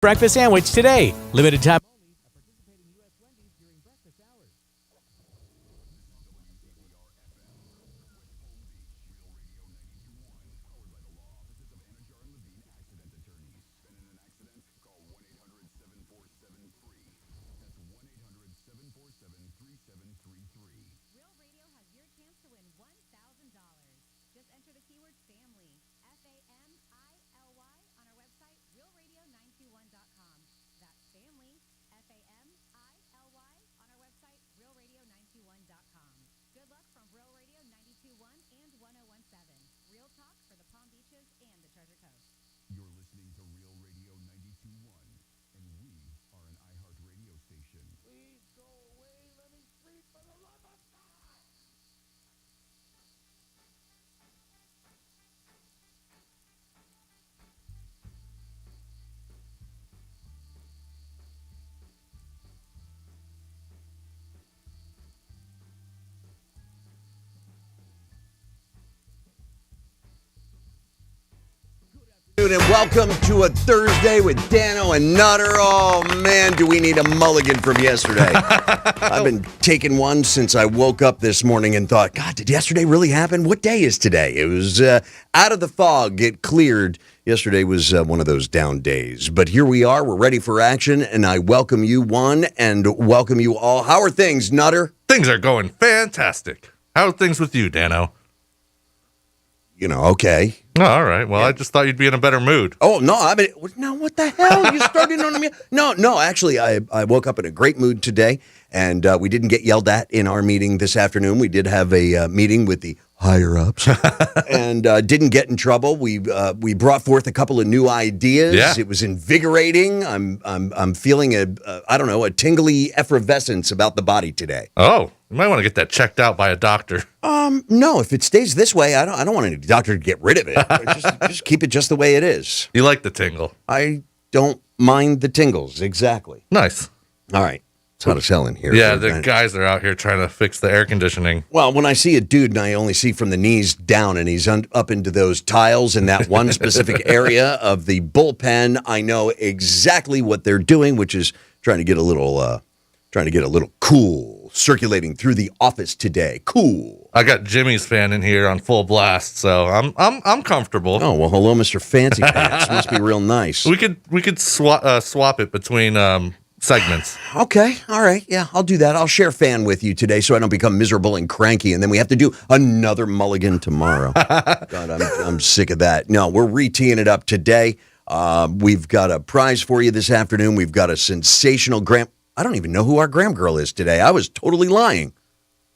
breakfast sandwich today. Limited time only at participating U.S. Wendy's during breakfast hours. Real Radio has your chance to win $1,000. Just enter the keyword family, FAMILY, on our website, realradio921.com. That's family, FAMILY, on our website, realradio921.com. Good luck from Real Radio 921 and 1017. Real talk for the Palm Beaches and the Treasure Coast. You're listening to Real Radio 92.1, and we are an iHeart radio station. Please go away. Let me sleep for the love of God. And welcome to a Thursday with Dano and Nutter. Oh, man, do we need a mulligan from yesterday. I've been taking one since I woke up this morning and thought, God, did yesterday really happen? What day is today? It was out of the fog. It cleared. Yesterday was one of those down days. But here we are. We're ready for action, and I welcome you one and welcome you all. How are things, Nutter? Things are going fantastic. How are things with you, Dano? You know, okay. Oh, all right. Well, I just thought you'd be in a better mood. Oh, no, I mean, now what the hell? You started on me? No, actually, I woke up in a great mood today, and we didn't get yelled at in our meeting this afternoon. We did have a meeting with the higher-ups and didn't get in trouble. We brought forth a couple of new ideas. Yeah. It was invigorating. I'm feeling a tingly effervescence about the body today. Oh, you might want to get that checked out by a doctor. No, if it stays this way, I don't want any doctor to get rid of it. Just keep it just the way it is. You like the tingle. I don't mind the tingles, exactly. Nice. All right. It's hot as hell in here. Yeah, the guys are out here trying to fix the air conditioning. Well, when I see a dude and I only see from the knees down and he's up into those tiles in that one specific area of the bullpen, I know exactly what they're doing, which is trying to get a little cool circulating through the office today. Cool. I got Jimmy's fan in here on full blast, so I'm comfortable. Oh, well, hello, Mr. Fancy Pants. Must be real nice. We could swap it between segments. Okay, all right, yeah, I'll do that. I'll share fan with you today so I don't become miserable and cranky, and then we have to do another mulligan tomorrow. God, I'm sick of that. No, we're re-teeing it up today. We've got a prize for you this afternoon. We've got a sensational I don't even know who our Graham girl is today. I was totally lying.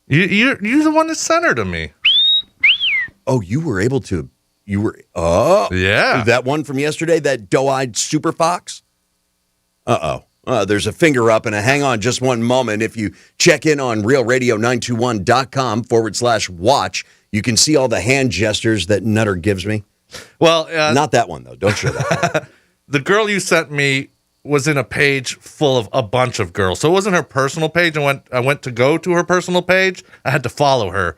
You're the one that sent her to me. Oh, you were able to. Yeah. That one from yesterday, that doe-eyed super fox? There's a finger up and a hang on just one moment. If you check in on realradio921.com/watch, you can see all the hand gestures that Nutter gives me. Well, not that one, though. Don't show that. The girl you sent me was in a page full of a bunch of girls. So it wasn't her personal page. I went to go to her personal page. I had to follow her.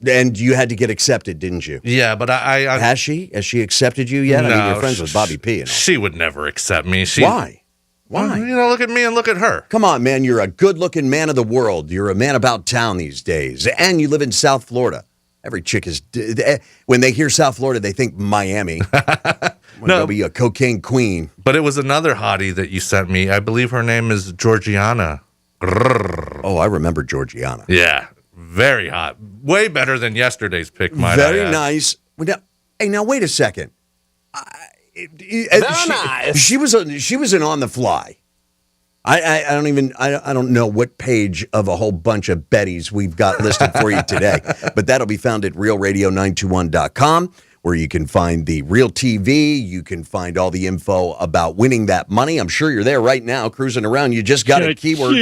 And you had to get accepted, didn't you? Yeah, but I Has she? Has she accepted you yet? No, I mean, you're friends with Bobby P. And all. She would never accept me. Why? Why? Look at me and look at her. Come on, man. You're a good-looking man of the world. You're a man about town these days. And you live in South Florida. Every chick is... When they hear South Florida, they think Miami. No, be a cocaine queen. But it was another hottie that you sent me. I believe her name is Georgiana. Oh, I remember Georgiana. Yeah, very hot. Way better than yesterday's pick, might I add. Very nice. Now, wait a second. Nice. She was an on the fly. I don't know what page of a whole bunch of Bettys we've got listed for you today, but that'll be found at realradio921.com, where you can find the real TV. You can find all the info about winning that money. I'm sure you're there right now, cruising around. You just got a keyword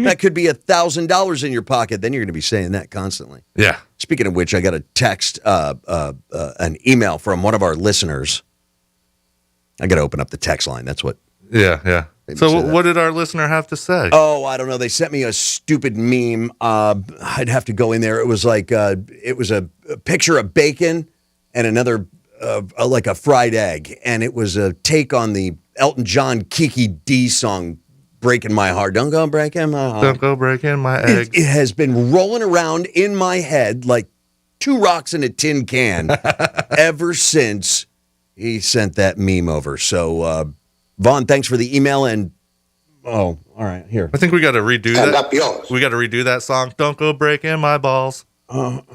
that could be $1,000 in your pocket. Then you're going to be saying that constantly. Yeah. Speaking of which, I got a text, an email from one of our listeners. I got to open up the text line. That's what. Yeah. So what did our listener have to say? Oh, I don't know. They sent me a stupid meme. I'd have to go in there. It was like it was a picture of bacon and another like a fried egg, and it was a take on the Elton John Kiki D song, Breaking My Heart. Don't go breaking my heart. Don't go breaking my eggs. It has been rolling around in my head like two rocks in a tin can ever since he sent that meme over. So, Vaughn, thanks for the email. And, all right, here. I think we got to redo And that. up yours. We got to redo that song. Don't go breaking my balls. Don't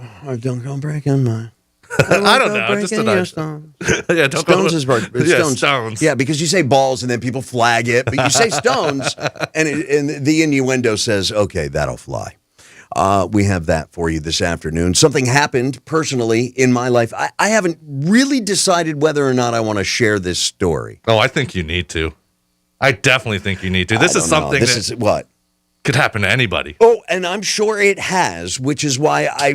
go breaking my... I don't know. Just an idea. Yeah, don't Stones go, is part. Yeah, Stones. Stones. Yeah, because you say balls and then people flag it, but you say Stones, and the innuendo says, "Okay, that'll fly." We have that for you this afternoon. Something happened personally in my life. I haven't really decided whether or not I want to share this story. Oh, I think you need to. I definitely think you need to. This is something This that is what. could happen to anybody. Oh, and I'm sure it has, which is why I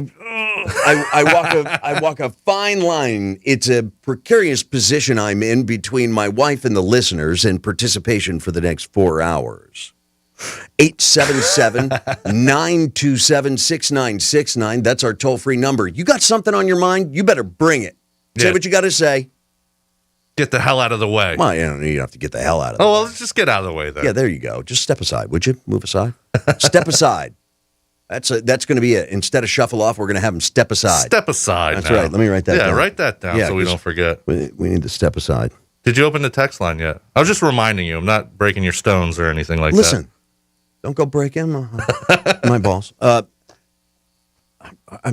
walk a fine line. It's a precarious position I'm in between my wife and the listeners and participation for the next 4 hours. 877-927-6969. That's our toll-free number. You got something on your mind? You better bring it. Say Yeah. what you got to say. Get the hell out of the way. Well, you don't have to get the hell out of it. Oh, well, let's just get out of the way then. Yeah, there you go. Just step aside, would you? Move aside. Step aside. That's going to be it. Instead of shuffle off, we're going to have them step aside. Step aside. That's now. right. Let me write that down. Yeah, write that down Yeah, so we 'cause don't forget. We need to step aside. Did you open the text line yet? I was just reminding you. I'm not breaking your stones or anything like Listen, don't go break in my balls. I'm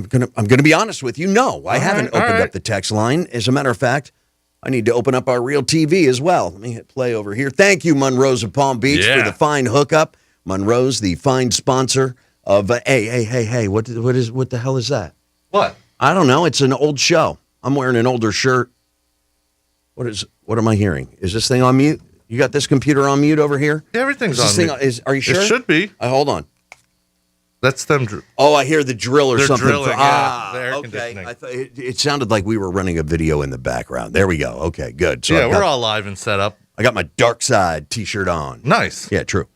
gonna be honest with you. No, I haven't opened up the text line. As a matter of fact, I need to open up our Real TV as well. Let me hit play over here. Thank you, Monroe's of Palm Beach, for Yeah. the fine hookup. Monroe's, the fine sponsor of. Hey! What the hell is that? that. What? I don't know. It's an old show. I'm wearing an older shirt. What am I hearing? Is this thing on mute? You got this computer on mute over here? Yeah, everything's Is this on thing, me. are you sure? It should be. Hold on. That's them. Oh, I hear the drill or They're something. drilling, yeah, the air okay. conditioning. I thought it sounded like we were running a video in the background. There we go. Okay, good. So Yeah, we're all live and set up. I got my Dark Side T-shirt on. Nice. Yeah, true.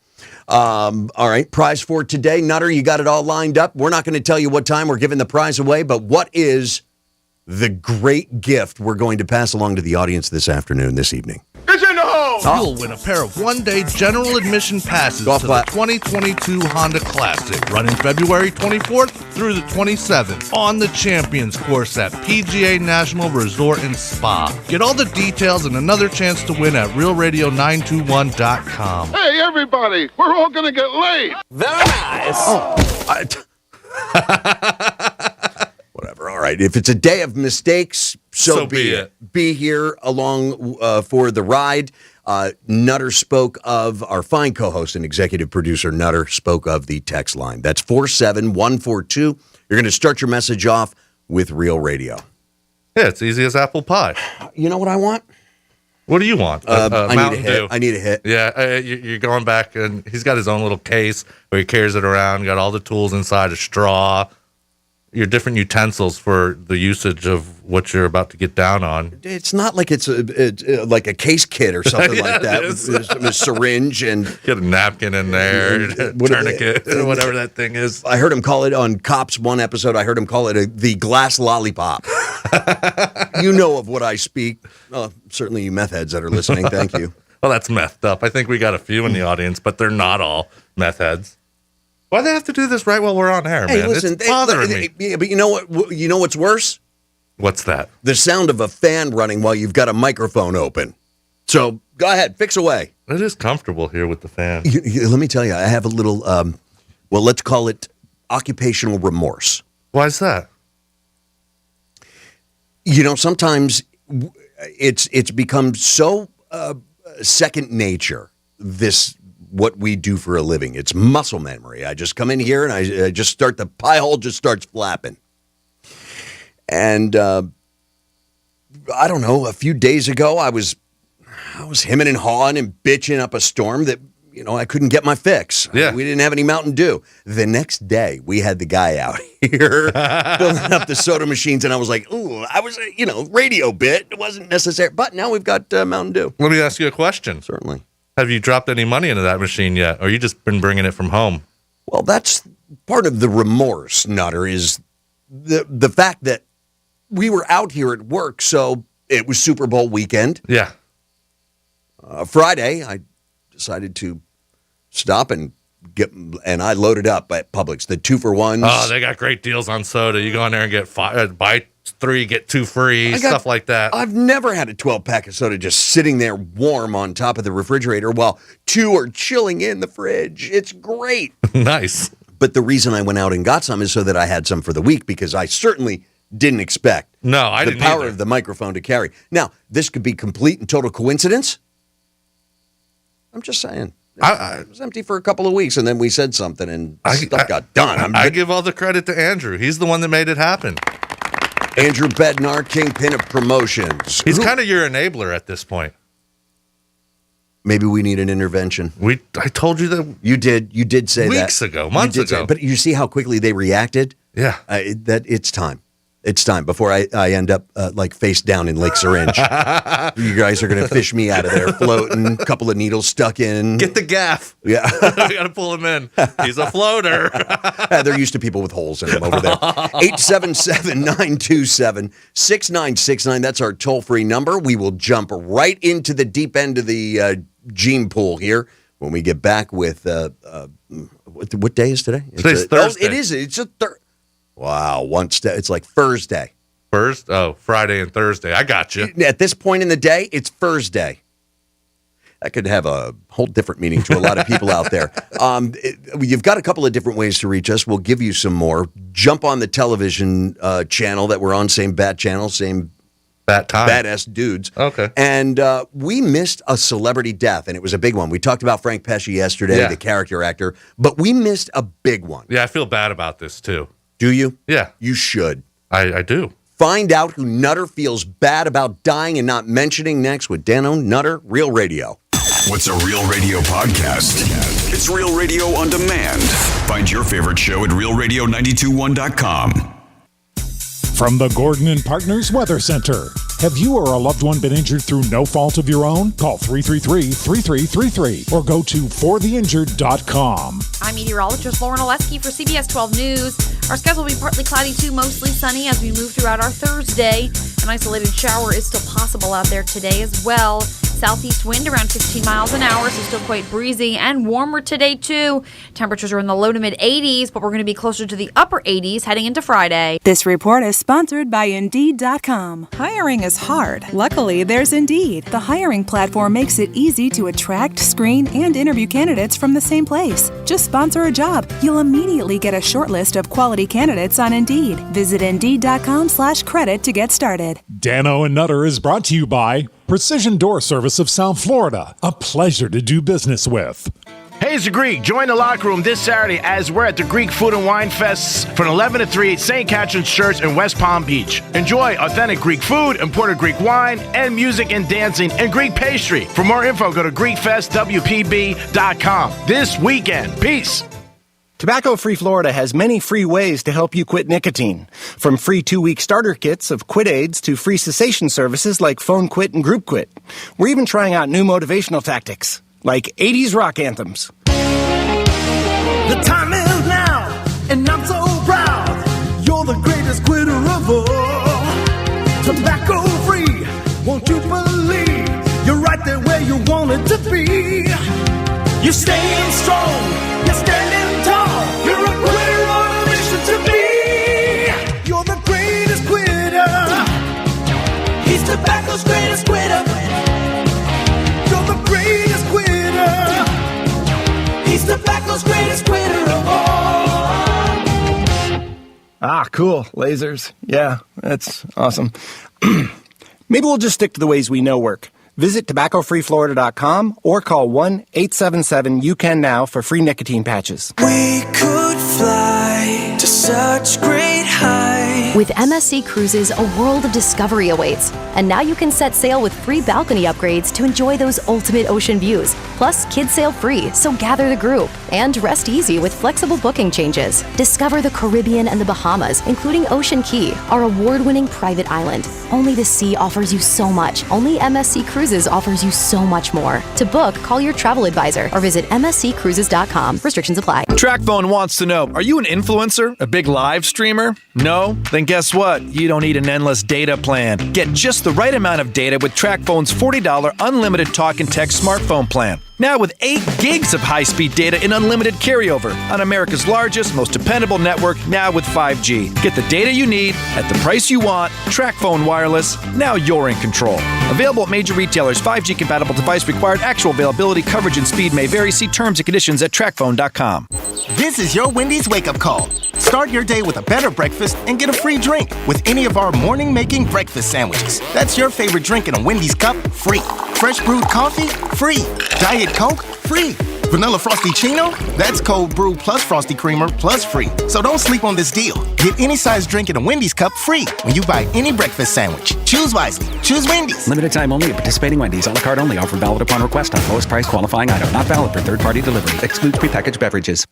All right, prize for today, Nutter. You got it all lined up. We're not going to tell you what time we're giving the prize away, but what is the great gift we're going to pass along to the audience this afternoon, this evening? It's in the hole! You'll win a pair of one-day general admission passes Golf to clap. the 2022 Honda Classic, running February 24th through the 27th on the Champions Course at PGA National Resort and Spa. Get all the details and another chance to win at realradio921.com. Hey, everybody! We're all gonna get laid! Whatever. All right. If it's a day of mistakes, so be it. Be here along for the ride. Nutter spoke of our fine co-host and executive producer. Nutter spoke of the text line. That's 47142. You're going to start your message off with Real Radio. Yeah, it's easy as apple pie. You know what I want? What do you want? I need a Mountain hit. Dew. I need a hit. Yeah, you're going back, and he's got his own little case where he carries it around, got all the tools inside, a straw, your different utensils for the usage of what you're about to get down on. It's not like it's like a case kit or something like that. it is. With a syringe and Get a napkin in there, What- tourniquet, or whatever that thing is. I heard him call it on Cops one episode. I heard him call it the glass lollipop. You know of what I speak. Certainly you meth heads that are listening. Thank you. Well, that's methed up. I think we got a few in the audience, but they're not all meth heads. Why do they have to do this right while we're on air, Hey, man? listen. It's bothering me. Yeah, but you know what? You know what's worse? What's that? The sound of a fan running while you've got a microphone open. So go ahead, fix away. It is comfortable here with the fan. Let me tell you, I have a little, well, let's call it occupational remorse. Why is that? You know, sometimes it's become so second nature, what we do for a living. It's muscle memory. I just come in here and I just start, the pie hole just starts flapping. And I don't know, a few days ago, I was hemming and hawing and bitching up a storm that, you know, I couldn't get my fix. Yeah. We didn't have any Mountain Dew. The next day, we had the guy out here filling up the soda machines, and I was like, ooh, I was, radio bit. It wasn't necessary. But now we've got Mountain Dew. Let me ask you a question. Certainly. Have you dropped any money into that machine yet, or you just been bringing it from home? Well, that's part of the remorse, Nutter, is the fact that we were out here at work, so it was Super Bowl weekend. Yeah. Friday, I decided to stop and I loaded up at Publix, the 2-for-1s. Oh, they got great deals on soda. You go in there and get buy 3, get 2 free, stuff like that. I've never had a 12-pack of soda just sitting there warm on top of the refrigerator while 2 are chilling in the fridge. It's great. Nice. But the reason I went out and got some is so that I had some for the week, because I certainly didn't expect the power of the microphone to carry. Now, this could be complete and total coincidence. I'm just saying. It was empty for a couple of weeks, and then we said something, and stuff got done. I give all the credit to Andrew. He's the one that made it happen. Andrew Bednar, kingpin of promotions. He's kind of your enabler at this point. Maybe we need an intervention. I told you that. You did say that. Weeks ago, months ago. But you see how quickly they reacted? Yeah. That it's time. It's time before I end up like face down in Lake Syringe. You guys are going to fish me out of there, floating, a couple of needles stuck in. Get the gaff. Yeah. We got to pull him in. He's a floater. They're used to people with holes in them over there. 877-927-6969. That's our toll-free number. We will jump right into the deep end of the gene pool here when we get back with, what day is today? Today's Thursday. It is. It's a Thursday. Wow, it's like Thursday. Friday and Thursday. I got you. At this point in the day, it's Thursday. That could have a whole different meaning to a lot of people out there. You've got a couple of different ways to reach us. We'll give you some more. Jump on the television channel that we're on, same bat channel, same bat time. Badass dudes. Okay. And we missed a celebrity death, and it was a big one. We talked about Frank Pesci yesterday, the character actor, but we missed a big one. Yeah, I feel bad about this, too. Do you? Yeah. You should. I do. Find out who Nutter feels bad about dying and not mentioning next with Dano Nutter, Real Radio. What's a Real Radio podcast? It's Real Radio on demand. Find your favorite show at realradio921.com. From the Gordon and Partners Weather Center. Have you or a loved one been injured through no fault of your own? Call 333-3333 or go to fortheinjured.com. I'm meteorologist Lauren Oleski for CBS 12 News. Our schedule will be partly cloudy to mostly sunny as we move throughout our Thursday. An isolated shower is still possible out there today as well. Southeast wind around 15 miles an hour, so still quite breezy and warmer today too. Temperatures are in the low to mid 80s, but we're going to be closer to the upper 80s heading into Friday. This report is sponsored by Indeed.com. Hiring is hard. Luckily, there's Indeed. The hiring platform makes it easy to attract, screen, and interview candidates from the same place. Just sponsor a job. You'll immediately get a short list of quality candidates on Indeed. Visit Indeed.com/credit to get started. Dano and Nutter is brought to you by Precision Door Service of South Florida. A pleasure to do business with. Hey, it's the Greek. Join the locker room this Saturday as we're at the Greek Food and Wine Fest from 11 to 3 at St. Catherine's Church in West Palm Beach. Enjoy authentic Greek food, imported Greek wine, and music and dancing, and Greek pastry. For more info, go to GreekFestWPB.com this weekend. Peace. Tobacco-Free Florida has many free ways to help you quit nicotine. From free 2-week starter kits of quit aids to free cessation services like Phone Quit and Group Quit. We're even trying out new motivational tactics, like 80s rock anthems. The time is now, and I'm so proud. You're the greatest quitter of all. Tobacco-free, won't you believe? You're right there where you wanted to be. You're staying strong, you're standing tall. You're a quitter on a mission to be. You're the greatest quitter. He's tobacco's greatest quitter. You're the greatest quitter. He's tobacco's greatest quitter of all. Ah, cool. Lasers. Yeah, that's awesome. Maybe we'll just stick to the ways we know work. Visit tobaccofreeflorida.com or call 1-877-YOU-CAN-NOW for free nicotine patches. We could fly to such great heights. With MSC Cruises, a world of discovery awaits. And now you can set sail with free balcony upgrades to enjoy those ultimate ocean views. Plus, kids sail free, so gather the group. And rest easy with flexible booking changes. Discover the Caribbean and the Bahamas, including Ocean Key, our award-winning private island. Only the sea offers you so much. Only MSC Cruises offers you so much more. To book, call your travel advisor or visit msccruises.com. Restrictions apply. TrackPhone wants to know, are you an influencer? A big live streamer? No? Then guess what? You don't need an endless data plan. Get just the right amount of data with TracFone's $40 unlimited talk and text smartphone plan. Now with 8 gigs of high-speed data in unlimited carryover on America's largest, most dependable network, now with 5G. Get the data you need at the price you want. TracFone Wireless. Now you're in control. Available at major retailers. 5G compatible device required. Actual availability, coverage, and speed may vary. See terms and conditions at TracFone.com. This is your Wendy's wake-up call. Start your day with a better breakfast and get a free drink with any of our morning-making breakfast sandwiches. That's your favorite drink in a Wendy's cup, free. Fresh brewed coffee, free. Diet Coke, free. Vanilla Frosty Chino, that's cold brew plus Frosty Creamer plus free. So don't sleep on this deal. Get any size drink in a Wendy's cup free when you buy any breakfast sandwich. Choose wisely. Choose Wendy's. Limited time only at participating Wendy's. A la carte only. Offer valid upon request on lowest price qualifying item. Not valid for third-party delivery. Excludes prepackaged beverages.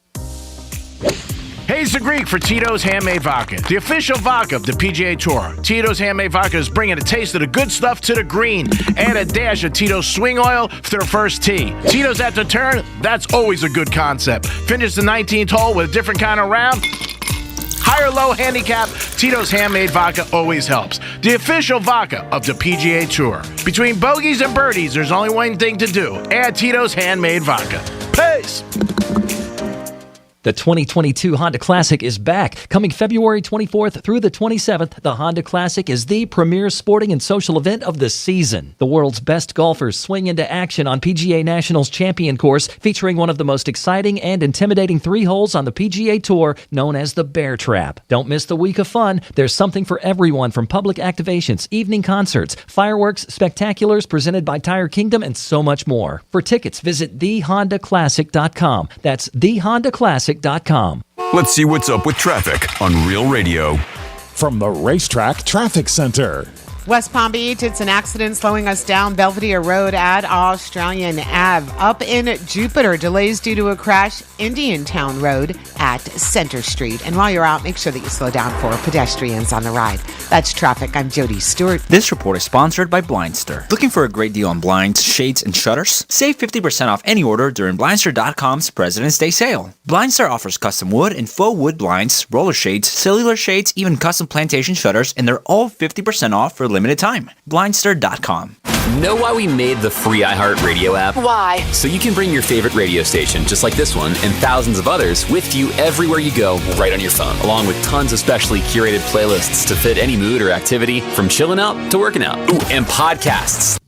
Hayes the Greek for Tito's Handmade Vodka, the official vodka of the PGA Tour. Tito's Handmade Vodka is bringing a taste of the good stuff to the green and a dash of Tito's swing oil for their first tee. Tito's at the turn, that's always a good concept. Finish the 19th hole with a different kind of round. High or low handicap, Tito's Handmade Vodka always helps. The official vodka of the PGA Tour. Between bogeys and birdies, there's only one thing to do. Add Tito's Handmade Vodka. Peace! The 2022 Honda Classic is back. Coming February 24th through the 27th, the Honda Classic is the premier sporting and social event of the season. The world's best golfers swing into action on PGA Nationals Champion Course, featuring one of the most exciting and intimidating 3 holes on the PGA Tour, known as the Bear Trap. Don't miss the week of fun. There's something for everyone, from public activations, evening concerts, fireworks, spectaculars presented by Tire Kingdom, and so much more. For tickets, visit thehondaclassic.com. That's thehondaclassic.com. Let's see what's up with traffic on Real Radio. From the Racetrack Traffic Center. West Palm Beach, it's an accident slowing us down Belvedere Road at Australian Ave. Up in Jupiter, delays due to a crash, Indiantown Road at Center Street. And while you're out, make sure that you slow down for pedestrians on the ride. That's traffic. I'm Jody Stewart. This report is sponsored by Blindster. Looking for a great deal on blinds, shades, and shutters? Save 50% off any order during Blindster.com's President's Day sale. Blindster offers custom wood and faux wood blinds, roller shades, cellular shades, even custom plantation shutters, and they're all 50% off for limited time. Blindster.com. Know why we made the free iHeartRadio app? Why? So you can bring your favorite radio station, just like this one, and thousands of others with you everywhere you go, right on your phone, along with tons of specially curated playlists to fit any mood or activity, from chilling out to working out. Ooh, and podcasts.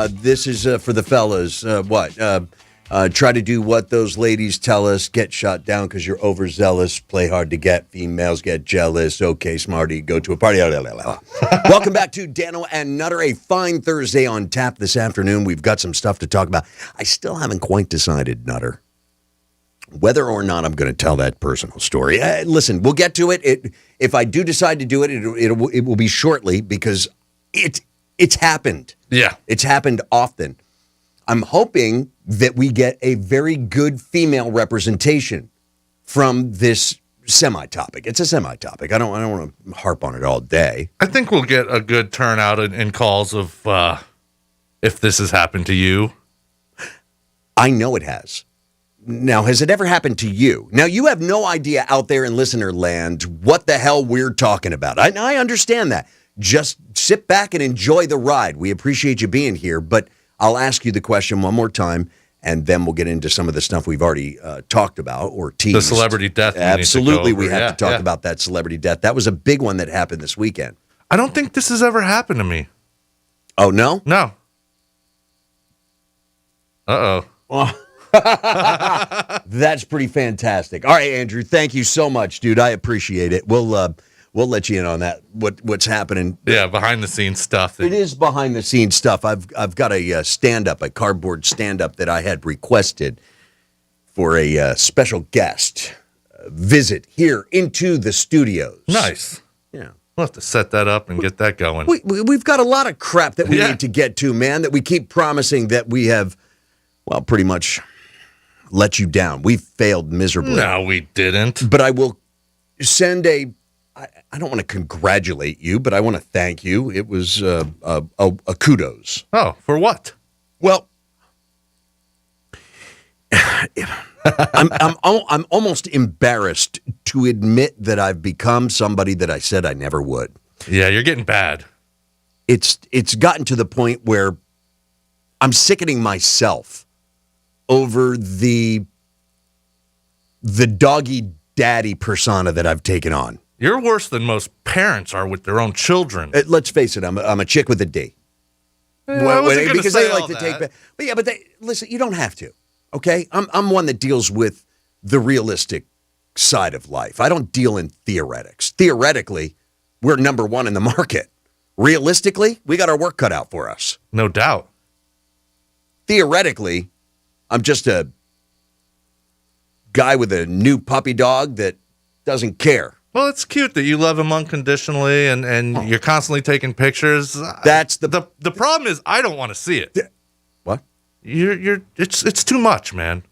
This is for the fellas. Try to do what those ladies tell us. Get shot down because you're overzealous. Play hard to get. Females get jealous. Okay, smarty, go to a party. Welcome back to Dano and Nutter. A fine Thursday on tap this afternoon. We've got some stuff to talk about. I still haven't quite decided, Nutter, whether or not I'm going to tell that personal story. Listen, we'll get to it. If I do decide to do it, it will be shortly, because it's happened. Yeah. It's happened often. I'm hoping that we get a very good female representation from this semi-topic. It's a semi-topic. I don't want to harp on it all day. I think we'll get a good turnout in calls of if this has happened to you. I know it has. Now, has it ever happened to you? Now, you have no idea out there in listener land what the hell we're talking about. I understand that. Just sit back and enjoy the ride. We appreciate you being here, but I'll ask you the question one more time, and then we'll get into some of the stuff we've already talked about or teased. The celebrity death. Absolutely, we have to talk about that celebrity death. That was a big one that happened this weekend. I don't think this has ever happened to me. Oh, no? No. Uh-oh. That's pretty fantastic. All right, Andrew, thank you so much, dude. I appreciate it. We'll let you in on that. What's happening? Yeah, behind the scenes stuff. It is behind the scenes stuff. I've got a stand-up, a cardboard stand-up that I had requested for a special guest visit here into the studios. Nice. Yeah. We'll have to set that up and get that going. We've got a lot of crap that we need to get to, man, that we keep promising that we have, well, pretty much let you down. We've failed miserably. No, we didn't. But I will send I don't want to congratulate you, but I want to thank you. It was a kudos. Oh, for what? Well, I'm almost embarrassed to admit that I've become somebody that I said I never would. Yeah, you're getting bad. It's gotten to the point where I'm sickening myself over the doggy daddy persona that I've taken on. You're worse than most parents are with their own children. Let's face it, I'm a chick with a D. Because they like to take back. But listen, you don't have to. Okay? I'm one that deals with the realistic side of life. I don't deal in theoretics. Theoretically, we're number one in the market. Realistically, we got our work cut out for us. No doubt. Theoretically, I'm just a guy with a new puppy dog that doesn't care. Well, it's cute that you love him unconditionally and you're constantly taking pictures. That's the problem is I don't want to see it. What? It's too much, man.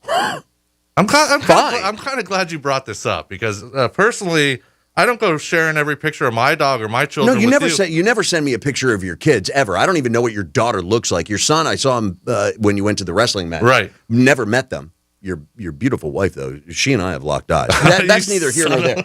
I'm kind of glad you brought this up because personally, I don't go sharing every picture of my dog or my children. No, you never send me a picture of your kids ever. I don't even know what your daughter looks like. Your son, I saw him when you went to the wrestling match. Right. Never met them. Your beautiful wife, though, she and I have locked eyes. That's neither here nor there.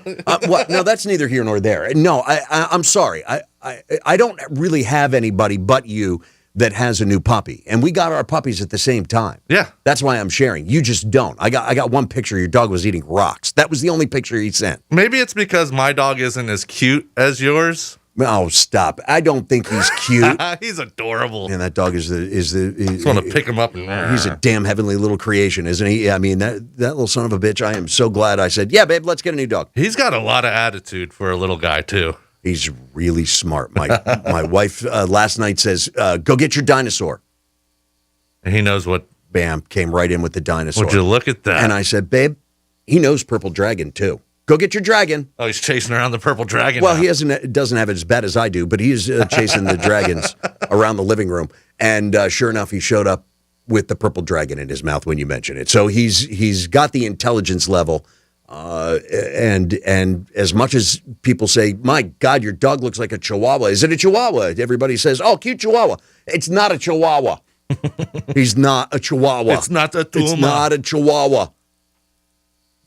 No, that's neither here nor there. No, I'm sorry. I don't really have anybody but you that has a new puppy, and we got our puppies at the same time. Yeah, that's why I'm sharing. You just don't. I got one picture. Your dog was eating rocks. That was the only picture he sent. Maybe it's because my dog isn't as cute as yours. Oh, stop! I don't think he's cute. He's adorable. And that dog is the. I just want to pick him up and. He's a damn heavenly little creation, isn't he? I mean, that little son of a bitch. I am so glad I said, "Yeah, babe, let's get a new dog." He's got a lot of attitude for a little guy too. He's really smart. My wife last night says, "Go get your dinosaur." And he knows what. Bam! Came right in with the dinosaur. Would you look at that? And I said, "Babe, he knows Purple Dragon too. Go get your dragon." Oh, he's chasing around the purple dragon. Well, now. he doesn't have it as bad as I do, but he is chasing the dragons around the living room. And sure enough, he showed up with the purple dragon in his mouth when you mentioned it. So he's got the intelligence level. And as much as people say, "My God, your dog looks like a Chihuahua," is it a Chihuahua? Everybody says, "Oh, cute Chihuahua." It's not a Chihuahua. He's not a Chihuahua. It's not a Tuma. It's not a Chihuahua.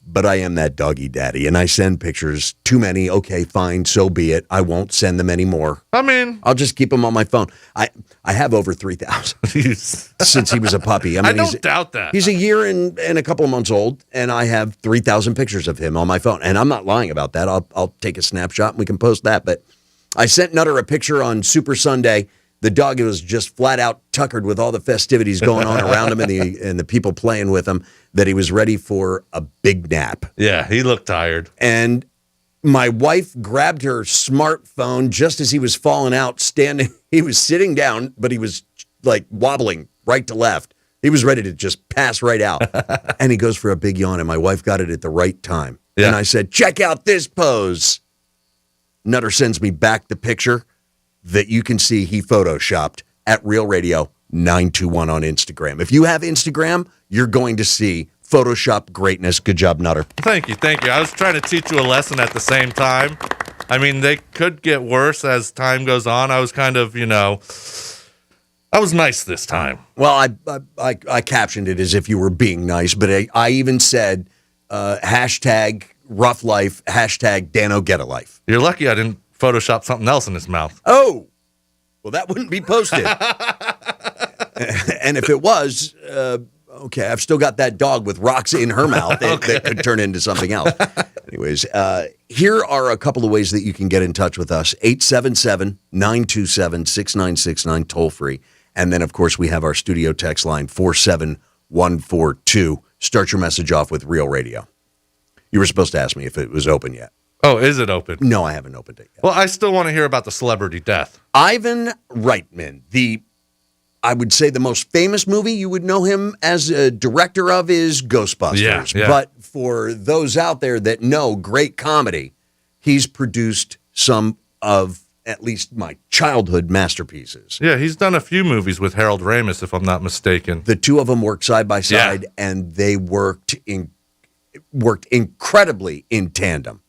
But I am that doggy daddy, and I send pictures. Too many. Okay, fine, so be it. I won't send them anymore. I mean, I'll just keep them on my phone. I have over 3,000 since he was a puppy. I mean, I don't doubt that. He's a year and a couple of months old, and I have 3,000 pictures of him on my phone. And I'm not lying about that. I'll take a snapshot and we can post that. But I sent Nutter a picture on Super Sunday. The dog was just flat out tuckered with all the festivities going on around him and the people playing with him that he was ready for a big nap. Yeah, he looked tired. And my wife grabbed her smartphone just as he was falling out, standing. He was sitting down, but he was like wobbling right to left. He was ready to just pass right out. And he goes for a big yawn, and my wife got it at the right time. Yeah. And I said, "Check out this pose." Nutter sends me back the picture that you can see he photoshopped at Real Radio 921 on Instagram. If you have Instagram, you're going to see Photoshop greatness. Good job, Nutter. Thank you. I was trying to teach you a lesson at the same time. I mean, they could get worse as time goes on. I was kind of, I was nice this time. Well, I captioned it as if you were being nice, but I even said hashtag rough life, hashtag Dano get a life. You're lucky I didn't Photoshop something else in his mouth. Oh, well, that wouldn't be posted. And if it was, okay, I've still got that dog with rocks in her mouth that could turn into something else. Anyways, here are a couple of ways that you can get in touch with us. 877-927-6969, toll free. And then, of course, we have our studio text line, 471-1037. 142. Start your message off with Real Radio. You were supposed to ask me if it was open yet. Oh, is it open? No, I haven't opened it yet. Well, I still want to hear about the celebrity death. Ivan Reitman, I would say the most famous movie you would know him as a director of is Ghostbusters. Yeah. But for those out there that know great comedy, he's produced some of at least my childhood masterpieces. Yeah, he's done a few movies with Harold Ramis, if I'm not mistaken. The two of them worked side by side, and they worked incredibly in tandem.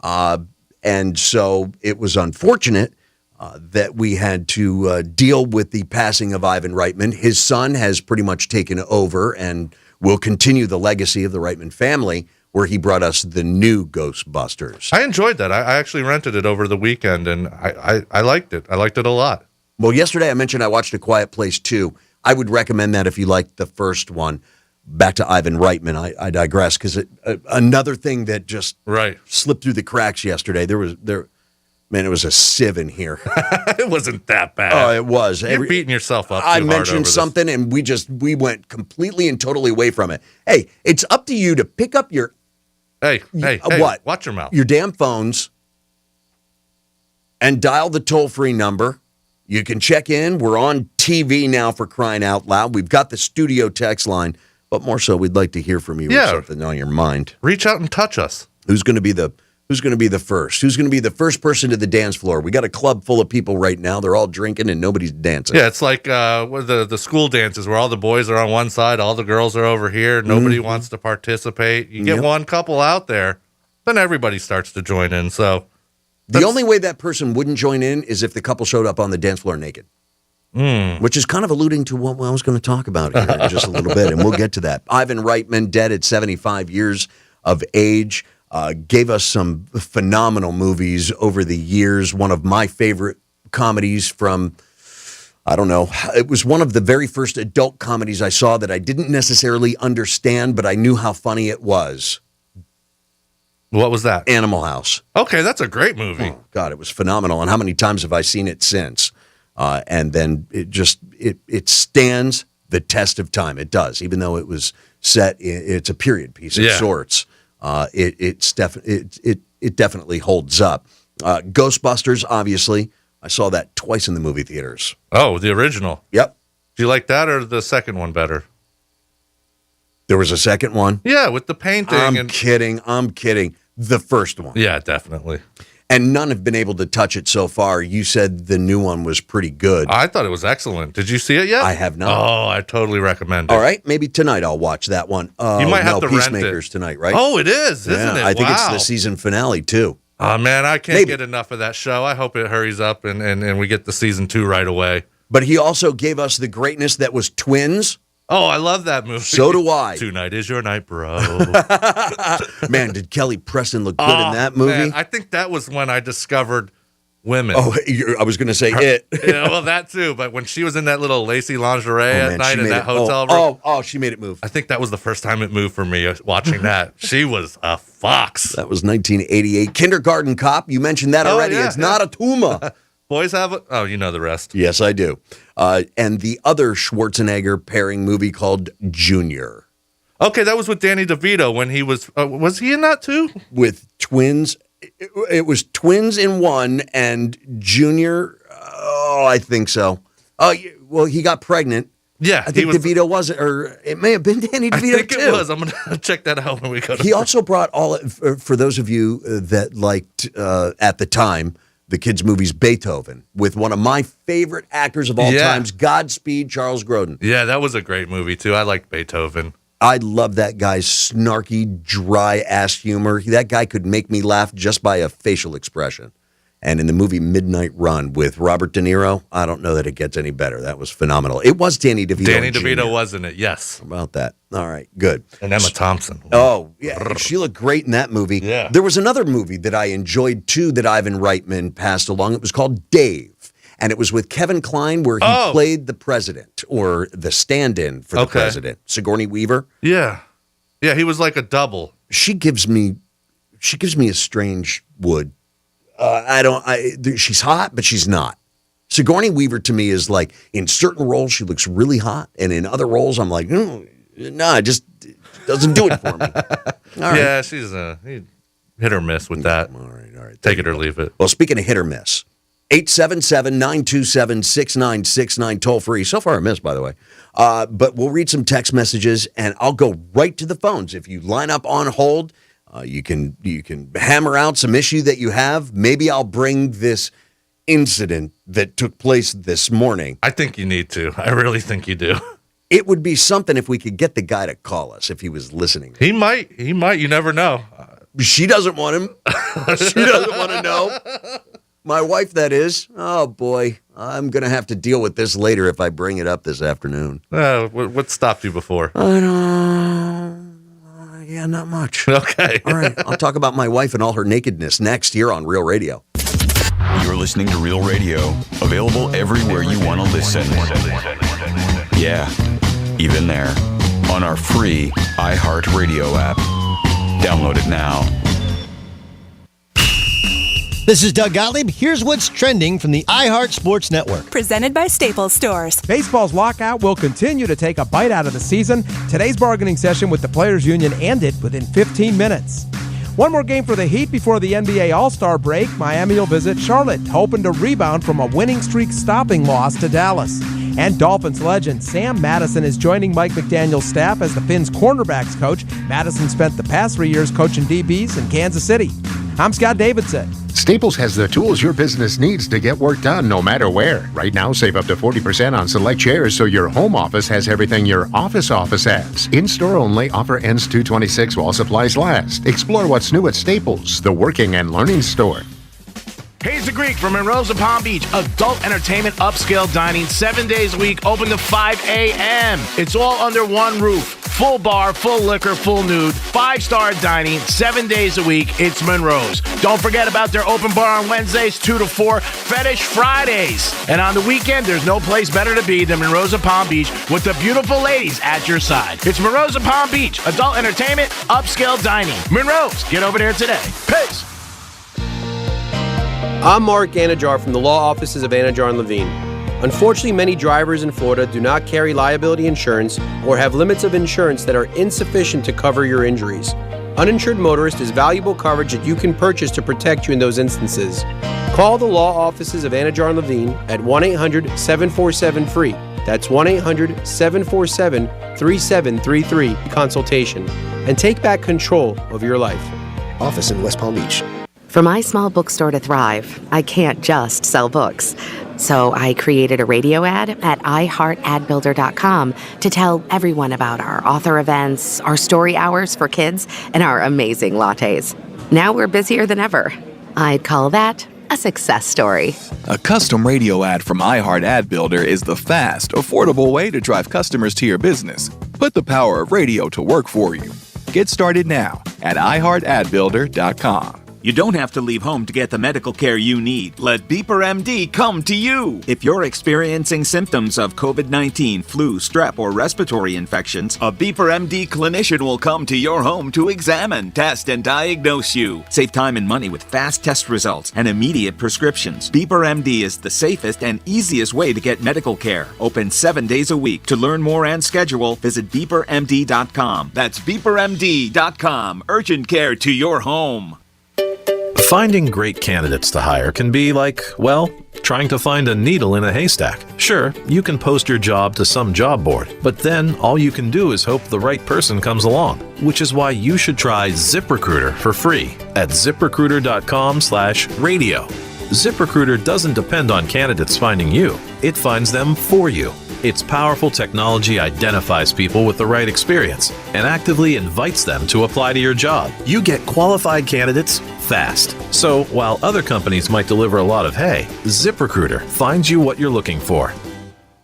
And so it was unfortunate that we had to deal with the passing of Ivan Reitman. His son has pretty much taken over and will continue the legacy of the Reitman family, where he brought us the new Ghostbusters. I enjoyed that. I actually rented it over the weekend, and I liked it. I liked it a lot. Well, yesterday I mentioned I watched A Quiet Place 2. I would recommend that if you liked the first one. Back to Ivan Reitman, I digress, because another thing that just slipped through the cracks yesterday, it was a sieve in here. It wasn't that bad. Oh, it was. You're beating yourself up. I mentioned something, and we went completely and totally away from it. Hey, it's up to you to pick up your what? Watch your mouth. Your damn phones, and dial the toll-free number. You can check in. We're on TV now, for crying out loud. We've got the studio text line, but more so, we'd like to hear from you with something on your mind. Reach out and touch us. Who's going to be the first? Who's going to be the first person to the dance floor? We got a club full of people right now. They're all drinking and nobody's dancing. Yeah, it's like the school dances where all the boys are on one side, all the girls are over here. Nobody wants to participate. You get one couple out there, then everybody starts to join in. So the only way that person wouldn't join in is if the couple showed up on the dance floor naked. Which is kind of alluding to what I was going to talk about here in just a little bit, and we'll get to that. Ivan Reitman, dead at 75 years of age, gave us some phenomenal movies over the years. One of my favorite comedies from, I don't know, it was one of the very first adult comedies I saw that I didn't necessarily understand, but I knew how funny it was. What was that? Animal House. Okay, that's a great movie. Oh, God, it was phenomenal. And how many times have I seen it since? And then it stands the test of time. It does, even though it was set. It's a period piece of sorts. It definitely holds up. Ghostbusters, obviously, I saw that twice in the movie theaters. Oh, the original. Yep. Do you like that or the second one better? There was a second one. Yeah, with the painting. I'm kidding. The first one. Yeah, definitely. And none have been able to touch it so far. You said the new one was pretty good. I thought it was excellent. Did you see it yet? I have not. Oh, I totally recommend it. All right, maybe tonight I'll watch that one. You might have to rent Peacemakers it tonight, right? Oh, it is, isn't it? I think it's the season finale, too. Oh, man, I can't get enough of that show. I hope it hurries up and we get the season 2 right away. But he also gave us the greatness that was Twins. Oh, I love that movie. So do I. Tonight is your night, bro. Man, did Kelly Preston look good in that movie? Man, I think that was when I discovered women. Oh, I was going to say it. Yeah, well, that too. But when she was in that little lacy lingerie at night in that hotel room. Oh, she made it move. I think that was the first time it moved for me watching that. She was a fox. That was 1988. Kindergarten Cop. You mentioned that already. It's not a tumor. Boys have it? Oh, you know the rest. Yes, I do. And the other Schwarzenegger pairing movie called Junior. Okay, that was with Danny DeVito when he was he in that too? With twins. It was twins in one and Junior. Oh, I think so. Oh, well, he got pregnant. Yeah. I think DeVito wasn't, or it may have been Danny DeVito, I think too. it was. I'm going to check that out when we go to He also brought for those of you that liked, at the time, the kids' movies Beethoven, with one of my favorite actors of all times, Godspeed, Charles Grodin. Yeah, that was a great movie, too. I liked Beethoven. I love that guy's snarky, dry-ass humor. That guy could make me laugh just by a facial expression. And in the movie Midnight Run with Robert De Niro, I don't know that it gets any better. That was phenomenal. It was Danny DeVito. Danny DeVito was in it, yes. How about that? All right, good. And Emma Thompson. Oh, yeah. She looked great in that movie. Yeah. There was another movie that I enjoyed, too, that Ivan Reitman passed along. It was called Dave. And it was with Kevin Kline, where he played the president, or the stand-in for the president. Sigourney Weaver. Yeah. Yeah, he was like a double. She gives me a strange wood. She's hot, but she's not. Sigourney Weaver to me is like, in certain roles, she looks really hot. And in other roles, I'm like, No, it just doesn't do it for me. All right. Yeah, she's hit or miss with that. All right. Take it or leave it. Well, speaking of hit or miss, 877-927-6969, toll free. So far a miss, by the way. But we'll read some text messages, and I'll go right to the phones. If you line up on hold, you can hammer out some issue that you have. Maybe I'll bring this incident that took place this morning. I think you need to. I really think you do. It would be something if we could get the guy to call us if he was listening. He might. You never know. She doesn't want him. She doesn't want to know. My wife, that is. Oh, boy. I'm going to have to deal with this later if I bring it up this afternoon. What stopped you before? Yeah, not much. Okay. All right. I'll talk about my wife and all her nakedness next here on Real Radio. You're listening to Real Radio, available everywhere you want to listen. Yeah, even there. On our free iHeartRadio app. Download it now. This is Doug Gottlieb. Here's what's trending from the iHeart Sports Network. Presented by Staples Stores. Baseball's lockout will continue to take a bite out of the season. Today's bargaining session with the Players Union ended within 15 minutes. One more game for the Heat before the NBA All-Star break. Miami will visit Charlotte, hoping to rebound from a winning streak stopping loss to Dallas. And Dolphins legend Sam Madison is joining Mike McDaniel's staff as the Fins' cornerbacks coach. Madison spent the past 3 years coaching DBs in Kansas City. I'm Scott Davidson. Staples has the tools your business needs to get work done no matter where. Right now, save up to 40% on select chairs so your home office has everything your office has. In-store only, offer ends 2/26 while supplies last. Explore what's new at Staples, the working and learning store. Hayes the Greek from Monroe's of Palm Beach. Adult entertainment, upscale dining, 7 days a week, open to 5 a.m. It's all under one roof. Full bar, full liquor, full nude, 5-star dining, 7 days a week. It's Monroe's. Don't forget about their open bar on Wednesdays, 2 to 4, Fetish Fridays. And on the weekend, there's no place better to be than Monroe's of Palm Beach with the beautiful ladies at your side. It's Monroe's of Palm Beach. Adult entertainment, upscale dining. Monroe's. Get over there today. Peace. I'm Mark Anajar from the law offices of Anajar and Levine. Unfortunately, many drivers in Florida do not carry liability insurance or have limits of insurance that are insufficient to cover your injuries. Uninsured motorist is valuable coverage that you can purchase to protect you in those instances. Call the law offices of Anajar and Levine at 1-800-747-FREE. That's 1-800-747-3733 consultation and take back control of your life. Office in West Palm Beach. For my small bookstore to thrive, I can't just sell books. So I created a radio ad at iHeartAdBuilder.com to tell everyone about our author events, our story hours for kids, and our amazing lattes. Now we're busier than ever. I'd call that a success story. A custom radio ad from iHeart Ad Builder is the fast, affordable way to drive customers to your business. Put the power of radio to work for you. Get started now at iHeartAdBuilder.com. You don't have to leave home to get the medical care you need. Let Beeper MD come to you. If you're experiencing symptoms of COVID-19, flu, strep, or respiratory infections, a Beeper MD clinician will come to your home to examine, test, and diagnose you. Save time and money with fast test results and immediate prescriptions. Beeper MD is the safest and easiest way to get medical care. Open 7 days a week. To learn more and schedule, visit beepermd.com. That's beepermd.com. Urgent care to your home. Finding great candidates to hire can be like, well, trying to find a needle in a haystack. Sure, you can post your job to some job board, but then all you can do is hope the right person comes along, which is why you should try ZipRecruiter for free at ZipRecruiter.com/radio. ZipRecruiter doesn't depend on candidates finding you. It finds them for you. Its powerful technology identifies people with the right experience and actively invites them to apply to your job. You get qualified candidates fast. So while other companies might deliver a lot of hay, ZipRecruiter finds you what you're looking for.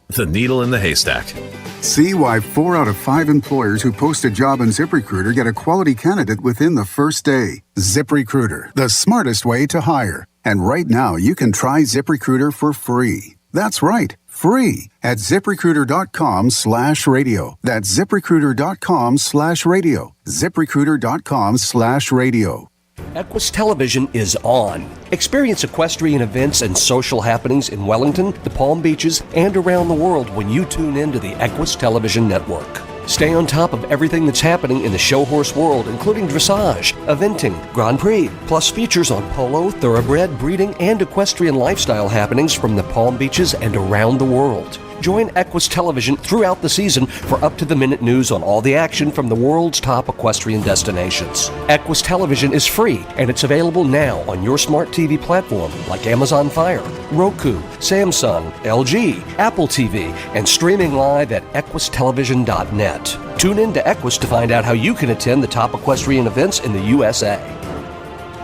The needle in the haystack. See why 4 out of 5 employers who post a job on ZipRecruiter get a quality candidate within the first day. ZipRecruiter, the smartest way to hire. And right now, you can try ZipRecruiter for free. That's right, free at ZipRecruiter.com/radio. That's ZipRecruiter.com/radio. ZipRecruiter.com/radio. Equus Television is on. Experience equestrian events and social happenings in Wellington, the Palm Beaches, and around the world when you tune into the Equus Television Network. Stay on top of everything that's happening in the show horse world, including dressage, eventing, Grand Prix, plus features on polo, thoroughbred, breeding, and equestrian lifestyle happenings from the Palm Beaches and around the world. Join Equus Television throughout the season for up-to-the-minute news on all the action from the world's top equestrian destinations. Equus Television is free, and it's available now on your smart TV platform like Amazon Fire, Roku, Samsung, LG, Apple TV, and streaming live at equustelevision.net. Tune in to Equus to find out how you can attend the top equestrian events in the USA.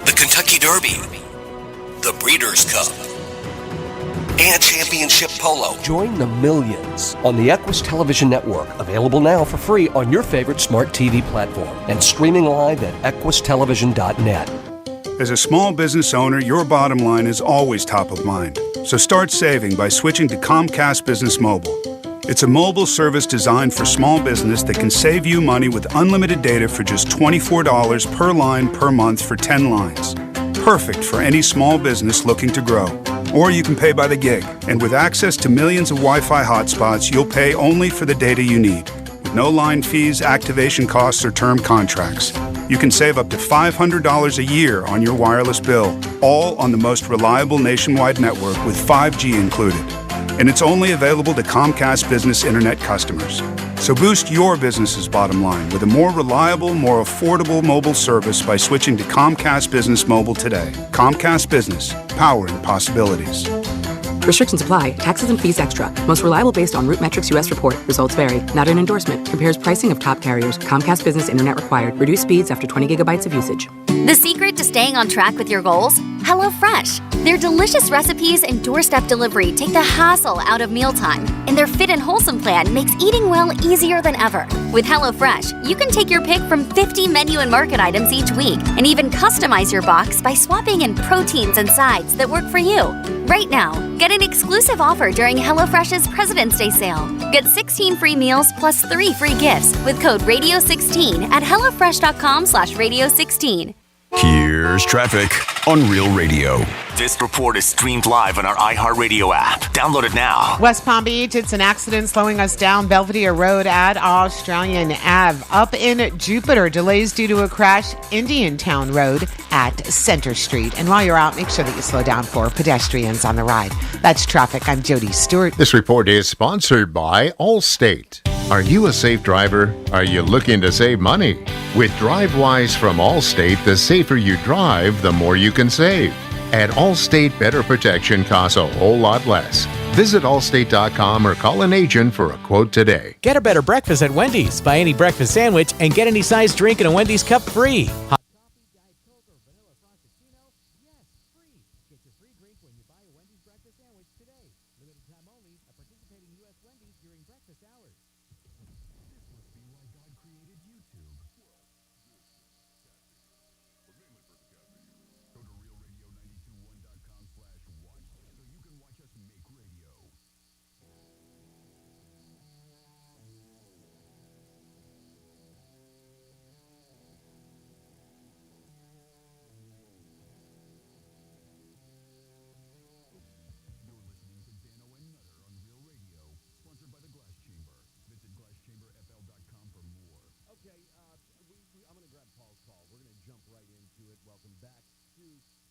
The Kentucky Derby, the Breeders' Cup, and Championship Polo. Join the millions on the Equus Television Network, available now for free on your favorite smart TV platform and streaming live at equustelevision.net. As a small business owner, your bottom line is always top of mind. So start saving by switching to Comcast Business Mobile. It's a mobile service designed for small business that can save you money with unlimited data for just $24 per line per month for 10 lines. Perfect for any small business looking to grow. Or you can pay by the gig. And with access to millions of Wi-Fi hotspots, you'll pay only for the data you need. With no line fees, activation costs, or term contracts. You can save up to $500 a year on your wireless bill, all on the most reliable nationwide network with 5G included. And it's only available to Comcast Business Internet customers. So boost your business's bottom line with a more reliable, more affordable mobile service by switching to Comcast Business Mobile today. Comcast Business, powering possibilities. Restrictions apply. Taxes and fees extra. Most reliable based on RootMetrics US report. Results vary. Not an endorsement. Compares pricing of top carriers. Comcast Business Internet required. Reduced speeds after 20 gigabytes of usage. The secret to staying on track with your goals? HelloFresh. Their delicious recipes and doorstep delivery take the hassle out of mealtime, and their fit and wholesome plan makes eating well easier than ever. With HelloFresh, you can take your pick from 50 menu and market items each week, and even customize your box by swapping in proteins and sides that work for you. Right now, get an exclusive offer during HelloFresh's President's Day sale. Get 16 free meals plus 3 free gifts with code RADIO16 at HelloFresh.com/Radio16. Here's traffic on Real Radio. This report is streamed live on our iHeartRadio app. Download it now. West Palm Beach, it's an accident slowing us down Belvedere Road at Australian Ave. Up in Jupiter, delays due to a crash Indiantown Road at Center Street. And while you're out, make sure that you slow down for pedestrians on the ride. That's traffic. I'm Jody Stewart. This report is sponsored by Allstate. Are you a safe driver? Are you looking to save money? With DriveWise from Allstate, the safer you drive, the more you can save. At Allstate, better protection costs a whole lot less. Visit allstate.com or call an agent for a quote today. Get a better breakfast at Wendy's. Buy any breakfast sandwich and get any size drink in a Wendy's cup free. I'm going to grab Paul's call. We're going to jump right into it. Welcome back to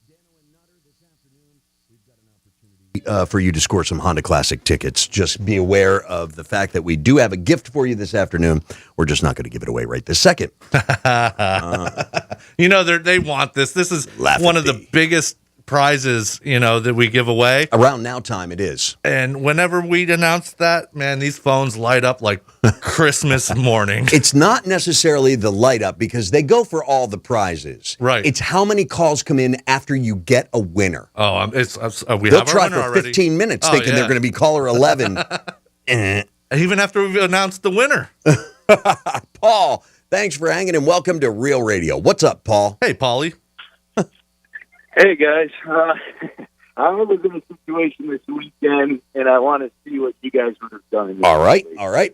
Dano and Nutter this afternoon. We've got an opportunity for you to score some Honda Classic tickets. Just be aware of the fact that we do have a gift for you this afternoon. We're just not going to give it away right this second. You know, they want this. This is one of the biggest prizes, you know, that we give away. Around now time it is. And whenever we announce that, man, these phones light up like Christmas morning. It's not necessarily the light up because they go for all the prizes. Right. It's how many calls come in after you get a winner. Oh, we They'll have try our winner for already. 15 minutes thinking they're going to be caller 11. Even after we've announced the winner. Paul, thanks for hanging and welcome to Real Radio. What's up, Paul? Hey, Paulie. Hey, guys. I was in a situation this weekend, and I want to see what you guys would have done. All right.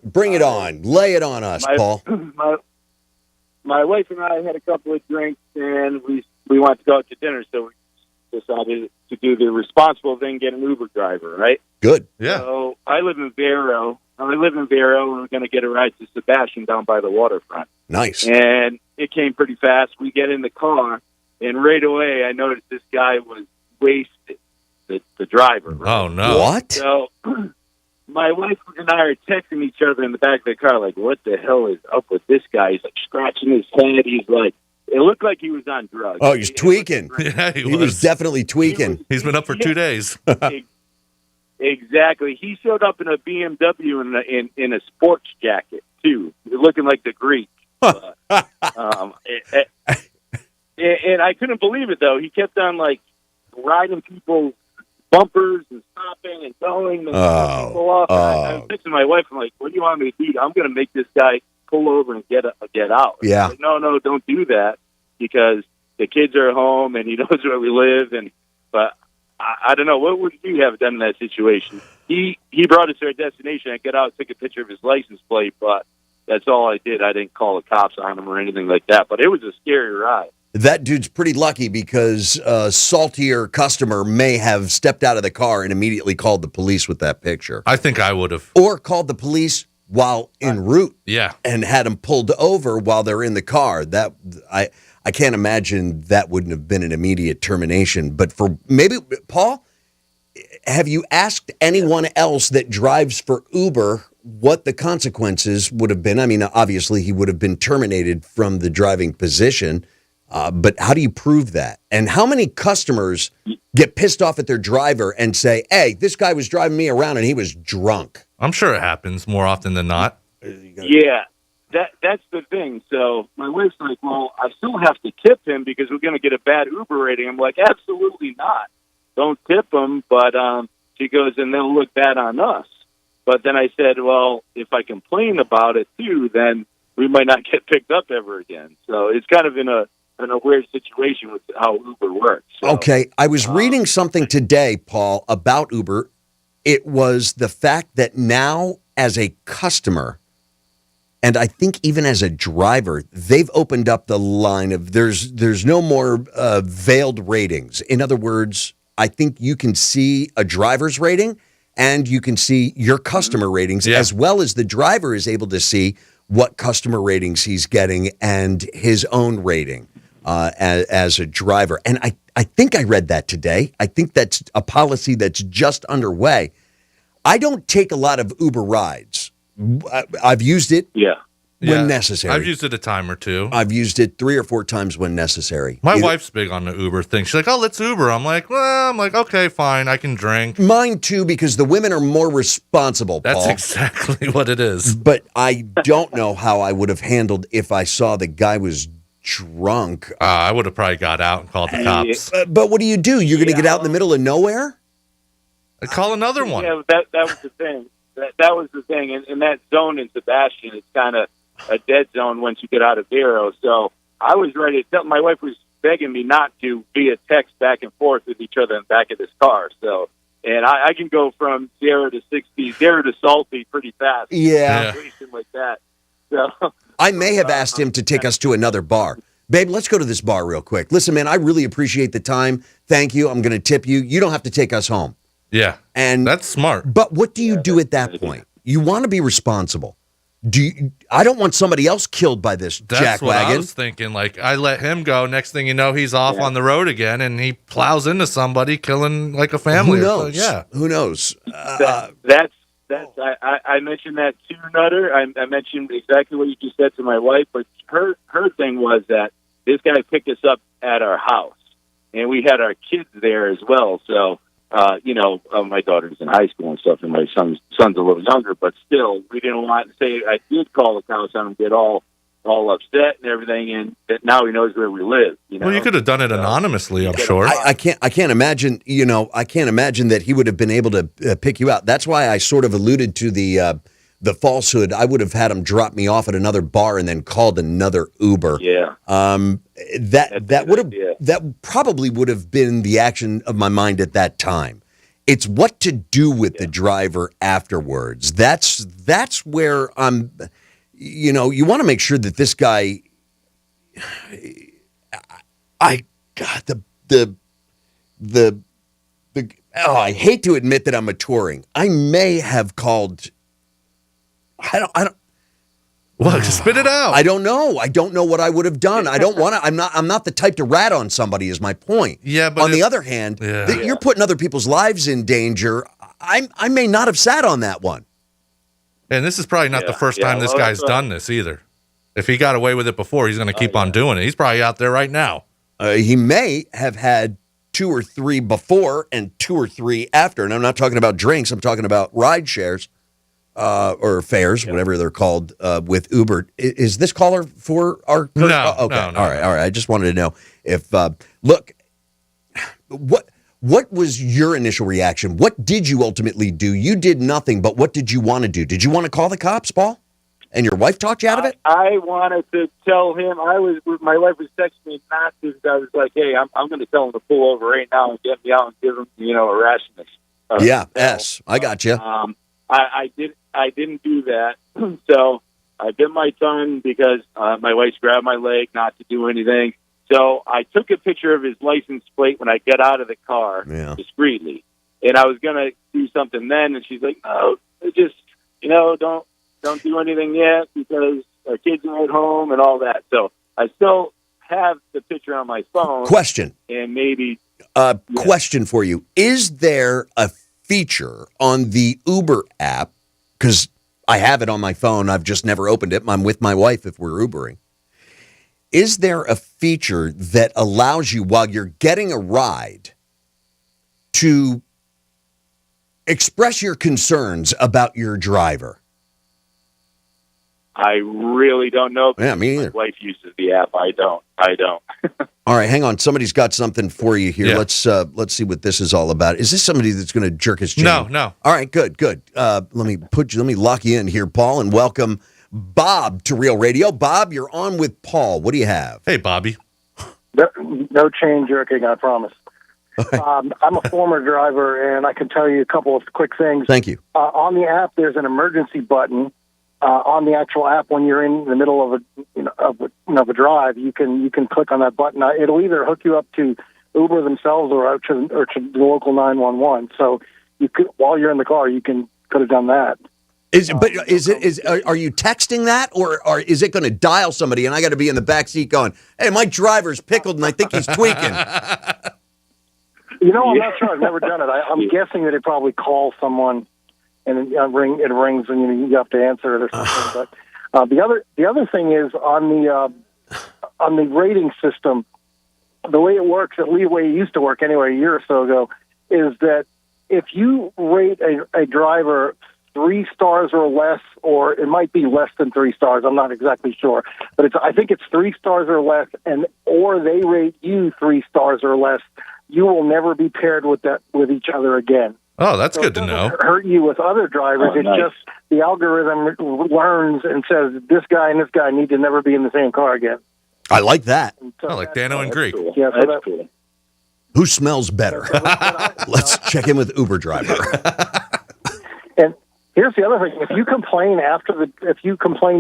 Bring it on. Lay it on us, Paul. My wife and I had a couple of drinks, and we wanted to go out to dinner, so we decided to do the responsible thing, get an Uber driver, right? Good. Yeah. So I live in Barrow. I live in Vero, and we're going to get a ride to Sebastian down by the waterfront. Nice. And it came pretty fast. We get in the car, and right away I noticed this guy was wasted, the driver. Right? Oh, no. What? So my wife and I are texting each other in the back of the car, like, what the hell is up with this guy? He's, like, scratching his head. He's like, it looked like he was on drugs. Oh, he's tweaking. Yeah, He was definitely tweaking. He's been up for 2 days. Exactly. He showed up in a BMW in a sports jacket, too, looking like the Greek. And I couldn't believe it, though. He kept on, like, riding people's bumpers and stopping and going and people off. I was texting my wife. I'm like, what do you want me to do? I'm going to make this guy pull over and get out. Yeah. Like, no, don't do that, because the kids are home and he knows where we live. But I don't know. What would you have done in that situation? He brought us to our destination. I got out, took a picture of his license plate, but that's all I did. I didn't call the cops on him or anything like that. But it was a scary ride. That dude's pretty lucky, because a saltier customer may have stepped out of the car and immediately called the police with that picture. I think I would have. Or called the police while en route. Yeah. And had them pulled over while they're in the car. That I can't imagine that wouldn't have been an immediate termination. But for maybe, Paul, have you asked anyone else that drives for Uber what the consequences would have been? I mean, obviously he would have been terminated from the driving position. But how do you prove that? And how many customers get pissed off at their driver and say, hey, this guy was driving me around and he was drunk? I'm sure it happens more often than not. Yeah, that's the thing. So my wife's like, well, I still have to tip him because we're going to get a bad Uber rating. I'm like, absolutely not. Don't tip him. But she goes, and they'll look bad on us. But then I said, well, if I complain about it too, then we might not get picked up ever again. So it's kind of in a weird situation with how Uber works. So, okay, I was reading something today, Paul, about Uber. It was the fact that now, as a customer, and I think even as a driver, they've opened up the line of there's no more veiled ratings. In other words, I think you can see a driver's rating and you can see your customer ratings, as well as the driver is able to see what customer ratings he's getting and his own rating as a driver. And I think I read that today. I think that's a policy that's just underway. I don't take a lot of Uber rides. I've used it when necessary. I've used it a time or two. I've used it 3 or 4 times when necessary. My wife's big on the Uber thing. She's like, oh, let's Uber. I'm like, okay, fine. I can drink. Mine too, because the women are more responsible, Paul. That's exactly what it is. But I don't know how I would have handled if I saw the guy was drunk. I would have probably got out and called the cops. But what do? You're going to get out in the middle of nowhere? I'd call another one. Yeah, that was the thing. That was the thing. And in that zone in Sebastian, it's kind of a dead zone once you get out of Vero. So I was ready to tell my wife was begging me not to via text back and forth with each other in the back of this car. So, and I can go from 0 to 60, 0 to salty pretty fast. Yeah. Like that. So I may have asked him to take us to another bar. Babe, let's go to this bar real quick. Listen, man, I really appreciate the time. Thank you. I'm going to tip you. You don't have to take us home. Yeah. And that's smart. But what do you do at that point? You want to be responsible. I don't want somebody else killed by this That's jackwagon. what I was thinking. Like, I let him go. Next thing you know, he's off on the road again, and he plows into somebody, killing like a family. Who knows? Yeah. Who knows? That's I mentioned that too, Nutter. I mentioned exactly what you just said to my wife, but her thing was that this guy picked us up at our house, and we had our kids there as well. So, my daughter's in high school and stuff, and my son's a little younger, but still, we didn't want to say I did call the cops on him, get all upset and everything, and that now he knows where we live. Well, you could have done it anonymously, I'm sure. I can't imagine. I can't imagine that he would have been able to pick you out. That's why I sort of alluded to the falsehood. I would have had him drop me off at another bar and then called another Uber. Yeah. That probably would have been the action of my mind at that time. It's what to do with the driver afterwards. That's where I'm. You want to make sure that this guy. I hate to admit that I'm maturing. I may have called I don't. What? Spit it out. I don't know. I don't know what I would have done. I don't want to. I'm not the type to rat on somebody. Is my point. Yeah, but on the other hand, you're putting other people's lives in danger. I may not have sat on that one. And this is probably not the first time this guy's done this either. If he got away with it before, he's going to keep on doing it. He's probably out there right now. He may have had 2 or 3 before and 2 or 3 after. And I'm not talking about drinks. I'm talking about ride shares or fares, whatever they're called, with Uber. Is this caller for our... No, okay. no. All right. I just wanted to know if... look, what was your initial reaction? What did you ultimately do? You did nothing, but what did you want to do? Did you want to call the cops, Paul? And your wife talked you out of it? I wanted to tell him. My wife was texting me not to. I was like, hey, I'm going to tell him to pull over right now and get me out and give him, a rashness. I got you. I didn't do that. So I bit my tongue because my wife grabbed my leg not to do anything. So I took a picture of his license plate when I got out of the car discreetly. And I was going to do something then, and she's like, no, just, don't do anything yet because our kids are at home and all that. So I still have the picture on my phone. Question. And maybe... Question for you. Is there a feature on the Uber app, because I have it on my phone, I've just never opened it, I'm with my wife if we're Ubering. Is there a feature that allows you, while you're getting a ride, to express your concerns about your driver? I really don't know. Yeah, me either. My wife uses the app. I don't. All right, hang on. Somebody's got something for you here. Yeah. Let's see what this is all about. Is this somebody that's going to jerk his chain? No. All right, good. Let me lock you in here, Paul, and welcome Bob to Real Radio. Bob, you're on with Paul. What do you have? Hey, Bobby. No chain jerking, I promise. I'm a former driver, and I can tell you a couple of quick things. Thank you. On the app, there's an emergency button. On the actual app, when you're in the middle of a drive, you can click on that button. It'll either hook you up to Uber themselves or to the local 911. So while you're in the car, you could have done that. Are you texting that, or is it going to dial somebody and I got to be in the back seat going, "Hey, my driver's pickled and I think he's tweaking"? I'm not sure. I've never done it. I'm guessing that it probably calls someone. And it rings, and you have to answer it or something. But the other thing is on the rating system, the way it works, at least the way it used to work anyway, a year or so ago, is that if you rate a driver 3 stars or less, or it might be less than 3 stars, I'm not exactly sure, but I think it's 3 stars or less, or they rate you 3 stars or less, you will never be paired with each other again. Oh, that's good to know. Hurt you with other drivers. It's just the algorithm learns and says this guy and this guy need to never be in the same car again. I like that. I like Dano and Greek. Cool. Yeah, so that's cool. Who smells better? Let's check in with Uber driver. And here's the other thing: if you complain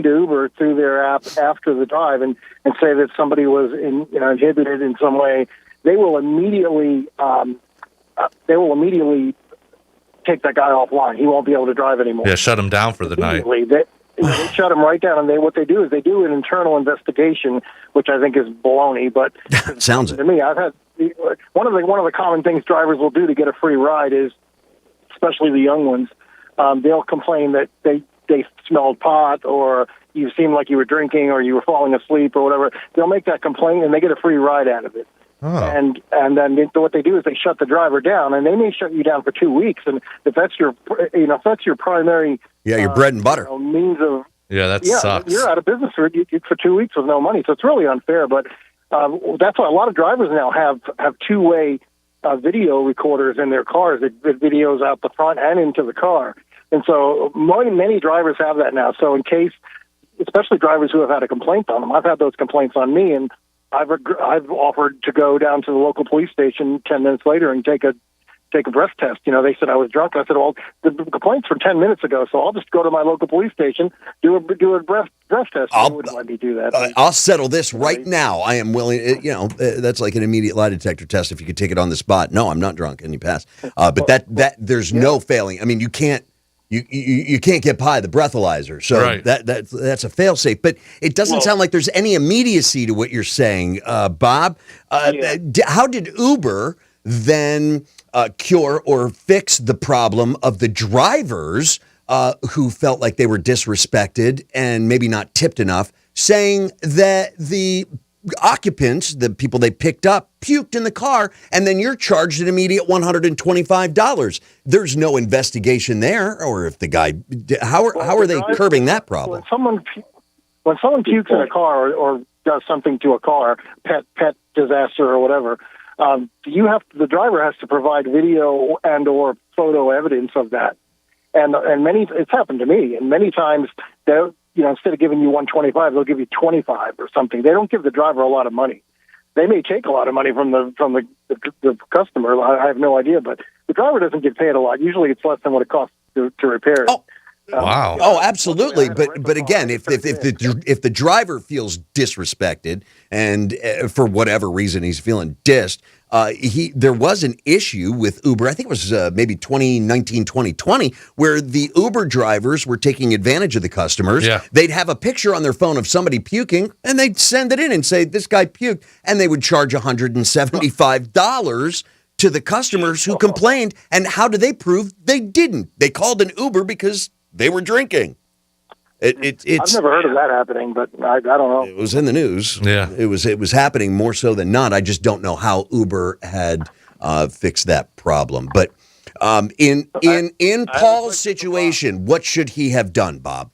to Uber through their app after the drive and say that somebody was inhibited in some way, they will immediately take that guy offline. He won't be able to drive anymore. Yeah, shut him down for the night. They shut him right down, and what they do is they do an internal investigation, which I think is baloney. But sounds it to me. I've had one of the common things drivers will do to get a free ride is, especially the young ones, they'll complain that they smelled pot, or you seemed like you were drinking, or you were falling asleep, or whatever. They'll make that complaint, and they get a free ride out of it. Oh. And then what they do is they shut the driver down, and they may shut you down for 2 weeks. And if that's your primary your bread and butter means of sucks. You're out of business for 2 weeks with no money. So it's really unfair. But that's why a lot of drivers now have two-way video recorders in their cars that videos out the front and into the car. And so many drivers have that now. So in case, especially drivers who have had a complaint on them, I've had those complaints on me, and I've offered to go down to the local police station 10 minutes later and take a breath test. They said I was drunk. I said, well, the complaint's from 10 minutes ago, so I'll just go to my local police station, do a breath test. They wouldn't let me do that. I'll settle this right now. I am willing. That's like an immediate lie detector test. If you could take it on the spot. No, I'm not drunk, and you pass. But that there's no failing. I mean, you can't you can't get by the breathalyzer. So that's a fail-safe. But it doesn't sound like there's any immediacy to what you're saying, Bob. How did Uber then cure or fix the problem of the drivers who felt like they were disrespected and maybe not tipped enough, saying that the occupants, the people they picked up, puked in the car, and then you're charged an immediate $125. There's no investigation there, or if the guy, how are they curbing that problem? When someone pukes in a car or does something to a car, pet disaster or whatever, the driver has to provide video and or photo evidence of that, and it's happened to me, and many times they're. Instead of giving you $125, they'll give you $25 or something. They don't give the driver a lot of money. They may take a lot of money from the customer. I have no idea, but the driver doesn't get paid a lot. Usually, it's less than what it costs to repair it. Wow. Absolutely. But again, if the driver feels disrespected and for whatever reason he's feeling dissed, there was an issue with Uber. I think it was maybe 2019, 2020, where the Uber drivers were taking advantage of the customers. Yeah. They'd have a picture on their phone of somebody puking, and they'd send it in and say, this guy puked, and they would charge $175 to the customers who complained. And how do they prove they didn't? They called an Uber because they were drinking. I've never heard of that happening, but I don't know. It was in the news. Yeah, it was happening more so than not. I just don't know how Uber had fixed that problem. But in Paul's situation, what should he have done, Bob?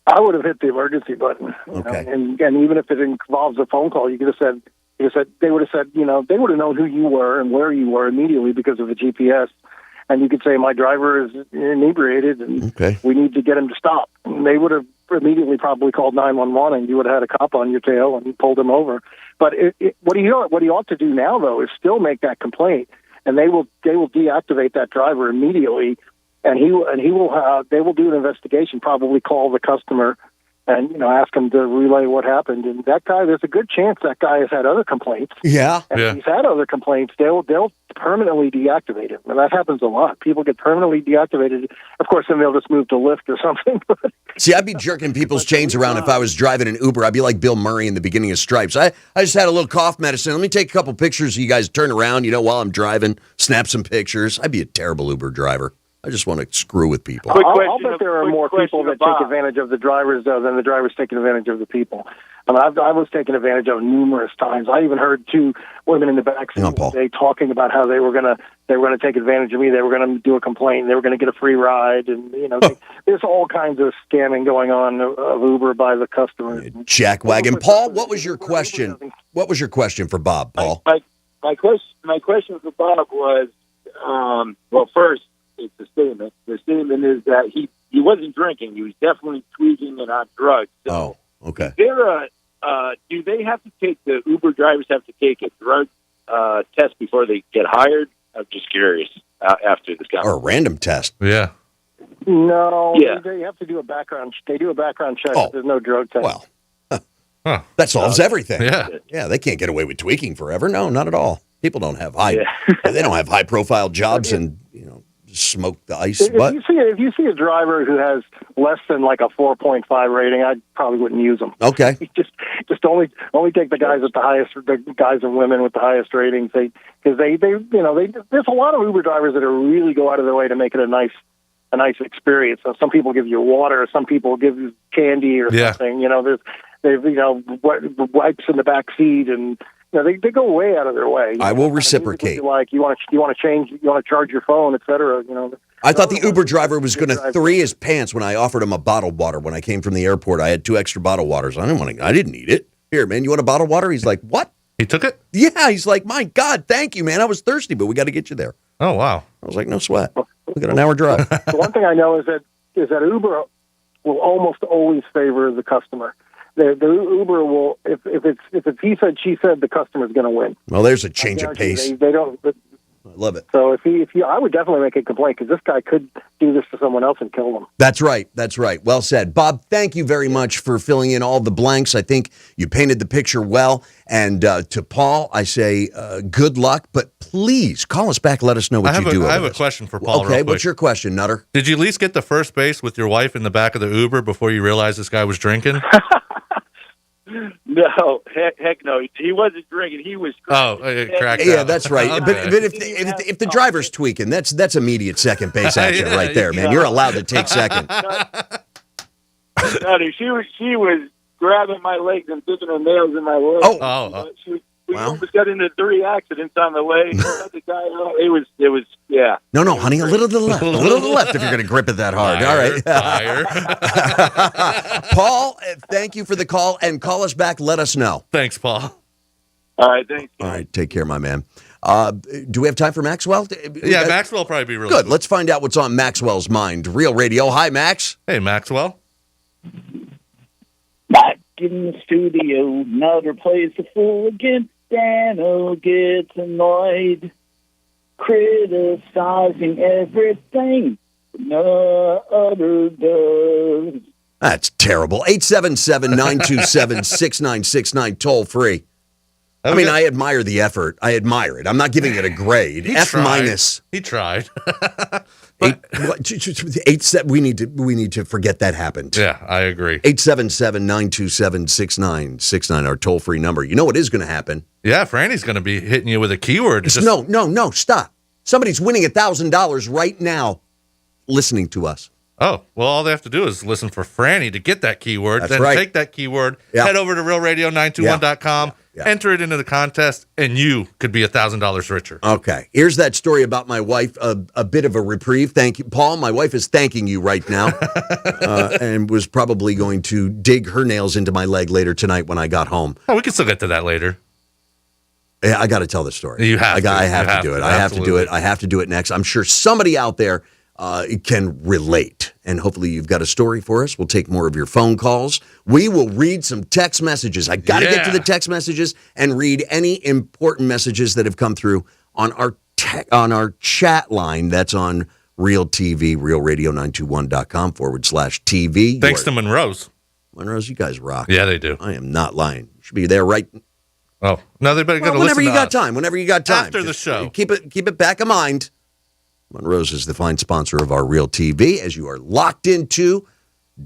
I would have hit the emergency button. Okay, and even if it involves a phone call, you could have said they would have said they would have known who you were and where you were immediately because of the GPS. And you could say, my driver is inebriated, and we need to get him to stop. And they would have immediately probably called 911, and you would have had a cop on your tail and pulled him over. But what he ought to do now, though, is still make that complaint, and they will deactivate that driver immediately, and they will do an investigation, probably call the customer, and ask him to relay what happened. And that guy, there's a good chance that guy has had other complaints. Yeah, and if he's had other complaints, they'll permanently deactivate him, and that happens a lot. People get permanently deactivated. Of course, then they'll just move to Lyft or something. See, I'd be jerking people's chains around if I was driving an Uber. I'd be like Bill Murray in the beginning of Stripes. I just had a little cough medicine. Let me take a couple pictures of you guys turn around, while I'm driving, snap some pictures. I'd be a terrible Uber driver. I just want to screw with people. I'll bet there are more people that take advantage of the drivers, though, than the drivers taking advantage of the people. I mean, I was taken advantage of numerous times. I even heard two women in the back seat they talking about how they were gonna take advantage of me. They were gonna do a complaint. They were gonna get a free ride, and there's all kinds of scamming going on of Uber by the customers. Jackwagon. Paul, what was your question? What was your question for Bob, Paul? My question for Bob was, first, it's a statement. The statement is that he wasn't drinking. He was definitely tweaking and on drugs. So okay. Do they have to take, the Uber drivers have to take a drug test before they get hired? I'm just curious after this conversation. Or a random test. Yeah. No, they have to do a background. They do a background check. There's no drug test. Well, that solves everything. Yeah, they can't get away with tweaking forever. No, not at all. People don't have they don't have high profile jobs and smoke the ice. If you see a driver who has less than like a 4.5 rating, I probably wouldn't use them. Okay. just only take the guys at the guys and women with the highest ratings. Because they there's a lot of Uber drivers that really go out of their way to make it a nice experience. So some people give you water, some people give you candy or something. They've wipes in the back seat, and they go way out of their way. I will reciprocate. You want to change, you want to charge your phone, etc. I thought the Uber driver was going to three his pants when I offered him a bottled water when I came from the airport. I had 2 extra bottled waters. I didn't need it. Here, man, you want a bottled water? He's like, what? He took it? Yeah, he's like, my God, thank you, man. I was thirsty, but we got to get you there. Oh, wow. I was like, no sweat. We got an hour drive. The one thing I know is that Uber will almost always favor the customer. The Uber will, if it's he said, she said, the customer's going to win. Well, there's a change of pace. They don't. I love it. So I would definitely make a complaint because this guy could do this to someone else and kill them. That's right. That's right. Well said. Bob, thank you very much for filling in all the blanks. I think you painted the picture well. And to Paul, I say good luck, but please call us back. Let us know what you do. I have a question for Paul. Okay, what's your question, Nutter? Did you at least get the first base with your wife in the back of the Uber before you realized this guy was drinking? No, heck no. He wasn't drinking. He was cracking. Yeah, that's right. Okay. But if the driver's tweaking, that's immediate second base action right there, man. You're allowed to take second. No, she was grabbing my legs and dipping her nails in my legs. We almost got into 3 accidents on the way. The guy, it was, yeah. No, honey, a little to the left. A little to the left if you're going to grip it that hard. All right. Paul, thank you for the call, and call us back. Let us know. Thanks, Paul. All right, thanks. All right, take care, my man. Do we have time for Maxwell? Yeah, Maxwell will probably be really good. Let's find out what's on Maxwell's mind. Real Radio. Hi, Max. Hey, Maxwell. Back in the studio, Nutter plays the fool again. Dano gets annoyed, criticizing everything Nutter does. That's terrible. 877-927-6969, toll free. I mean, I admire the effort. I admire it. I'm not giving it a grade. F minus. He tried. We need to forget that happened. Yeah, I agree. 877-927-6969, our toll-free number. You know what is going to happen? Yeah, Franny's going to be hitting you with a keyword. No, stop. Somebody's winning $1,000 right now listening to us. Oh, well, all they have to do is listen for Franny to get that keyword. That's then right. Take that keyword, head over to realradio921.com, enter it into the contest, and you could be $1,000 richer. Okay. Here's that story about my wife, a bit of a reprieve. Thank you. Paul, my wife is thanking you right now and was probably going to dig her nails into my leg later tonight when I got home. Oh, we can still get to that later. Yeah, I got to tell the story. You have to. I have to do it. I have to do it. I have to do it next. I'm sure somebody out there can relate. And hopefully you've got a story for us. We'll take more of your phone calls. We will read some text messages. I got to get to the text messages and read any important messages that have come through on our chat line. That's on Real TV, realradio921.com/TV. Thanks to Monroe's. Monroe's, you guys rock. Yeah, they do. I am not lying. You should be there right. Oh, no, they better get to whenever listen you to got us. time. Whenever you got time. After the show. Keep it back of mind. Monroe's is the fine sponsor of our Real TV as you are locked into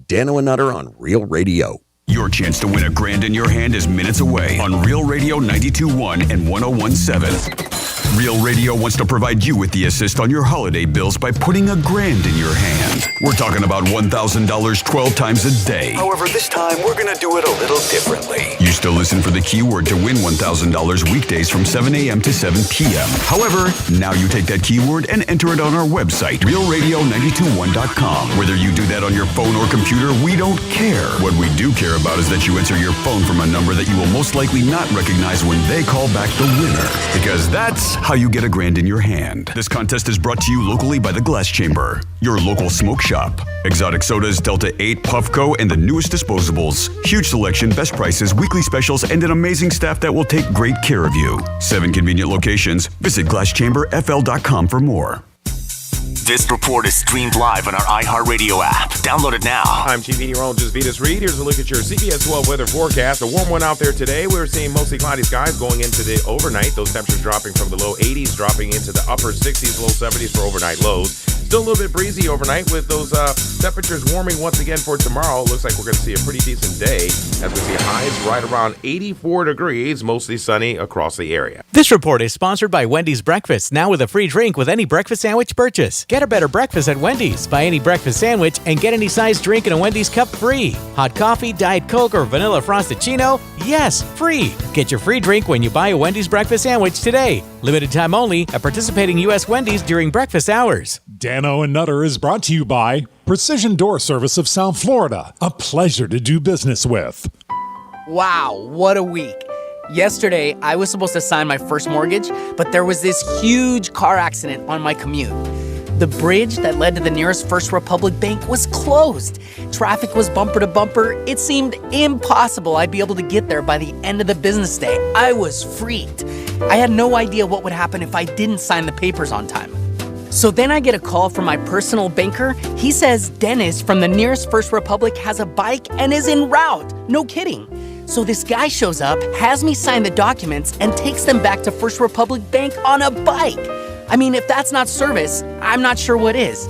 Dano and Nutter on Real Radio. Your chance to win $1,000 in your hand is minutes away on Real Radio 92.1 and 101.7. Real Radio wants to provide you with the assist on your holiday bills by putting $1,000 in your hand. We're talking about $1,000 12 times a day. However, this time we're going to do it a little differently. You still listen for the keyword to win $1,000 weekdays from 7 a.m. to 7 p.m. However, now you take that keyword and enter it on our website, realradio921.com. Whether you do that on your phone or computer, we don't care. What we do care about is that you answer your phone from a number that you will most likely not recognize when they call back the winner. Because that's how you get $1,000 in your hand. This contest is brought to you locally by the Glass Chamber, your local smoke shop. Exotic sodas, Delta 8, Puffco, and the newest disposables. Huge selection, best prices, weekly specials, and an amazing staff that will take great care of you. 7 convenient locations. Visit glasschamberfl.com for more. This report is streamed live on our iHeartRadio app. Download it now. I'm Chief Meteorologist Vitas Reed. Here's a look at your CBS 12 weather forecast. A warm one out there today. We're seeing mostly cloudy skies going into the overnight. Those temperatures dropping from the low 80s, dropping into the upper 60s, low 70s for overnight lows. Still a little bit breezy overnight with those temperatures warming once again for tomorrow. Looks like we're going to see a pretty decent day as we see highs right around 84 degrees, mostly sunny across the area. This report is sponsored by Wendy's Breakfast, now with a free drink with any breakfast sandwich purchase. Get a better breakfast at Wendy's. Buy any breakfast sandwich and get any size drink in a Wendy's cup free. Hot coffee, Diet Coke, or vanilla frosted-chino? Yes, free. Get your free drink when you buy a Wendy's breakfast sandwich today. Limited time only at participating U.S. Wendy's during breakfast hours. Dano and Nutter is brought to you by Precision Door Service of South Florida. A pleasure to do business with. Wow, what a week. Yesterday, I was supposed to sign my first mortgage, but there was this huge car accident on my commute. The bridge that led to the nearest First Republic bank was closed. Traffic was bumper to bumper. It seemed impossible I'd be able to get there by the end of the business day. I was freaked. I had no idea what would happen if I didn't sign the papers on time. So then I get a call from my personal banker. He says Dennis from the nearest First Republic has a bike and is en route. No kidding. So this guy shows up, has me sign the documents, and takes them back to First Republic Bank on a bike. I mean, if that's not service, I'm not sure what is.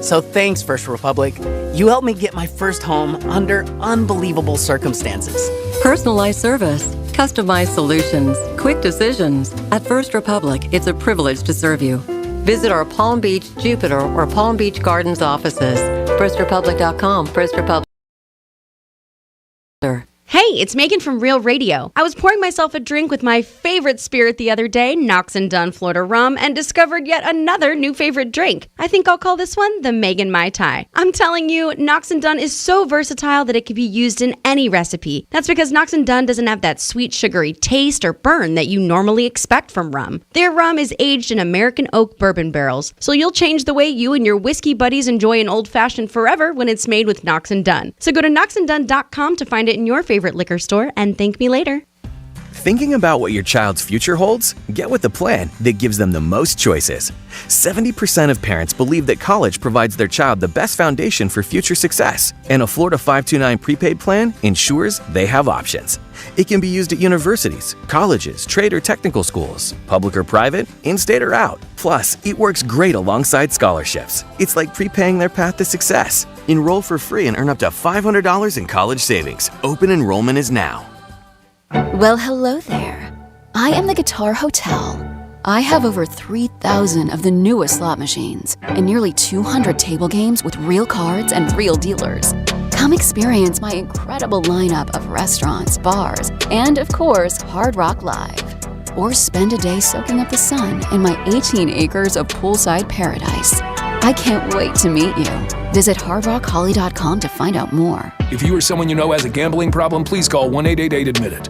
So thanks, First Republic. You helped me get my first home under unbelievable circumstances. Personalized service, customized solutions, quick decisions. At First Republic, it's a privilege to serve you. Visit our Palm Beach, Jupiter, or Palm Beach Gardens offices. FirstRepublic.com. First Republic. Hey, it's Megan from Real Radio. I was pouring myself a drink with my favorite spirit the other day, Knox and Dunn Florida Rum, and discovered yet another new favorite drink. I think I'll call this one the Megan Mai Tai. I'm telling you, Knox and Dunn is so versatile that it can be used in any recipe. That's because Knox and Dunn doesn't have that sweet, sugary taste or burn that you normally expect from rum. Their rum is aged in American oak bourbon barrels, so you'll change the way you and your whiskey buddies enjoy an old-fashioned forever when it's made with Knox and Dunn. So go to knoxanddunn.com to find it in your favorite liquor store and thank me later. Thinking about what your child's future holds? Get with the plan that gives them the most choices. 70% of parents believe that college provides their child the best foundation for future success, and a Florida 529 prepaid plan ensures they have options. It can be used at universities, colleges, trade or technical schools, public or private, in-state or out. Plus, it works great alongside scholarships. It's like prepaying their path to success. Enroll for free and earn up to $500 in college savings. Open enrollment is now. Well, hello there. I am the Guitar Hotel. I have over 3,000 of the newest slot machines and nearly 200 table games with real cards and real dealers. Come experience my incredible lineup of restaurants, bars, and of course, Hard Rock Live. Or spend a day soaking up the sun in my 18 acres of poolside paradise. I can't wait to meet you. Visit hardrockholly.com to find out more. If you or someone you know has a gambling problem, please call 1-888-ADMIT-IT.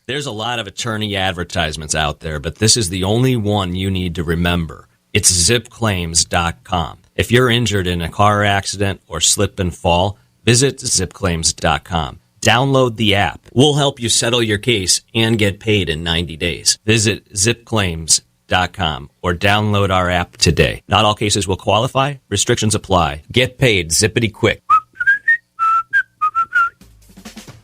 There's a lot of attorney advertisements out there, but this is the only one you need to remember. It's zipclaims.com. If you're injured in a car accident or slip and fall, visit zipclaims.com. Download the app. We'll help you settle your case and get paid in 90 days. Visit zipclaims.com or download our app today. Not all cases will qualify. Restrictions apply. Get paid zippity quick.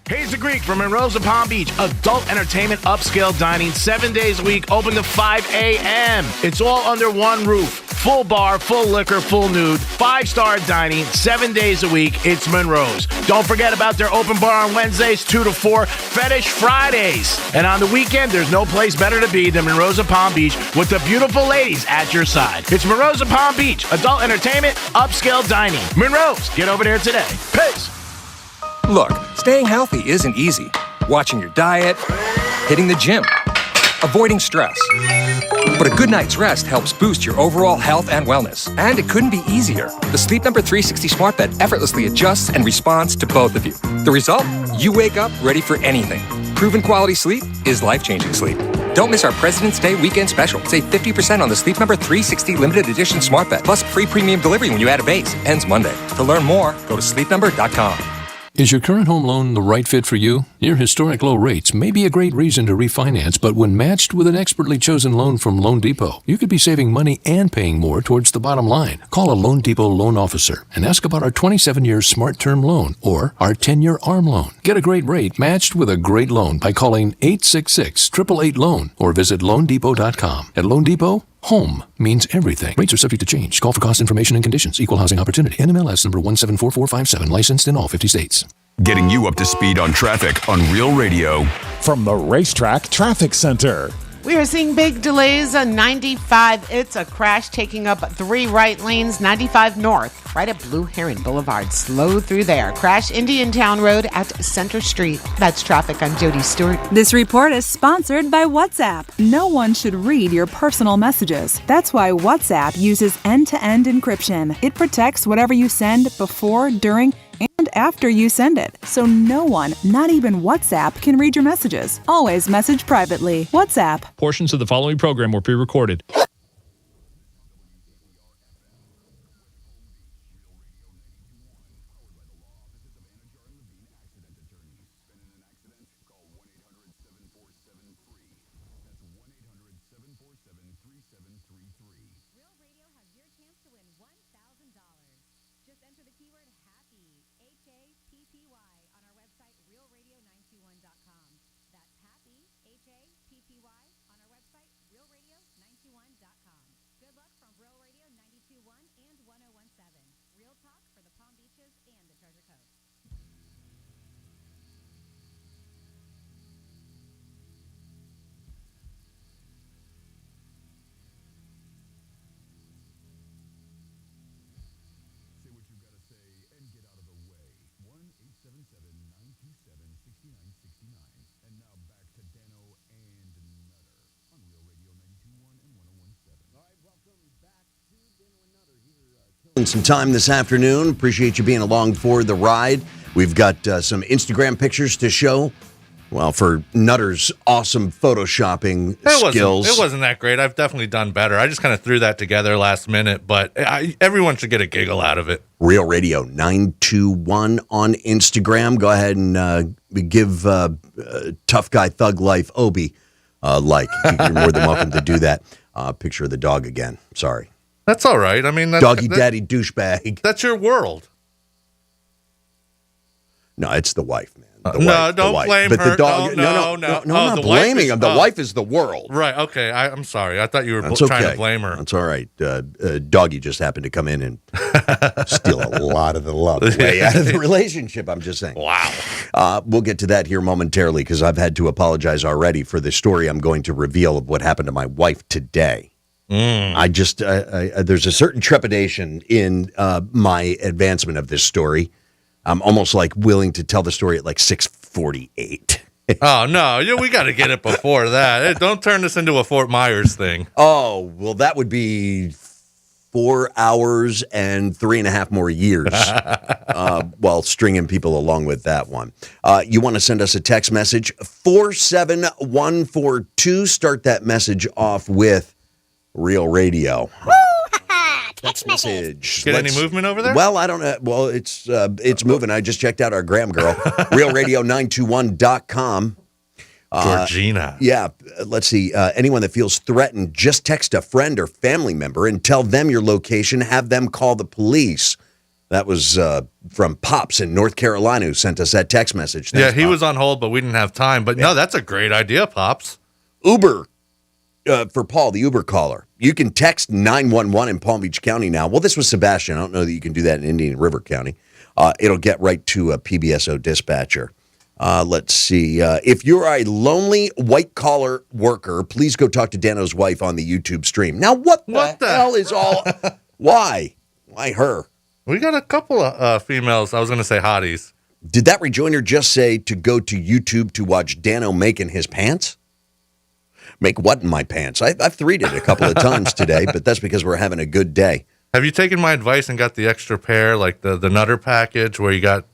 Here's the Greek from Monroe's of Palm Beach. Adult entertainment, upscale dining, 7 days a week, open to 5 a.m. It's all under one roof. Full bar, full liquor, full nude, 5-star dining, 7 days a week. It's Monroe's. Don't forget about their open bar on Wednesdays, 2 to 4, Fetish Fridays. And on the weekend, there's no place better to be than Monroe's of Palm Beach with the beautiful ladies at your side. It's Monroe's of Palm Beach. Adult entertainment, upscale dining. Monroe's. Get over there today. Peace. Look, staying healthy isn't easy. Watching your diet, hitting the gym, avoiding stress. But a good night's rest helps boost your overall health and wellness. And it couldn't be easier. The Sleep Number 360 smart bed effortlessly adjusts and responds to both of you. The result? You wake up ready for anything. Proven quality sleep is life-changing sleep. Don't miss our President's Day weekend special. Save 50% on the Sleep Number 360 limited edition smart bed, plus free premium delivery when you add a base. Ends Monday. To learn more, go to sleepnumber.com. Is your current home loan the right fit for you? Your historic low rates may be a great reason to refinance, but when matched with an expertly chosen loan from Loan Depot, you could be saving money and paying more towards the bottom line. Call a Loan Depot loan officer and ask about our 27-year Smart Term Loan or our 10-year ARM loan. Get a great rate matched with a great loan by calling 866-888-LOAN or visit loandepot.com. At Loan Depot, home means everything. Rates are subject to change. Call for cost information and conditions. Equal housing opportunity. NMLS number 174457. Licensed in all 50 states. Getting you up to speed on traffic on Real Radio. From the Racetrack Traffic Center. We are seeing big delays on 95. It's a crash taking up 3 right lanes, 95 north, right at Blue Heron Boulevard. Slow through there. Crash Indiantown Road at Center Street. That's traffic. I'm Jody Stewart. This report is sponsored by WhatsApp. No one should read your personal messages. That's why WhatsApp uses end-to-end encryption. It protects whatever you send before, during, and after you send it. So no one, not even WhatsApp, can read your messages. Always message privately. WhatsApp. Portions of the following program were pre-recorded. And now back to Dano and Nutter on Real Radio 92.1 and 101.7. All right, welcome back to Dano and Nutter here. Killing some time this afternoon. Appreciate you being along for the ride. We've got some Instagram pictures to show. Well, for Nutter's awesome photoshopping skills. It wasn't that great. I've definitely done better. I just kind of threw that together last minute, but everyone should get a giggle out of it. Real Radio 921 on Instagram. Go ahead and give Tough Guy Thug Life Obi like. You're more than welcome to do that. Picture of the dog again. Sorry. That's all right. I mean, Doggy Daddy douchebag. That's your world. No, it's the wife, man. Don't blame her. The dog, no. I'm not blaming him. The wife is the world. Right, okay. I'm sorry. I thought you were trying to blame her. That's all right. Doggy just happened to come in and steal a lot of the love away out of the relationship, I'm just saying. Wow. We'll get to that here momentarily because I've had to apologize already for the story I'm going to reveal of what happened to my wife today. I just, there's a certain trepidation in my advancement of this story. I'm almost like willing to tell the story at like 6:48. Oh, no. We got to get it before that. Don't turn this into a Fort Myers thing. Oh, well, that would be 4 hours and 3.5 more years while stringing people along with that one. You want to send us a text message, 47142. Start that message off with Real Radio. Text message. Get any movement over there? Well, I don't know. Well, it's moving. I just checked out our Graham girl, realradio921.com. Georgina. Yeah. Let's see. Anyone that feels threatened, just text a friend or family member and tell them your location. Have them call the police. That was from Pops in North Carolina who sent us that text message. Thanks, he Pops. was on hold, but we didn't have time. But no, that's a great idea, Pops. Uber. For Paul, the Uber caller. You can text 911 in Palm Beach County now. Well, this was Sebastian. I don't know that you can do that in Indian River County. It'll get right to a PBSO dispatcher. Let's see. If you're a lonely white-collar worker, please go talk to Dano's wife on the YouTube stream. Now, what the hell is all... Why? Why her? We got a couple of females. I was going to say hotties. Did that rejoinder just say to go to YouTube to watch Dano making his pants? Make what in my pants? I've 3'd it a couple of times today, but that's because we're having a good day. Have you taken my advice and got the extra pair, like the Nutter package, where you got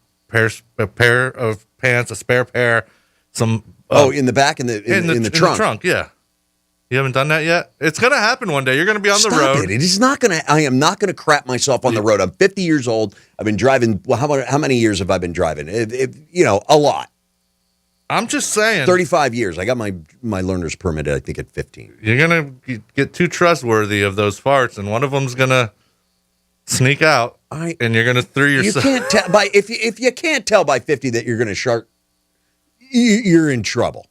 a pair of pants, a spare pair, some... in the back, in the trunk. In the trunk, yeah. You haven't done that yet? It's going to happen one day. You're going to be on the road. It is not going to... I am not going to crap myself on the road. I'm 50 years old. I've been driving... Well, how many years have I been driving? A lot. I'm just saying. 35 years. I got my learner's permit, I think, at 15. You're going to get too trustworthy of those farts, and one of them's going to sneak out, and you're going to throw yourself. You can't tell if you can't tell by 50 that you're going to shark, you're in trouble.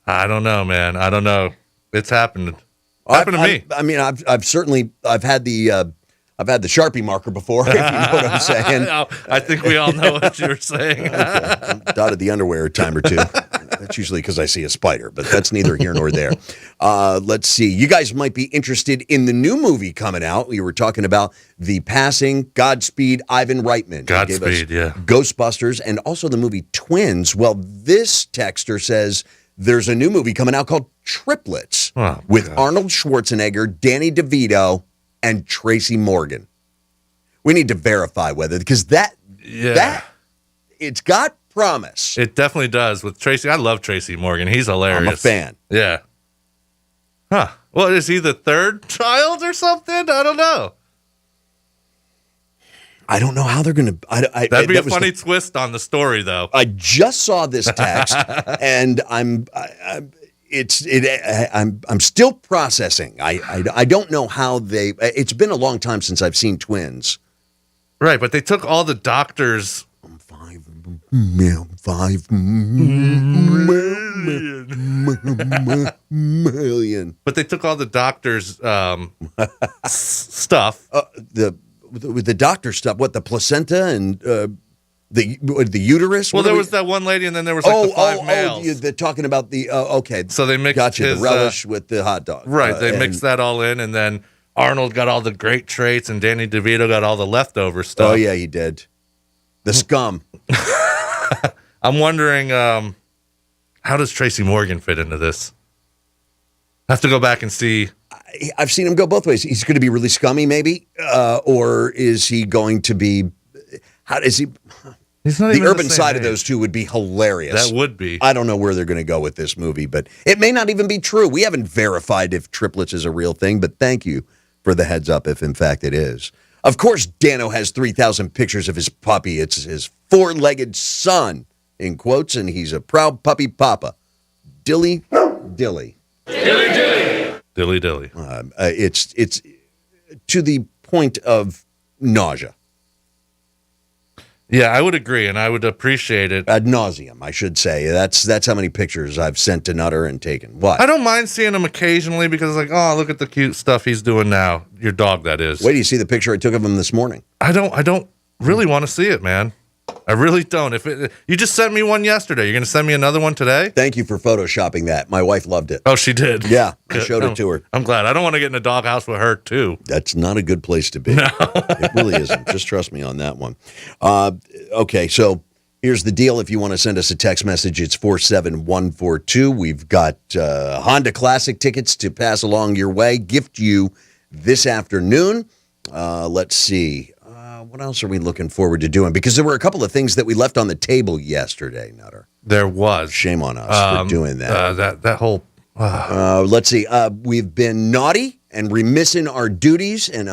I don't know, man. I don't know. It's happened. Happened to me. I mean, I've had the Sharpie marker before, if you know what I'm saying. No, I think we all know what you're saying. Okay. Dotted the underwear a time or two. That's usually because I see a spider, but that's neither here nor there. Let's see. You guys might be interested in the new movie coming out. We were talking about The Passing, Godspeed, Ivan Reitman. Godspeed, yeah. Ghostbusters, and also the movie Twins. Well, this texter says there's a new movie coming out called Triplets with Arnold Schwarzenegger, Danny DeVito, and Tracy Morgan. We need to verify whether, because that it's got promise. It definitely does with Tracy. I love Tracy Morgan. He's hilarious. I'm a fan. Yeah. Huh. Well, is he the third child or something? I don't know. I don't know how they're going to. That'd be a funny twist on the story, though. I just saw this text, and I'm still processing. I don't know how they. It's been a long time since I've seen Twins. Right, but they took all the doctors. 5 million. million. But they took all the doctor's stuff. The doctor stuff. What, the placenta and the uterus? Well, there was that one lady, and then there was the five males. They're talking about the okay. So they mixed the relish with the hot dog. Right, they mixed that all in, and then Arnold got all the great traits, and Danny DeVito got all the leftover stuff. Oh yeah, he did. The scum. I'm wondering, how does Tracy Morgan fit into this? I have to go back and see. I've seen him go both ways. He's going to be really scummy, maybe, or is he going to be? How is he? He's not the even urban the same side of age. those two would be hilarious. That would be. I don't know where they're going to go with this movie, but it may not even be true. We haven't verified if triplets is a real thing, but thank you for the heads up if in fact it is. Of course, Dano has 3,000 pictures of his puppy. It's his four-legged son, in quotes, and he's a proud puppy papa. Dilly. Dilly. It's to the point of nausea. Yeah, I would agree, and I would appreciate it. Ad nauseum, I should say. That's how many pictures I've sent to Nutter and taken. What? I don't mind seeing him occasionally because it's like, oh, look at the cute stuff he's doing now. Your dog, that is. Wait till you see the picture I took of him this morning. I don't really want to see it, man. I really don't. You just sent me one yesterday. You're going to send me another one today? Thank you for photoshopping that. My wife loved it. Oh, she did? Yeah, I showed it to her. I'm glad. I don't want to get in a doghouse with her, too. That's not a good place to be. No. It really isn't. Just trust me on that one. Okay, so here's the deal. If you want to send us a text message, it's 47142. We've got Honda Classic tickets to pass along your way, gift you this afternoon. Let's see. What else are we looking forward to doing? Because there were a couple of things that we left on the table yesterday, Nutter. There was. Shame on us for doing that. That whole... let's see. We've been naughty and remiss in our duties, and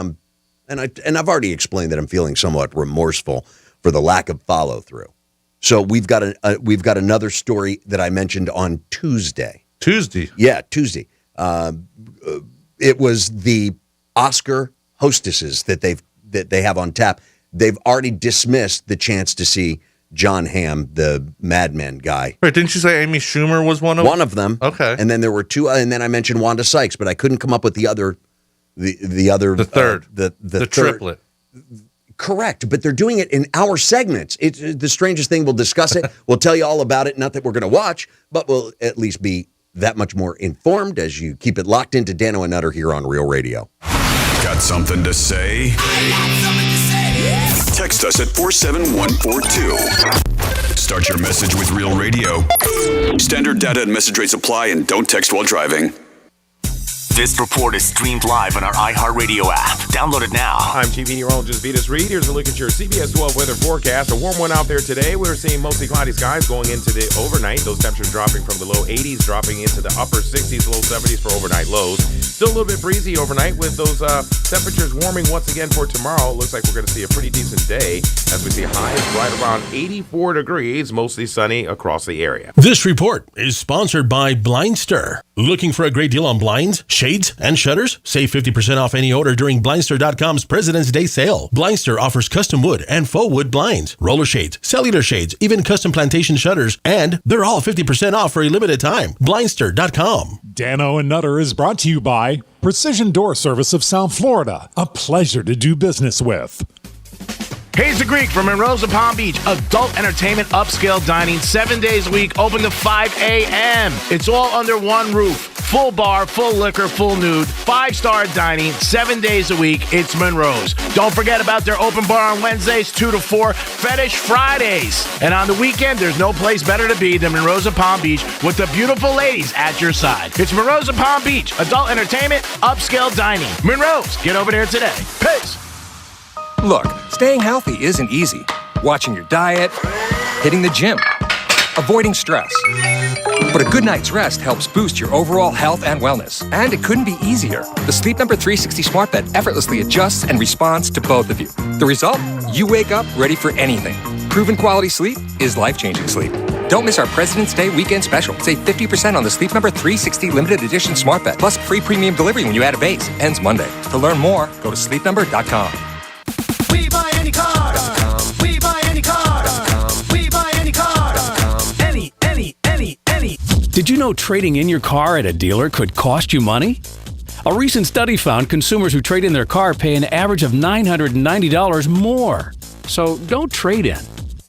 I've already explained that I'm feeling somewhat remorseful for the lack of follow through. So we've got another story that I mentioned on Tuesday. Tuesday? Yeah, Tuesday. It was the Oscar hostesses that they have on tap. They've already dismissed the chance to see John Hamm, the Mad Men guy. Wait, didn't you say Amy Schumer was one of them? One of them. Okay. And then there were two, and then I mentioned Wanda Sykes, but I couldn't come up with the other. The third. The third. Triplet. Correct, but they're doing it in our segments. It's the strangest thing. We'll discuss it. We'll tell you all about it. Not that we're going to watch, but we'll at least be that much more informed as you keep it locked into Dano and Nutter here on Real Radio. Got something to say? Text us at 47142. Start your message with Real Radio. Standard data and message rates apply, and don't text while driving. This report is streamed live on our iHeartRadio app. Download it now. I'm TV meteorologist Vitas Reed. Here's a look at your CBS 12 weather forecast. A warm one out there today. We're seeing mostly cloudy skies going into the overnight. Those temperatures dropping from the low 80s, dropping into the upper 60s, low 70s for overnight lows. Still a little bit breezy overnight with those temperatures warming once again for tomorrow. Looks like we're going to see a pretty decent day as we see highs right around 84 degrees, mostly sunny across the area. This report is sponsored by Blindster. Looking for a great deal on blinds, shades, and shutters? Save 50% off any order during Blindster.com's President's Day sale. Blindster offers custom wood and faux wood blinds, roller shades, cellular shades, even custom plantation shutters, and they're all 50% off for a limited time. Blindster.com. Dano and Nutter is brought to you by Precision Door Service of South Florida. A pleasure to do business with. Hayes the Greek from Monroe's of Palm Beach. Adult entertainment, upscale dining, 7 days a week, open to 5 a.m. It's all under one roof. Full bar, full liquor, full nude, 5-star dining, 7 days a week. It's Monroe's. Don't forget about their open bar on Wednesdays, 2 to 4, Fetish Fridays. And on the weekend, there's no place better to be than Monroe's of Palm Beach with the beautiful ladies at your side. It's Monroe's of Palm Beach. Adult entertainment, upscale dining. Monroe's. Get over there today. Peace. Look, staying healthy isn't easy. Watching your diet, hitting the gym, avoiding stress. But a good night's rest helps boost your overall health and wellness. And it couldn't be easier. The Sleep Number 360 smart bed effortlessly adjusts and responds to both of you. The result? You wake up ready for anything. Proven quality sleep is life-changing sleep. Don't miss our President's Day weekend special. Save 50% on the Sleep Number 360 limited edition smart bed, plus free premium delivery when you add a base. Ends Monday. To learn more, go to sleepnumber.com. We buy any car. We buy any car. We buy any car. Any. Did you know trading in your car at a dealer could cost you money? A recent study found consumers who trade in their car pay an average of $990 more. So don't trade in.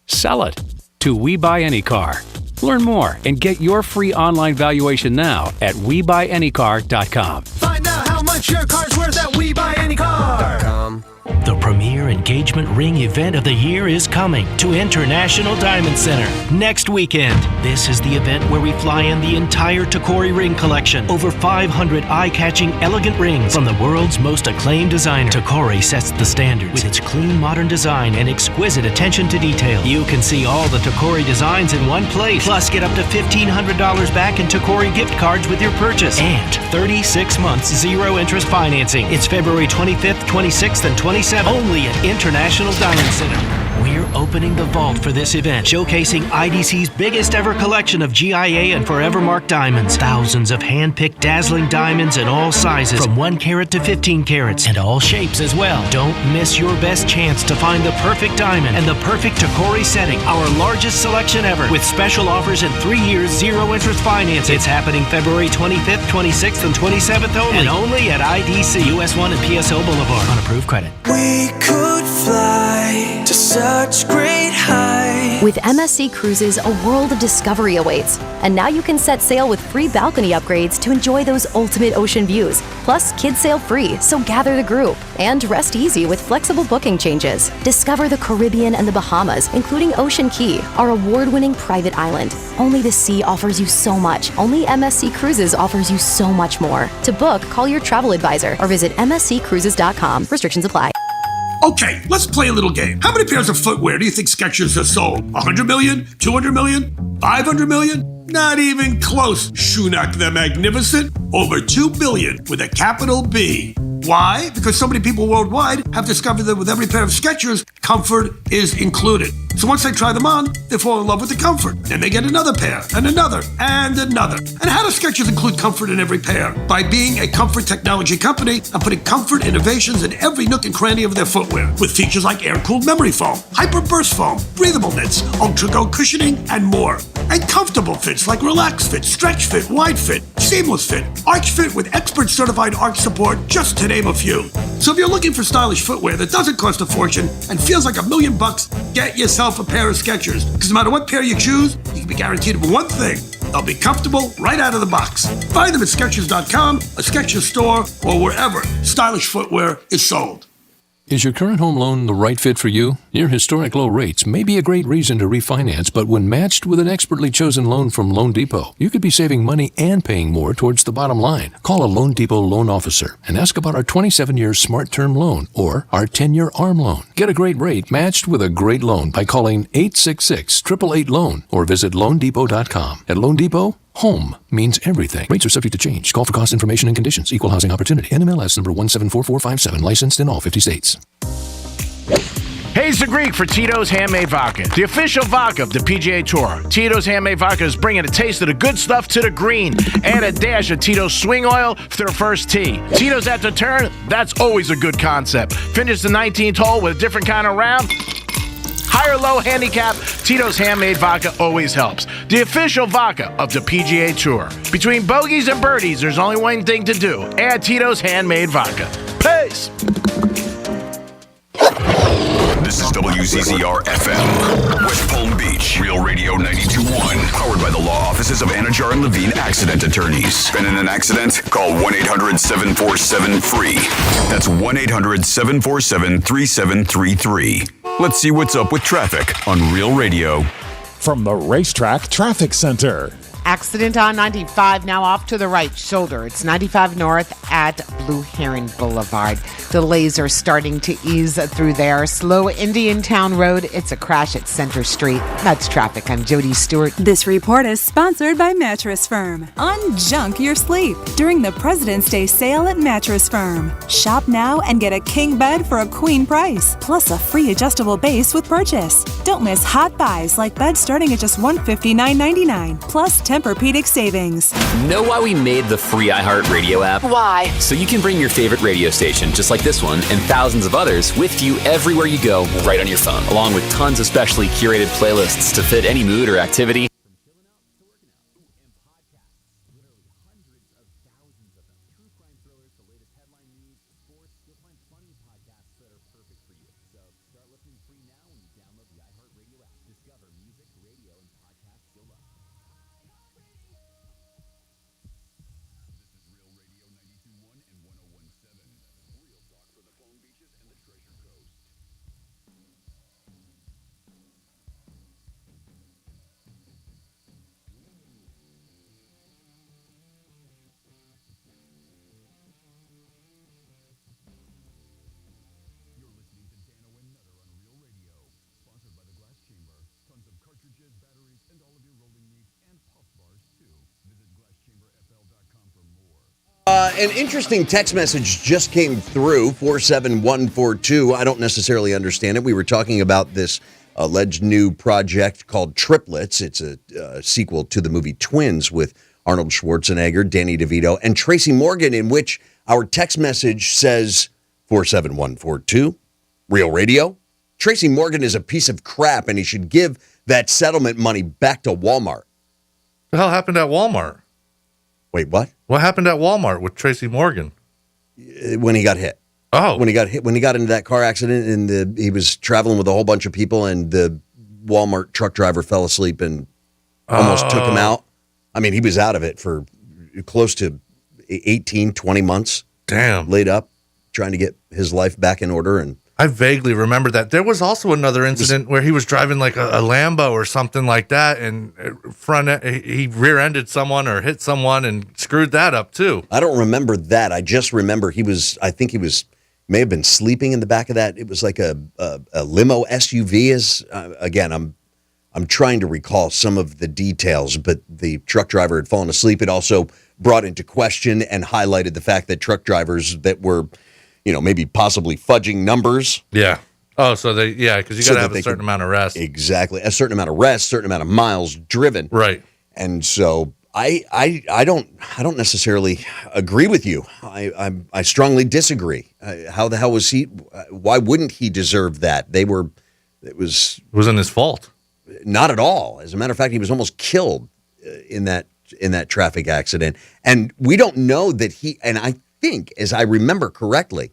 Sell it to We Buy Any Car. Learn more and get your free online valuation now at WeBuyAnyCar.com. Find out how much your car's worth at WeBuyAnyCar.com. The premier engagement ring event of the year is coming to International Diamond Center next weekend. This is the event where we fly in the entire Tacori ring collection. Over 500 eye-catching, elegant rings from the world's most acclaimed designer. Tacori sets the standards with its clean, modern design and exquisite attention to detail. You can see all the Tacori designs in one place. Plus, get up to $1,500 back in Tacori gift cards with your purchase. And 36 months zero-interest financing. It's February 25th, 26th, and 27th. Only at International Diamond Center. We're opening the vault for this event, showcasing IDC's biggest ever collection of GIA and Forevermark diamonds. Thousands of hand-picked dazzling diamonds in all sizes, from 1 carat to 15 carats, and all shapes as well. Don't miss your best chance to find the perfect diamond and the perfect Tacori setting. Our largest selection ever, with special offers and 3 years zero-interest financing. It's happening February 25th, 26th, and 27th only. And only at IDC, US 1 and PSO Boulevard, on approved credit. We could fly to such great heights. With MSC Cruises, a world of discovery awaits. And now you can set sail with free balcony upgrades to enjoy those ultimate ocean views. Plus, kids sail free, so gather the group. And rest easy with flexible booking changes. Discover the Caribbean and the Bahamas, including Ocean Key, our award-winning private island. Only the sea offers you so much. Only MSC Cruises offers you so much more. To book, call your travel advisor or visit msccruises.com. Restrictions apply. Okay, let's play a little game. How many pairs of footwear do you think Skechers has sold? 100 million? 200 million? 500 million? Not even close. Shunak the Magnificent? Over 2 billion with a capital B. Why? Because so many people worldwide have discovered that with every pair of Skechers, comfort is included. So once they try them on, they fall in love with the comfort. Then they get another pair, and another, and another. And how does Skechers include comfort in every pair? By being a comfort technology company and putting comfort innovations in every nook and cranny of their footwear, with features like air-cooled memory foam, hyper-burst foam, breathable knits, ultra-go cushioning, and more. And comfortable fits like relax fit, stretch fit, wide fit, seamless fit, arch fit with expert certified arch support, just to name a few. So if you're looking for stylish footwear that doesn't cost a fortune and feels like $1 million, get yourself a pair of Skechers. Because no matter what pair you choose, you can be guaranteed of one thing: they'll be comfortable right out of the box. Find them at Skechers.com, a Skechers store, or wherever stylish footwear is sold. Is your current home loan the right fit for you? Near historic low rates may be a great reason to refinance, but when matched with an expertly chosen loan from Loan Depot, you could be saving money and paying more towards the bottom line. Call a Loan Depot loan officer and ask about our 27-year Smart Term loan or our 10-year ARM loan. Get a great rate matched with a great loan by calling 866-888-LOAN or visit LoanDepot.com. At Loan Depot, home means everything. Rates are subject to change. Call for cost information and conditions. Equal housing opportunity. NMLS number 174457. Licensed in all 50 states. Hayes the Greek for Tito's Handmade Vodka, the official vodka of the PGA Tour. Tito's Handmade Vodka is bringing a taste of the good stuff to the green. Add a dash of Tito's swing oil for their first tee. Tito's at the turn, that's always a good concept. Finish the 19th hole with a different kind of round. High or low handicap, Tito's Handmade Vodka always helps. The official vodka of the PGA Tour. Between bogeys and birdies, there's only one thing to do. Add Tito's Handmade Vodka. Peace! This is WCCR FM, West Palm Beach, Real Radio 92.1, powered by the law offices of Anajar and Levine Accident Attorneys. Been in an accident? Call 1-800-747-FREE. That's 1-800-747-3733. Let's see what's up with traffic on Real Radio. From the Racetrack Traffic Center. Accident on 95, now off to the right shoulder. It's 95 north at Blue Heron Boulevard. Delays are starting to ease through there. Slow Indian Town Road. It's a crash at Center Street. That's traffic. I'm Jody Stewart. This report is sponsored by Mattress Firm. Unjunk your sleep during the President's Day sale at Mattress Firm. Shop now and get a king bed for a queen price, plus a free adjustable base with purchase. Don't miss hot buys like beds starting at just $159.99, plus Tempur-Pedic savings. Know why we made the free iHeartRadio app? Why? So you can bring your favorite radio station, just like this one, and thousands of others with you everywhere you go, right on your phone, along with tons of specially curated playlists to fit any mood or activity. An interesting text message just came through, 47142. I don't necessarily understand it. We were talking about this alleged new project called Triplets. It's a sequel to the movie Twins with Arnold Schwarzenegger, Danny DeVito, and Tracy Morgan, in which our text message says 47142, Real Radio. Tracy Morgan is a piece of crap, and he should give that settlement money back to Walmart. What the hell happened at Walmart? Wait, what? What happened at Walmart with Tracy Morgan? When he got hit. Oh. When he got into that car accident, and he was traveling with a whole bunch of people, and the Walmart truck driver fell asleep and almost took him out. I mean, he was out of it for close to 18, 20 months. Damn. Laid up, trying to get his life back in order. And I vaguely remember that. There was also another incident where he was driving like a Lambo or something like that, and he rear-ended someone or hit someone and screwed that up too. I don't remember that. I just remember may have been sleeping in the back of that. It was like a limo SUV. Again, I'm trying to recall some of the details, but the truck driver had fallen asleep. It also brought into question and highlighted the fact that truck drivers that were, maybe possibly fudging numbers. Yeah. Oh, so because you got to have a certain amount of rest. Exactly. A certain amount of rest, certain amount of miles driven. Right. And so I don't necessarily agree with you. I strongly disagree. How the hell was he? Why wouldn't he deserve that? It wasn't his fault. Not at all. As a matter of fact, he was almost killed in that traffic accident. And we don't know that and I think, as I remember correctly,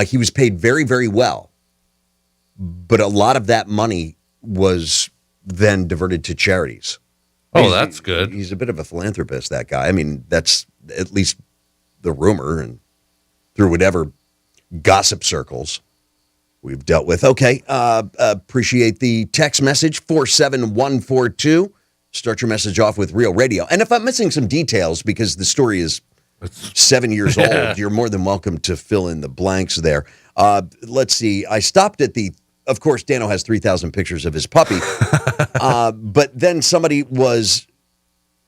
he was paid very, very well. But a lot of that money was then diverted to charities. Oh, that's good. He's a bit of a philanthropist, that guy. I mean, that's at least the rumor, and through whatever gossip circles we've dealt with. Okay, appreciate the text message, 47142. Start your message off with Real Radio. And if I'm missing some details, because the story is 7 years old, you're more than welcome to fill in the blanks there. Let's see. I stopped at of course, Dano has 3,000 pictures of his puppy. But then somebody was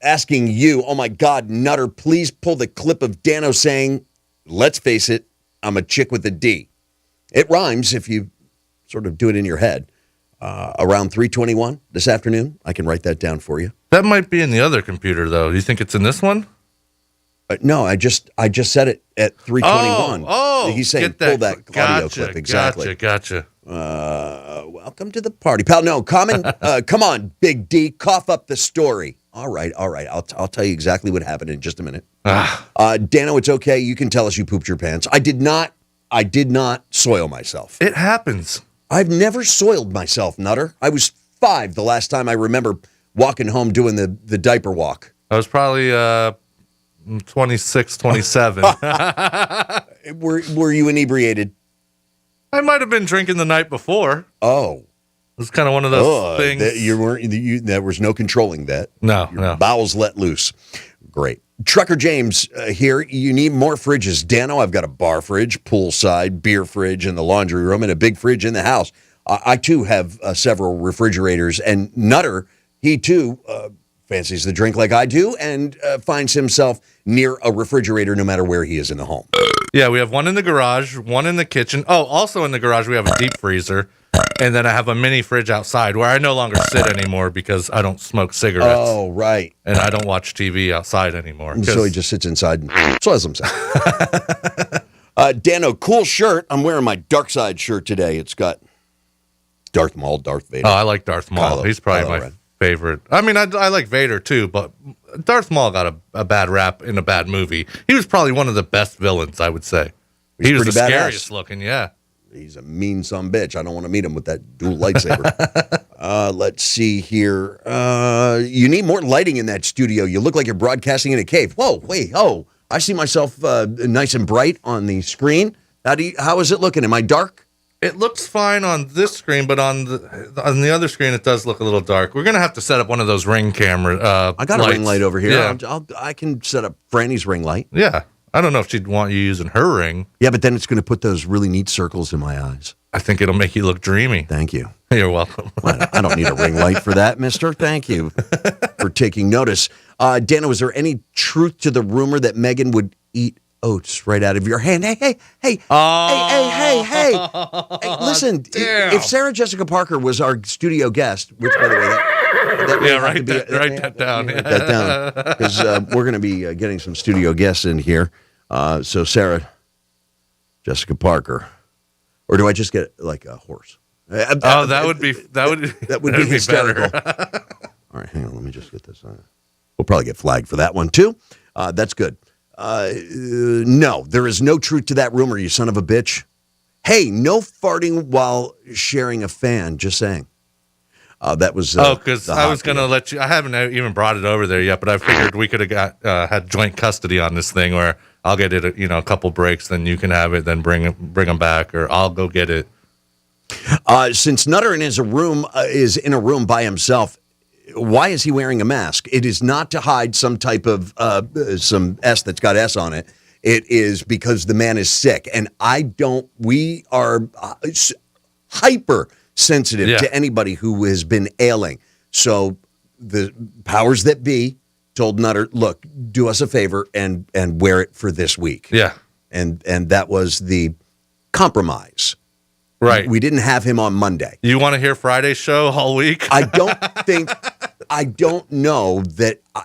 asking you, oh my God, Nutter, please pull the clip of Dano saying, let's face it, I'm a chick with a D. It rhymes if you sort of do it in your head. Around 3:21 this afternoon, I can write that down for you. That might be in the other computer, though. Do you think it's in this one? No, I just said it at 3:21. Oh, he's saying pull that audio clip. Exactly. Gotcha. Welcome to the party, pal. No, come on, Big D, cough up the story. All right. I'll tell you exactly what happened in just a minute. Dano, it's okay. You can tell us you pooped your pants. I did not soil myself. It happens. I've never soiled myself, Nutter. I was 5 the last time I remember walking home doing the diaper walk. I was probably 26, 27. Were you inebriated? I might have been drinking the night before. Oh. It was kind of one of those things. There was no controlling that. No. Bowels let loose. Great. Trucker James here. You need more fridges. Dano, I've got a bar fridge, poolside, beer fridge in the laundry room, and a big fridge in the house. I too have several refrigerators. And Nutter, he too fancies the drink like I do and finds himself near a refrigerator no matter where he is in the home. Yeah, we have one in the garage, one in the kitchen. Oh, also in the garage, we have a deep freezer. And then I have a mini fridge outside where I no longer sit anymore because I don't smoke cigarettes. Oh, right. And I don't watch TV outside anymore. So he just sits inside and soils himself. Dano, cool shirt. I'm wearing my Dark Side shirt today. It's got Darth Maul, Darth Vader. Oh, I like Darth Maul. He's probably my favorite. I mean, I like Vader too, but Darth Maul got a bad rap in a bad movie. He was probably one of the best villains, I would say. He was the scariest looking, yeah. He's a mean son-bitch. I don't want to meet him with that dual lightsaber. Let's see here. You need more lighting in that studio. You look like you're broadcasting in a cave. Whoa, wait, I see myself nice and bright on the screen. How is it looking? Am I dark? It looks fine on this screen, but on the other screen, it does look a little dark. We're going to have to set up one of those ring camera I got lights. A ring light over here. Yeah. I can set up Franny's ring light. Yeah. I don't know if she'd want you using her ring. Yeah, but then it's going to put those really neat circles in my eyes. I think it'll make you look dreamy. Thank you. You're welcome. I don't need a ring light for that, mister. Thank you for taking notice. Dano, is there any truth to the rumor that Megan would eat oats right out of your hand. Hey. Listen, if Sarah Jessica Parker was our studio guest, which, by the way, write that down. Write that down, because we're going to be getting some studio guests in here. So Sarah Jessica Parker, or do I just get like a horse? That would be hysterical. All right, hang on. Let me just get this on. We'll probably get flagged for that one too. That's good. No, there is no truth to that rumor, you son of a bitch. Hey, no farting while sharing a fan. Just saying. That was because I was going to let you. I haven't even brought it over there yet, but I figured we could have had joint custody on this thing, where I'll get it, a couple breaks, then you can have it, then bring them back, or I'll go get it. Since Nutter is in a room by himself, why is he wearing a mask? It is not to hide some type of some S that's got S on it. It is because the man is sick, and we are hyper sensitive to anybody who has been ailing. So the powers that be told Nutter, look, do us a favor and wear it for this week. Yeah. And that was the compromise. Right. We didn't have him on Monday. You want to hear Friday's show all week? I don't know that oh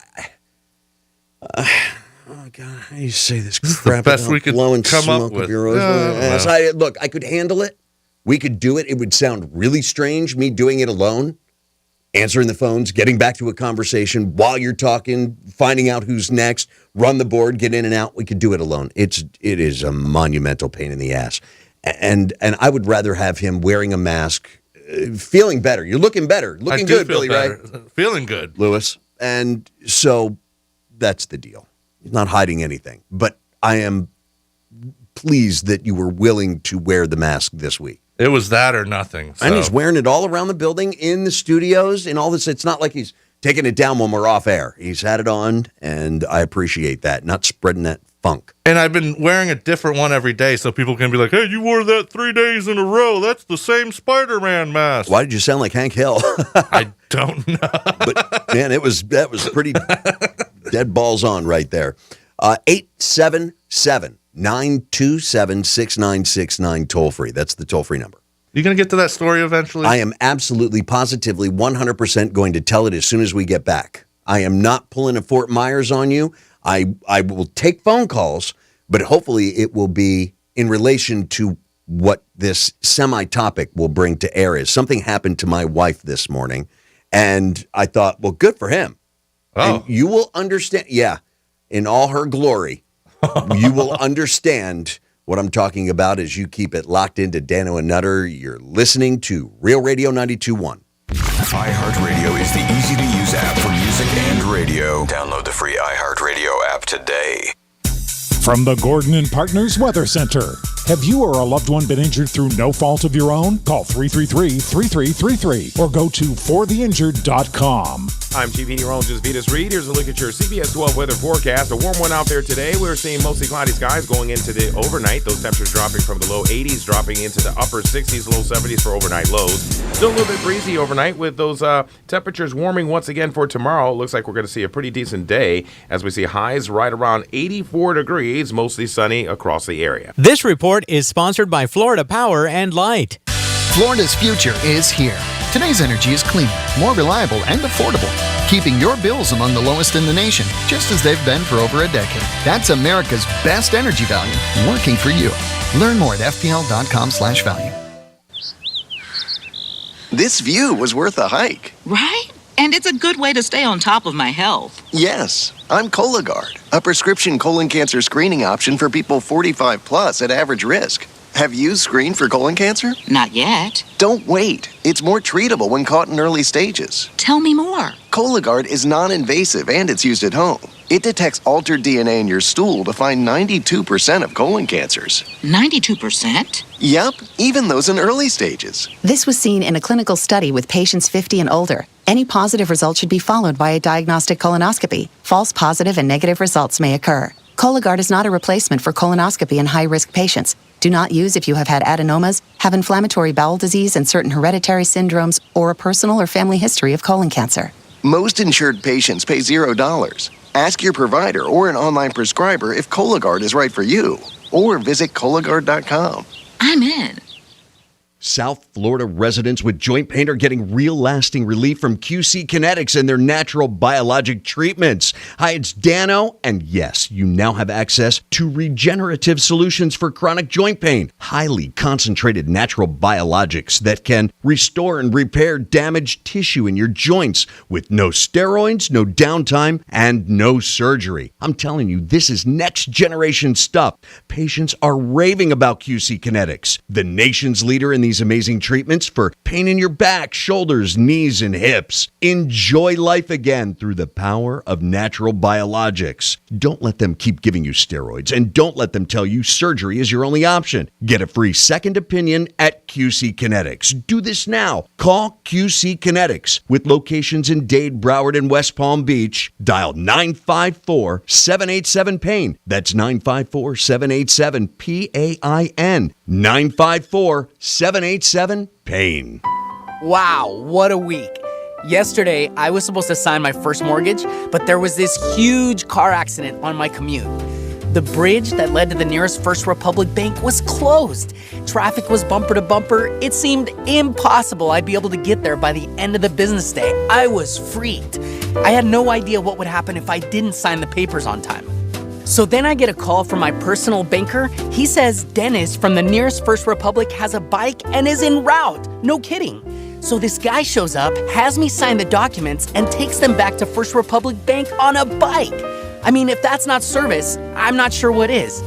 God, how do you say this crap? The best we could come up with. Look, I could handle it. We could do it. It would sound really strange, me doing it alone, answering the phones, getting back to a conversation while you're talking, finding out who's next, run the board, get in and out. We could do it alone. It is a monumental pain in the ass. And I would rather have him wearing a mask, feeling better. You're looking better. Looking good, Billy, better. right? Feeling good. Lewis. And so that's the deal. He's not hiding anything. But I am pleased that you were willing to wear the mask this week. It was that or nothing. So. And he's wearing it all around the building, in the studios, in all this. It's not like he's taking it down when we're off air. He's had it on, and I appreciate that. Not spreading that funk. And I've been wearing a different one every day, so people can be like, hey, you wore that 3 days in a row. That's the same Spider-Man mask. Why did you sound like Hank Hill? I don't know. But, man, that was pretty dead balls on right there. 877-927-6969 toll-free. That's the toll-free number. You going to get to that story eventually? I am absolutely, positively, 100% going to tell it as soon as we get back. I am not pulling a Fort Myers on you. I will take phone calls, but hopefully it will be in relation to what this semi-topic will bring to air. Is something happened to my wife this morning, and I thought, well, good for him. Oh. And you will understand, in all her glory, you will understand what I'm talking about as you keep it locked into Dano and Nutter. You're listening to Real Radio 92.1. iHeartRadio is the easy-to-use app for music and radio. Download the free iHeartRadio app today. From the Gordon and Partners Weather Center. Have you or a loved one been injured through no fault of your own? Call 333-3333 or go to fortheinjured.com. I'm Chief Meteorologist Vitas Reed. Here's a look at your CBS 12 weather forecast. A warm one out there today. We're seeing mostly cloudy skies going into the overnight. Those temperatures dropping from the low 80s, dropping into the upper 60s, low 70s for overnight lows. Still a little bit breezy overnight with those temperatures warming once again for tomorrow. It looks like we're going to see a pretty decent day as we see highs right around 84 degrees, mostly sunny across the area. This report is sponsored by Florida Power and Light. Florida's future is here. Today's energy is clean, more reliable, and affordable, keeping your bills among the lowest in the nation, just as they've been for over a decade. That's America's best energy value, working for you. Learn more at fpl.com/value. This view was worth a hike. Right? And it's a good way to stay on top of my health. Yes, I'm Cologuard, a prescription colon cancer screening option for people 45 plus at average risk. Have you screened for colon cancer? Not yet. Don't wait. It's more treatable when caught in early stages. Tell me more. Cologuard is non-invasive and it's used at home. It detects altered DNA in your stool to find 92% of colon cancers. 92%? Yep, even those in early stages. This was seen in a clinical study with patients 50 and older. Any positive result should be followed by a diagnostic colonoscopy. False positive and negative results may occur. Cologuard is not a replacement for colonoscopy in high-risk patients. Do not use if you have had adenomas, have inflammatory bowel disease and certain hereditary syndromes, or a personal or family history of colon cancer. Most insured patients pay $0. Ask your provider or an online prescriber if Cologuard is right for you, or visit Cologuard.com. I'm in. South Florida residents with joint pain are getting real lasting relief from QC Kinetics and their natural biologic treatments. Hi, it's Dano, and yes, you now have access to regenerative solutions for chronic joint pain. Highly concentrated natural biologics that can restore and repair damaged tissue in your joints with no steroids, no downtime, and no surgery. I'm telling you, this is next generation stuff. Patients are raving about QC Kinetics, the nation's leader in these amazing treatments for pain in your back, shoulders, knees, and hips. Enjoy life again through the power of natural biologics. Don't let them keep giving you steroids, and don't let them tell you surgery is your only option. Get a free second opinion at QC Kinetics. Do this now. Call QC Kinetics with locations in Dade, Broward, and West Palm Beach. Dial 954-787-PAIN. That's 954-787-PAIN. 954-787-PAIN. Wow, what a week. Yesterday, I was supposed to sign my first mortgage, but there was this huge car accident on my commute. The bridge that led to the nearest First Republic Bank was closed. Traffic was bumper to bumper. It seemed impossible I'd be able to get there by the end of the business day. I was freaked. I had no idea what would happen if I didn't sign the papers on time. So then I get a call from my personal banker. He says Dennis from the nearest First Republic has a bike and is en route. No kidding. So this guy shows up, has me sign the documents, and takes them back to First Republic Bank on a bike. I mean, if that's not service, I'm not sure what is.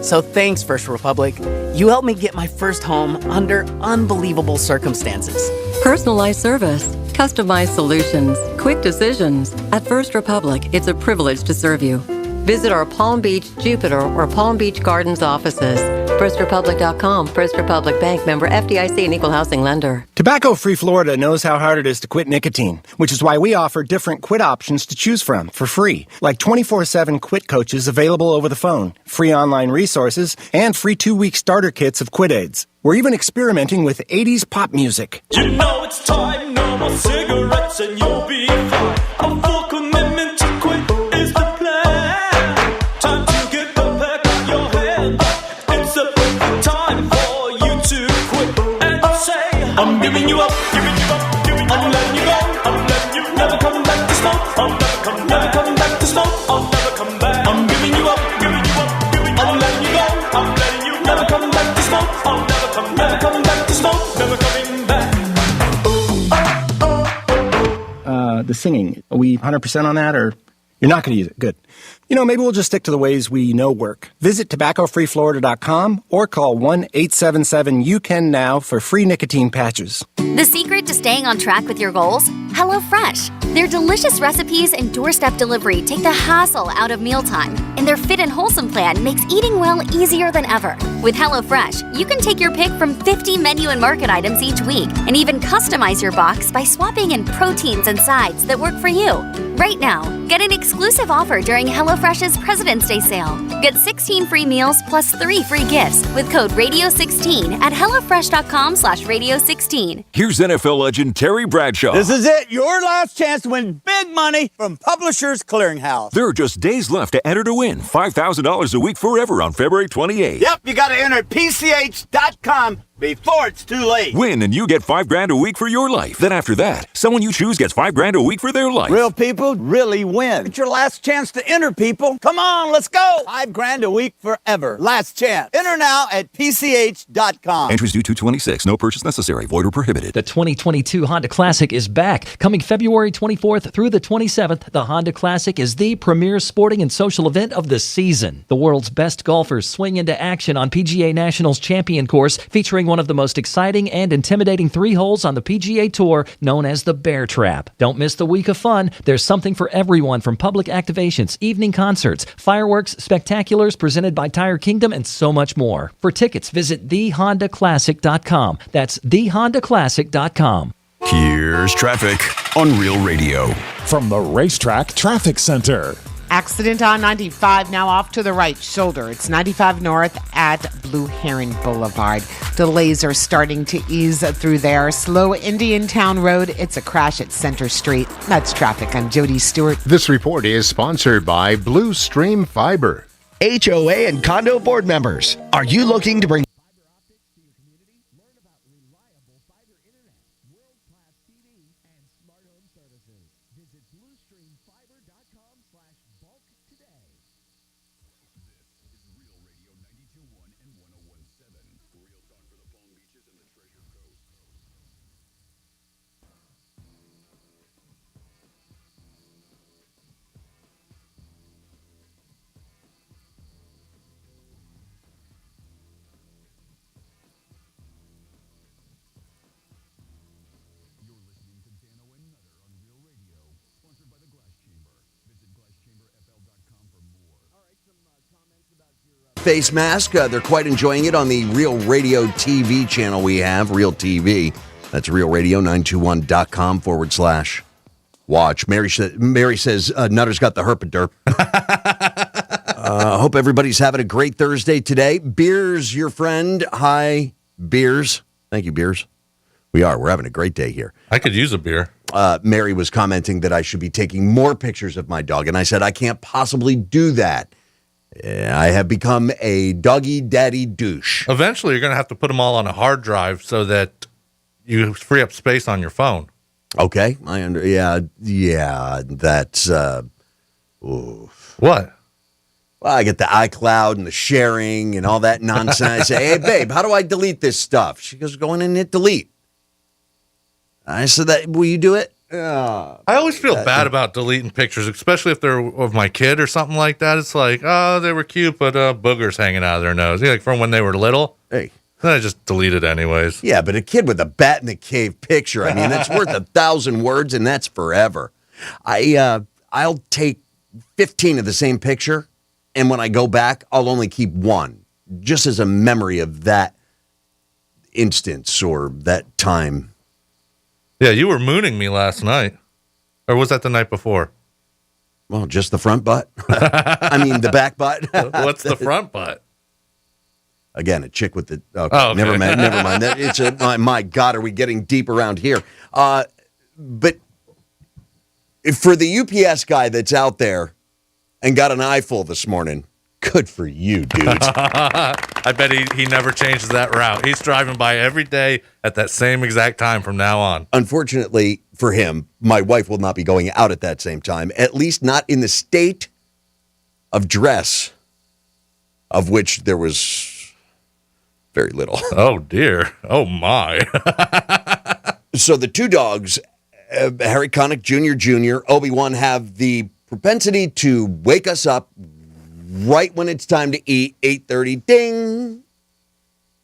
So thanks, First Republic. You helped me get my first home under unbelievable circumstances. Personalized service, customized solutions, quick decisions. At First Republic, it's a privilege to serve you. Visit our Palm Beach, Jupiter, or Palm Beach Gardens offices. FirstRepublic.com. First Republic Bank, member FDIC and equal housing lender. Tobacco-free Florida knows how hard it is to quit nicotine, which is why we offer different quit options to choose from for free, like 24/7 quit coaches available over the phone, free online resources, and free 2-week starter kits of quit aids. We're even experimenting with 80s pop music. You know it's time, no more cigarettes and you'll be fine. A full commitment to quit is the plan. Time to get the back of your head. It's a perfect time for you to quit and say, I'm giving you up, giving you up, giving you up. I'm letting you go, I'm letting you never come back to smoke. I'll never come back to smoke. I'll never come back. I'm giving you up, giving you up, giving you up. I'm letting you go, I'm letting you never come back to smoke. I'll never come back to smoke. Never coming back. The singing, are we 100% on that, or you're not going to use it? Good. You know, maybe we'll just stick to the ways we know work. Visit tobaccofreeflorida.com or call 1-877-YOU-CAN-NOW for free nicotine patches. The secret to staying on track with your goals? HelloFresh. Their delicious recipes and doorstep delivery take the hassle out of mealtime, and their fit and wholesome plan makes eating well easier than ever. With HelloFresh, you can take your pick from 50 menu and market items each week, and even customize your box by swapping in proteins and sides that work for you. Right now, get an exclusive offer during HelloFresh's President's Day sale. Get 16 free meals plus 3 free gifts with code Radio16 at HelloFresh.com/Radio16. Here's NFL legend Terry Bradshaw. This is it, your last chance to win big money from Publishers Clearinghouse. There are just days left to enter to win $5,000 a week forever on February 28th. Yep, you got to enter at PCH.com before it's too late. Win and you get $5,000 a week for your life. Then after that, someone you choose gets $5,000 a week for their life. Real people really win. It's your last chance to enter, people. Come on, let's go. $5,000 a week forever. Last chance. Enter now at PCH.com. Entries due 2/26. No purchase necessary. Void or prohibited. The 2022 Honda Classic is back. Coming February 24th through the 27th, the Honda Classic is the premier sporting and social event of the season. The world's best golfers swing into action on PGA Nationals Champion Course, featuring one of the most exciting and intimidating 3 holes on the PGA Tour, known as the Bear Trap. Don't miss the week of fun. There's something for everyone, from public activations, evening concerts, fireworks, spectaculars presented by Tire Kingdom, and so much more. For tickets, visit thehondaclassic.com. That's thehondaclassic.com. Here's traffic on Real Radio. From the Racetrack Traffic Center. Accident on 95, now off to the right shoulder. It's 95 north at Blue Heron Boulevard. Delays are starting to ease through there. Slow Indian Town Road. It's a crash at Center Street. That's traffic. I'm Jody Stewart. This report is sponsored by Blue Stream Fiber. HOA and condo board members, are you looking to bring face mask. They're quite enjoying it on the Real Radio TV channel we have, Real TV. That's realradio921.com/watch. Mary says, Nutter's got the herpaderp. Hope everybody's having a great Thursday today. Beers, your friend. Hi, Beers. Thank you, Beers. We're having a great day here. I could use a beer. Mary was commenting that I should be taking more pictures of my dog, and I said I can't possibly do that. I have become a doggy daddy douche. Eventually, you're going to have to put them all on a hard drive so that you free up space on your phone. Okay, yeah. That's oof. What? Well, I get the iCloud and the sharing and all that nonsense. I say, hey, babe, how do I delete this stuff? She goes, go in and hit delete. I said, will you do it? I always feel bad about deleting pictures, especially if they're of my kid or something like that. It's like, oh, they were cute, but boogers hanging out of their nose. Like from when they were little. Hey. Then I just delete it anyways. Yeah, but a kid with a bat in the cave picture, I mean, that's worth 1,000 words, and that's forever. I'll take 15 of the same picture, and when I go back, I'll only keep one, just as a memory of that instance or that time. Yeah, you were mooning me last night. Or was that the night before? Well, just the front butt. I mean, the back butt. What's the front butt? Again, a chick with the... Okay. Never mind. My God, are we getting deep around here? But for the UPS guy that's out there and got an eyeful this morning, good for you, dude. I bet he never changes that route. He's driving by every day at that same exact time from now on. Unfortunately for him, my wife will not be going out at that same time, at least not in the state of dress, of which there was very little. Oh, dear. Oh, my. So the two dogs, Harry Connick Jr., Obi-Wan, have the propensity to wake us up right when it's time to eat, 8:30, ding.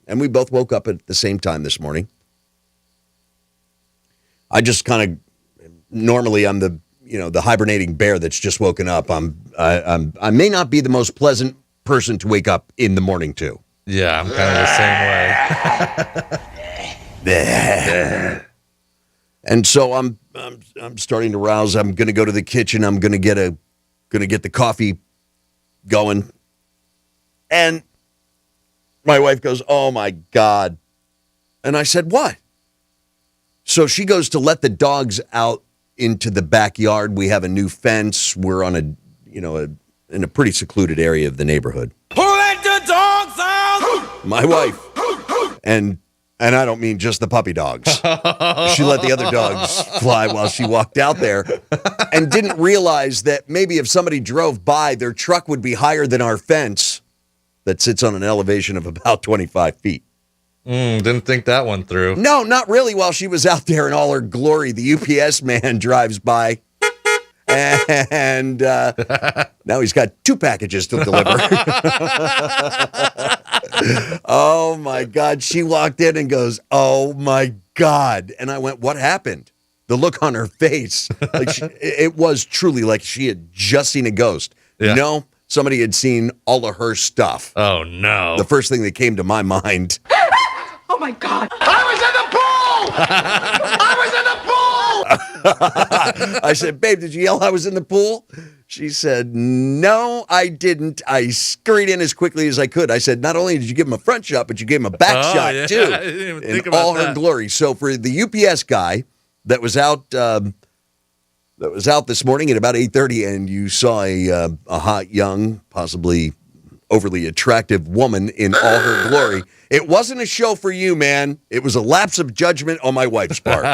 And we both woke up at the same time this morning. I just kind of, normally I'm the hibernating bear that's just woken up. I may not be the most pleasant person to wake up in the morning to. Yeah, I'm kind of the same way. And so I'm starting to rouse. I'm going to go to the kitchen. I'm going to get the coffee going. And my wife goes, oh my God. And I said, what? So she goes to let the dogs out into the backyard. We have a new fence. We're on in a pretty secluded area of the neighborhood. Who let the dogs out? My wife. And I don't mean just the puppy dogs. She let the other dogs fly while she walked out there and didn't realize that maybe if somebody drove by, their truck would be higher than our fence that sits on an elevation of about 25 feet. Didn't think that one through. No, not really. While she was out there in all her glory, the UPS man drives by. And now he's got 2 packages to deliver. Oh, my God. She walked in and goes, oh, my God. And I went, what happened? The look on her face. It was truly like she had just seen a ghost. Yeah. No, somebody had seen all of her stuff. Oh, no. The first thing that came to my mind. Oh my God! I was in the pool! I was in the pool! I said, babe, did you yell I was in the pool? She said, no, I didn't. I scurried in as quickly as I could. I said, not only did you give him a front shot, but you gave him a back shot, too. I didn't even think in about all her that. glory. So for the UPS guy that was out this morning at about 8:30, and you saw a hot, young, possibly overly attractive woman in all her glory, it wasn't a show for you, man. It was a lapse of judgment on my wife's part.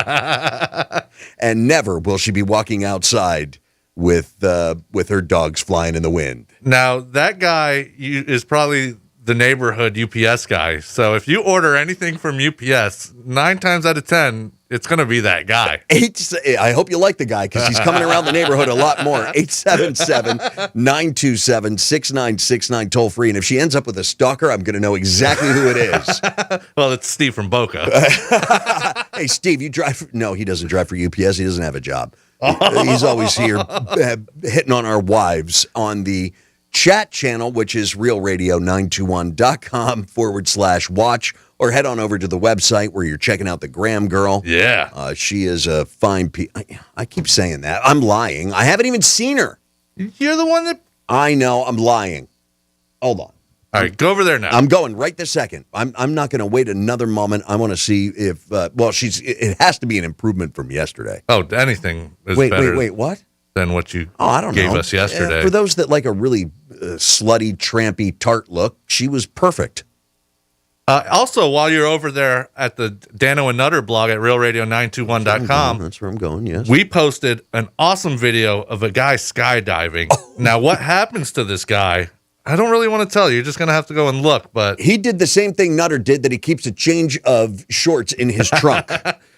And never will she be walking outside with her dogs flying in the wind. Now, that guy is probably the neighborhood UPS guy. So if you order anything from UPS, 9 times out of 10, it's going to be that guy. I hope you like the guy because he's coming around the neighborhood a lot more. 877-927-6969, toll free. And if she ends up with a stalker, I'm going to know exactly who it is. Well, it's Steve from Boca. Hey, Steve, you drive? No, he doesn't drive for UPS. He doesn't have a job. He's always here hitting on our wives on the chat channel, which is realradio921.com/watch, or head on over to the website where you're checking out the Graham girl. Yeah. She is a fine I keep saying that. I'm lying. I haven't even seen her. You're the one that... I know. I'm lying. Hold on. All right, go over there now. I'm going right this second. I'm not going to wait another moment. I want to see if it has to be an improvement from yesterday. Oh, anything is wait, better. Wait, what? Than what you I don't gave know. us yesterday. For those that like a really slutty, trampy, tart look, she was perfect. Also, while you're over there at the Dano Nutter blog at realradio921.com, that's where I'm going, yes. We posted an awesome video of a guy skydiving. Now, what happens to this guy? I don't really want to tell you. You're just going to have to go and look. But he did the same thing Nutter did, that he keeps a change of shorts in his trunk.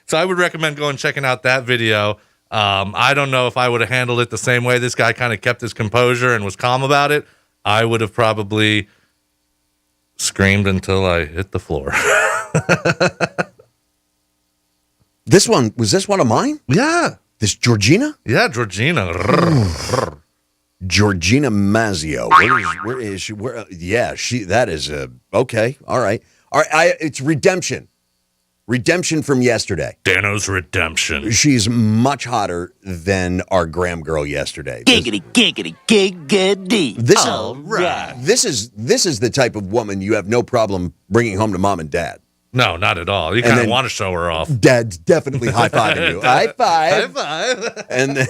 So I would recommend going and checking out that video. I don't know if I would have handled it the same way. This guy kind of kept his composure and was calm about it. I would have probably screamed until I hit the floor. Was this one of mine? Yeah. This Georgina? Yeah, Georgina. Georgina Mazzio. Where is she? That is okay. All right. It's redemption. Redemption from yesterday. Dano's redemption. She's much hotter than our Graham girl yesterday. Giggity, giggity, giggity. This is the type of woman you have no problem bringing home to mom and dad. No, not at all. You kind of want to show her off. Dad's definitely high-fiving you. High five. High five. And then,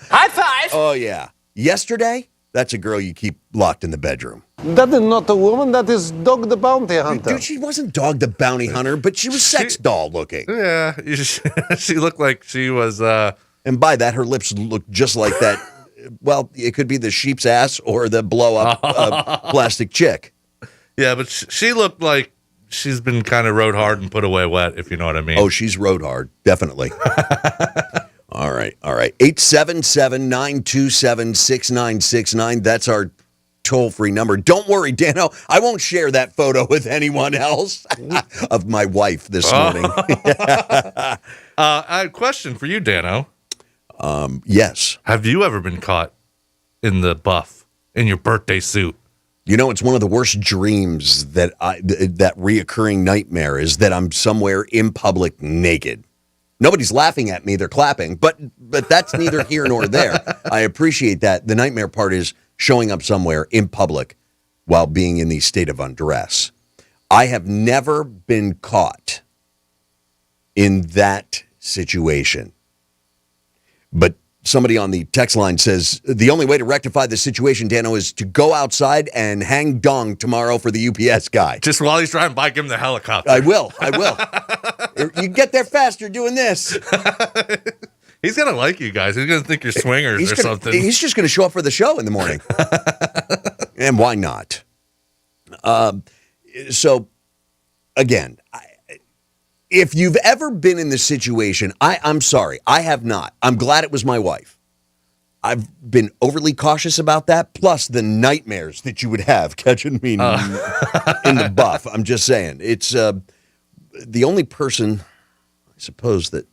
High five. Oh, yeah. Yesterday, that's a girl you keep locked in the bedroom. That is not a woman, that is Dog the Bounty Hunter. Dude, she wasn't Dog the Bounty Hunter, but she was sex doll looking. Yeah, she looked like she was... And by that, her lips looked just like that. Well, it could be the sheep's ass or the blow-up plastic chick. Yeah, but she looked like she's been kind of rode hard and put away wet, if you know what I mean. Oh, she's rode hard, definitely. All right. 877-927-6969. That's our toll-free number. Don't worry, Dano. I won't share that photo with anyone else of my wife this morning. I have a question for you, Dano. Yes. Have you ever been caught in the buff in your birthday suit? You know, it's one of the worst dreams that that reoccurring nightmare is that I'm somewhere in public naked. Nobody's laughing at me, they're clapping, but that's neither here nor there. I appreciate that. The nightmare part is showing up somewhere in public while being in the state of undress. I have never been caught in that situation. But somebody on the text line says, the only way to rectify the situation, Dano, is to go outside and hang dong tomorrow for the UPS guy. Just while he's driving by, give him the helicopter. I will. You get there faster doing this. He's going to like you guys. He's going to think you're swingers something. He's just going to show up for the show in the morning. And why not? So, again, if you've ever been in this situation, I'm sorry. I have not. I'm glad it was my wife. I've been overly cautious about that, plus the nightmares that you would have catching me in the buff. I'm just saying. It's the only person, I suppose, that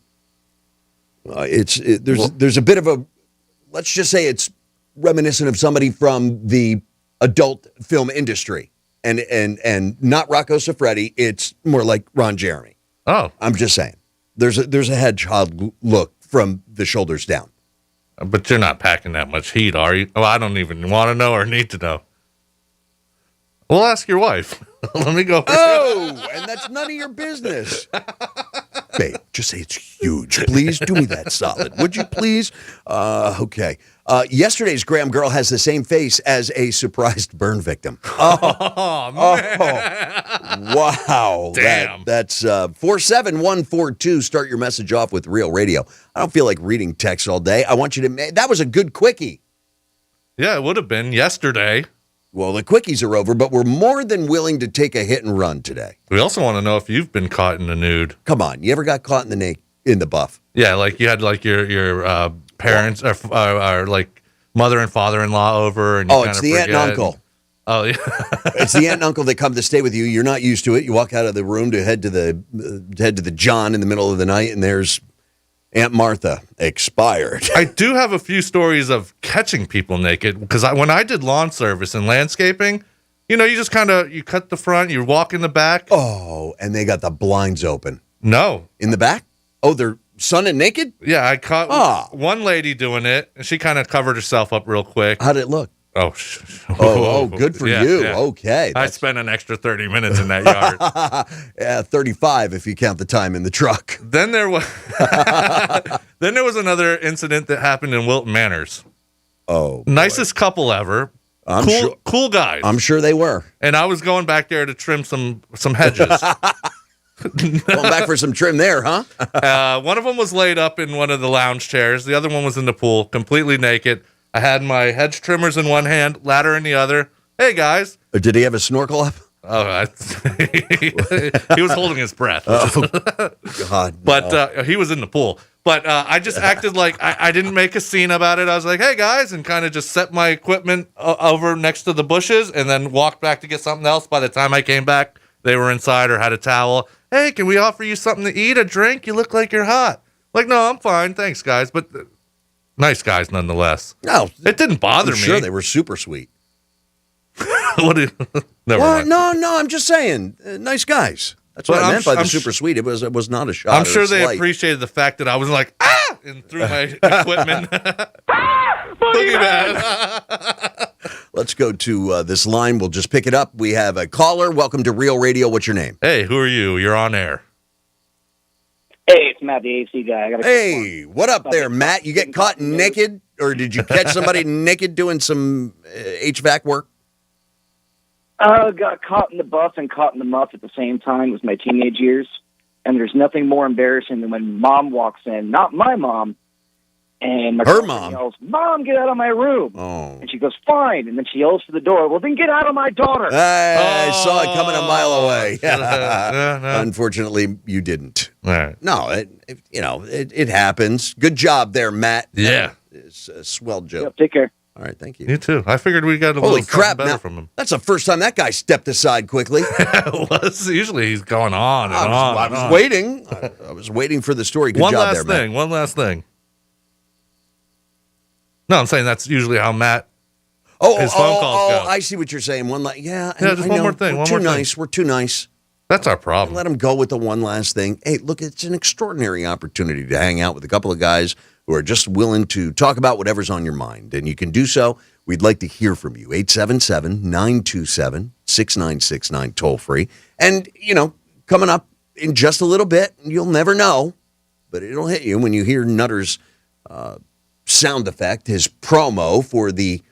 there's a bit of a, let's just say it's reminiscent of somebody from the adult film industry. And not Rocco Siffredi. It's more like Ron Jeremy. Oh, I'm just saying. There's a hedgehog look from the shoulders down. But you're not packing that much heat, are you? Well, I don't even want to know or need to know. We'll ask your wife. Let me go. Oh, and that's none of your business. Babe, just say it's huge. Please do me that solid. Would you please? Okay. Yesterday's Graham girl has the same face as a surprised burn victim. Oh, man. Wow. Damn. That's 47142. Start your message off with Real Radio. I don't feel like reading text all day. I want you to that was a good quickie. Yeah, it would have been yesterday. Well, the quickies are over, but we're more than willing to take a hit and run today. We also want to know if you've been caught in the nude. Come on, you ever got caught in the buff? Yeah, like you had like your parents or like mother and father-in-law over, and you it's the aunt and uncle. Oh, yeah. It's the aunt and uncle that come to stay with you. You're not used to it. You walk out of the room to head to the John in the middle of the night, and there's Aunt Martha expired. I do have a few stories of catching people naked because when I did lawn service and landscaping, you just you cut the front, you walk in the back. Oh, and they got the blinds open. No. In the back? Oh, they're sunning naked? Yeah, I caught one lady doing it, and she kind of covered herself up real quick. How'd it look? Oh, good for you. Yeah. Okay. I spent an extra 30 minutes in that yard. Yeah, 35 if you count the time in the truck. Then there was another incident that happened in Wilton Manors. Oh, nicest couple ever. Cool guys. I'm sure they were. And I was going back there to trim some hedges. Going back for some trim there, huh? One of them was laid up in one of the lounge chairs. The other one was in the pool, completely naked. I had my hedge trimmers in one hand, ladder in the other. Hey, guys. Did he have a snorkel up? Oh, he was holding his breath. Oh, God. But he was in the pool. But I just acted like I didn't make a scene about it. I was like, hey, guys, and kind of just set my equipment over next to the bushes and then walked back to get something else. By the time I came back, they were inside or had a towel. Hey, can we offer you something to eat, a drink? You look like you're hot. Like, no, I'm fine. Thanks, guys. But nice guys nonetheless. No, it didn't bother me. Sure, they were super sweet. Never mind. No, I'm just saying, nice guys. That's what I meant by the super sweet. It was not a shot. I'm sure they appreciated the fact that I was like, and threw my equipment. Boogeyman. Let's go to this line. We'll just pick it up. We have a caller. Welcome to Real Radio. What's your name? Hey, who are you? You're on air. Hey, it's Matt, the AC guy. Hey, what up there, Matt? You get caught naked, or did you catch somebody naked doing some HVAC work? Got caught in the buff and caught in the muff at the same time. It was my teenage years. And there's nothing more embarrassing than when mom walks in, not my mom, and my mom yells, "Mom, get out of my room." Oh. And she goes, "Fine." And then she yells to the door, "Well, then get out of my daughter." I saw it coming a mile away. Unfortunately, you didn't. All right. No, it happens. Good job there, Matt. Yeah. It's a swell joke. Yep, take care. All right, thank you. You too. I figured we got a Holy little crap, better now, from him. That's the first time that guy stepped aside quickly. It was. Usually he's going on and on. I was waiting. I was waiting for the story. Good job there, Matt. One last thing. No, I'm saying that's usually how Matt. His phone calls go. I see what you're saying. Just one more thing. We're too nice. We're too nice. That's our problem. Let him go with the one last thing. Hey, look, it's an extraordinary opportunity to hang out with a couple of guys who are just willing to talk about whatever's on your mind. And you can do so. We'd like to hear from you. 877-927-6969, toll free. And, coming up in just a little bit, you'll never know, but it'll hit you when you hear Nutter's sound effect, his promo for the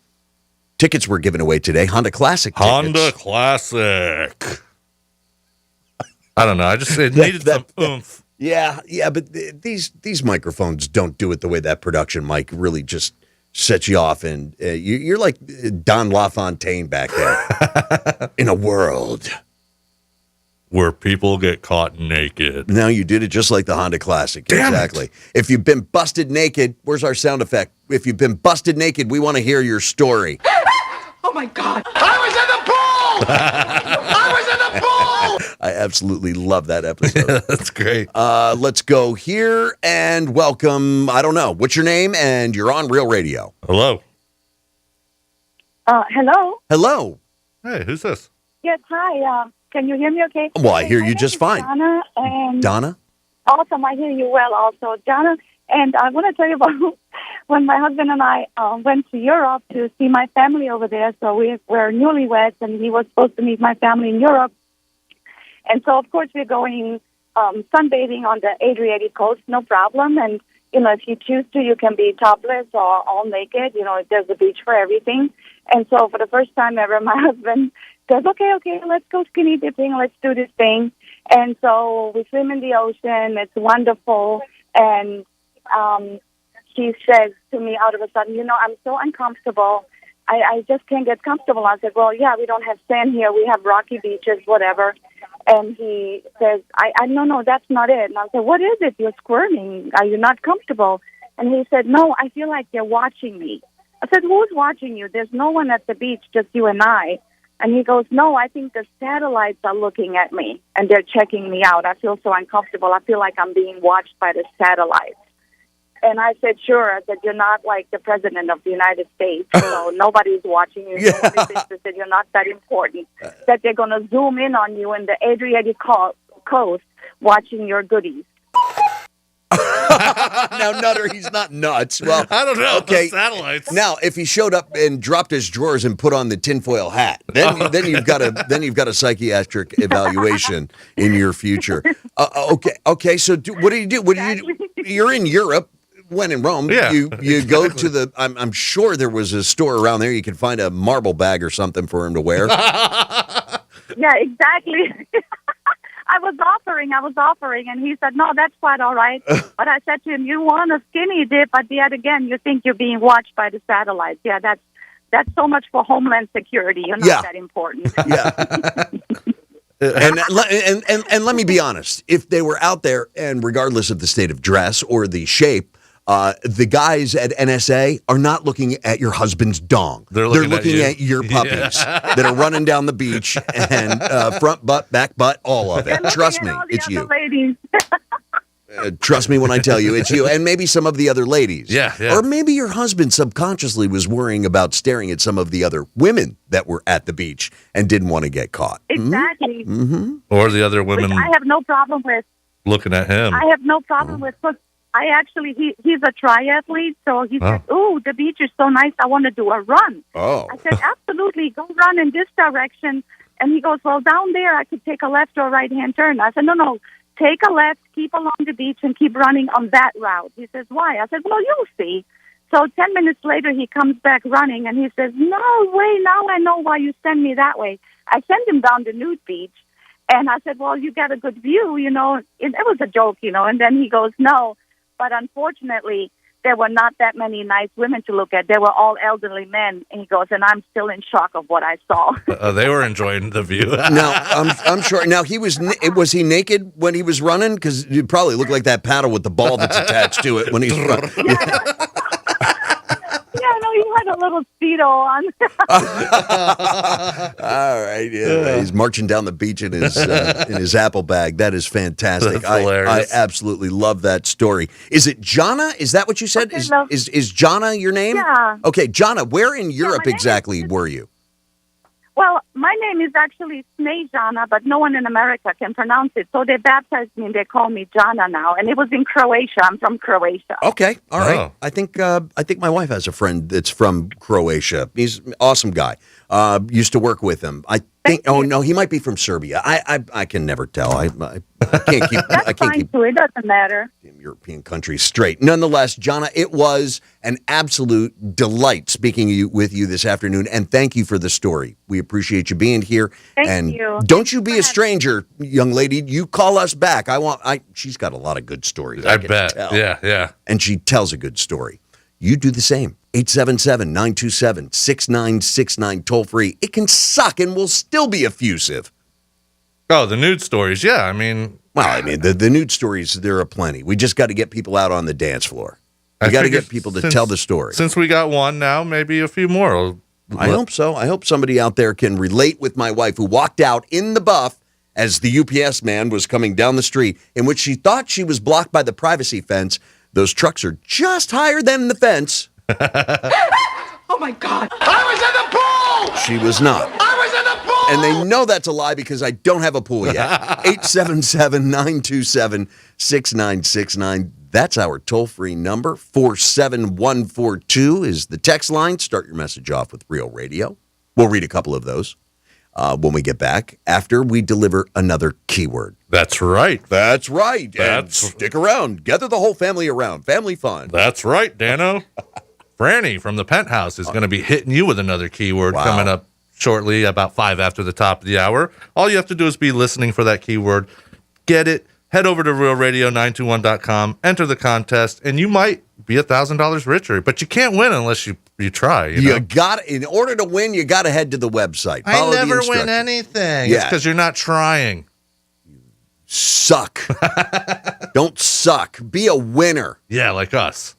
tickets we're giving away today, Honda Classic tickets. Honda Classic. I don't know. I just needed some oomph. Yeah, but these microphones don't do it the way that production mic really just sets you off, and you're like Don LaFontaine back there in a world where people get caught naked. Now you did it just like the Honda Classic. Damn exactly. It. If you've been busted naked, where's our sound effect? If you've been busted naked, we want to hear your story. Oh my God! I was in the pool! I was in the pool! I absolutely love that episode. That's great. Let's go here and welcome, I don't know, what's your name? And you're on Real Radio. Hello. Hello. Hello. Hey, who's this? Yes, hi. Can you hear me okay? Well, I hear you just fine. Donna. And Donna? Awesome. I hear you well also. Donna, and I want to tell you about when my husband and I went to Europe to see my family over there. So we're newlyweds, and he was supposed to meet my family in Europe. And so, of course, we're going sunbathing on the Adriatic coast, no problem. And, if you choose to, you can be topless or all naked. There's a beach for everything. And so for the first time ever, my husband says, okay, let's go skinny dipping. Let's do this thing. And so we swim in the ocean. It's wonderful. And he says to me out of a sudden, I'm so uncomfortable. I just can't get comfortable. I said, well, yeah, we don't have sand here. We have rocky beaches, whatever. And he says, no, that's not it. And I said, what is it? You're squirming. Are you not comfortable? And he said, no, I feel like they're watching me. I said, who's watching you? There's no one at the beach, just you and I. And he goes, no, I think the satellites are looking at me, and they're checking me out. I feel so uncomfortable. I feel like I'm being watched by the satellites. And I said, sure. I said, you're not like the president of the United States, so nobody's watching you. Yeah. Nobody thinks that you're not that important, that they're going to zoom in on you in the Adriatic coast watching your goodies. Now, Nutter, he's not nuts. Well, I don't know. Okay. The satellites. Now, if he showed up and dropped his drawers and put on the tinfoil hat, then you've got a psychiatric evaluation in your future. Okay. So what do you do? You're in Europe. When in Rome, Yeah, you go exactly. to the. I'm sure there was a store around there. You could find a marble bag or something for him to wear. Yeah, exactly. I was offering, and he said, no, that's quite all right. But I said to him, you want a skinny dip, but yet again, you think you're being watched by the satellites. Yeah, that's so much for Homeland Security. You're not that important. Yeah. And let me be honest, if they were out there, and regardless of the state of dress or the shape, the guys at NSA are not looking at your husband's dong. They're looking at you. at your puppies that are running down the beach, and front butt, back butt, all of it. Trust me, it's you. Ladies. Trust me when I tell you, it's you. And maybe some of the other ladies. Yeah. Or maybe your husband subconsciously was worrying about staring at some of the other women that were at the beach and didn't want to get caught. Exactly. Mm-hmm. Or the other Which women I have no problem with. looking at him. I have no problem with. But I actually, he's a triathlete, so he said, "Oh, the beach is so nice. I want to do a run." Oh. I said, "Absolutely, go run in this direction." And he goes, "Well, down there, I could take a left or right hand turn." I said, "No. Take a left, keep along the beach, and keep running on that route." He says, "Why?" I said, "Well, you'll see." So 10 minutes later, he comes back running, and he says, "No way, now I know why you send me that way." I sent him down the nude beach, and I said, "Well, you got a good view, It was a joke, And then he goes, "No." But unfortunately, there were not that many nice women to look at. They were all elderly men. And he goes, and I'm still in shock of what I saw. They were enjoying the view. Now, I'm sure. Now, was he naked when he was running? Because it probably looked like that paddle with the ball that's attached to it when he's running. Yeah, no, he had a little Speedo on. All right, yeah. He's marching down the beach in his apple bag. That is fantastic. That's hilarious. I absolutely love that story. Is it Jana? Is that what you said? Okay, is Jana your name? Yeah. Okay, Jana, where in Europe exactly were you? Well, my name is actually Snejana, but no one in America can pronounce it. So they baptized me and they call me Jana now. And it was in Croatia. I'm from Croatia. Okay, all right. I think my wife has a friend that's from Croatia. He's an awesome guy. Used to work with him. I think. Oh no, he might be from Serbia. I can never tell. I can't keep. That's I can't fine keep too. It doesn't matter. European countries straight. Nonetheless, Jana, it was an absolute delight speaking with you this afternoon, and thank you for the story. We appreciate you being here. Thank you. Don't you be a stranger, young lady. You call us back. She's got a lot of good stories. I can bet. tell. Yeah. And she tells a good story. You do the same. 877-927-6969, toll free. It can suck and will still be effusive. Oh, the nude stories. Yeah, I mean. Well, the nude stories, there are plenty. We just got to get people out on the dance floor. We got to get people to tell the story. Since we got one now, maybe a few more. I hope so. I hope somebody out there can relate with my wife who walked out in the buff as the UPS man was coming down the street, in which she thought she was blocked by the privacy fence. Those trucks are just higher than the fence. Oh my God. I was in the pool! She was not. I was in the pool! And they know that's a lie because I don't have a pool yet. 877-927-6969. That's our toll-free number. 47142 is the text line. Start your message off with Real Radio. We'll read a couple of those when we get back after we deliver another keyword. That's right. That's right. And stick around. Gather the whole family around. Family fun. That's right, Dano. Franny from the Penthouse is going to be hitting you with another keyword coming up shortly, about 5 after the top of the hour. All you have to do is be listening for that keyword. Get it. Head over to realradio921.com, enter the contest, and you might be $1,000 richer. But you can't win unless you try. You got in order to win, you got to head to the website. I never win anything. Yeah. It's because you're not trying. Suck. Don't suck. Be a winner. Yeah, like us.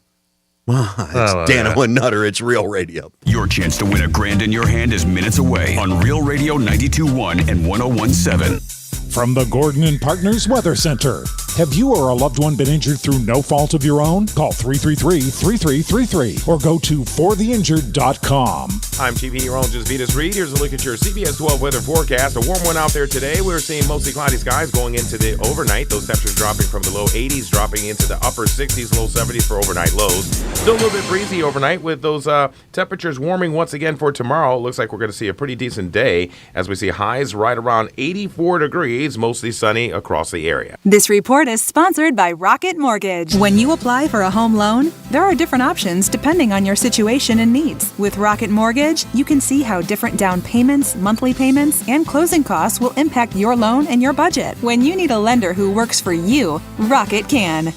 It's Dano Nutter. It's Real Radio. Your chance to win $1,000 in your hand is minutes away on Real Radio 92.1 and 101.7. From the Gordon and Partners Weather Center. Have you or a loved one been injured through no fault of your own? Call 333-3333 or go to fortheinjured.com. I'm TV meteorologist Vitas Reed. Here's a look at your CBS 12 weather forecast. A warm one out there today. We're seeing mostly cloudy skies going into the overnight. Those temperatures dropping from the low 80s, dropping into the upper 60s, low 70s for overnight lows. Still a little bit breezy overnight with those temperatures warming once again for tomorrow. Looks like we're going to see a pretty decent day as we see highs right around 84 degrees, mostly sunny across the area. This report is sponsored by Rocket Mortgage. When you apply for a home loan, there are different options depending on your situation and needs. With Rocket Mortgage, you can see how different down payments, monthly payments, and closing costs will impact your loan and your budget. When you need a lender who works for you, Rocket can.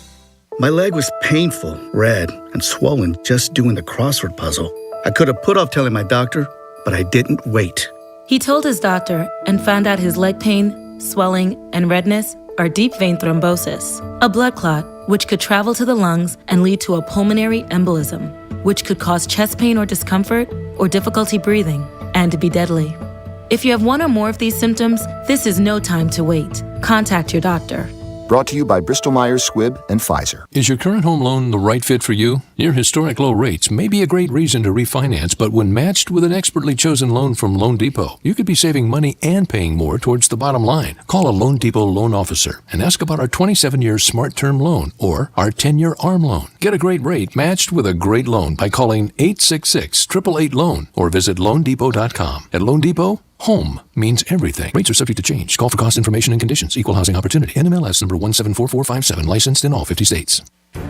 My leg was painful, red, and swollen just doing the crossword puzzle. I could have put off telling my doctor, but I didn't wait. He told his doctor and found out his leg pain, swelling, and redness are deep vein thrombosis, a blood clot which could travel to the lungs and lead to a pulmonary embolism, which could cause chest pain or discomfort or difficulty breathing and be deadly. If you have one or more of these symptoms, this is no time to wait. Contact your doctor. Brought to you by Bristol-Myers Squibb and Pfizer. Is your current home loan the right fit for you? Your historic low rates may be a great reason to refinance, but when matched with an expertly chosen loan from Loan Depot, you could be saving money and paying more towards the bottom line. Call a Loan Depot loan officer and ask about our 27-year Smart Term loan or our 10-year ARM loan. Get a great rate matched with a great loan by calling 866-888-LOAN or visit loandepot.com. At Loan Depot, home means everything. Rates are subject to change. Call for cost information and conditions. Equal housing opportunity. NMLS number 174457. Licensed in all 50 states.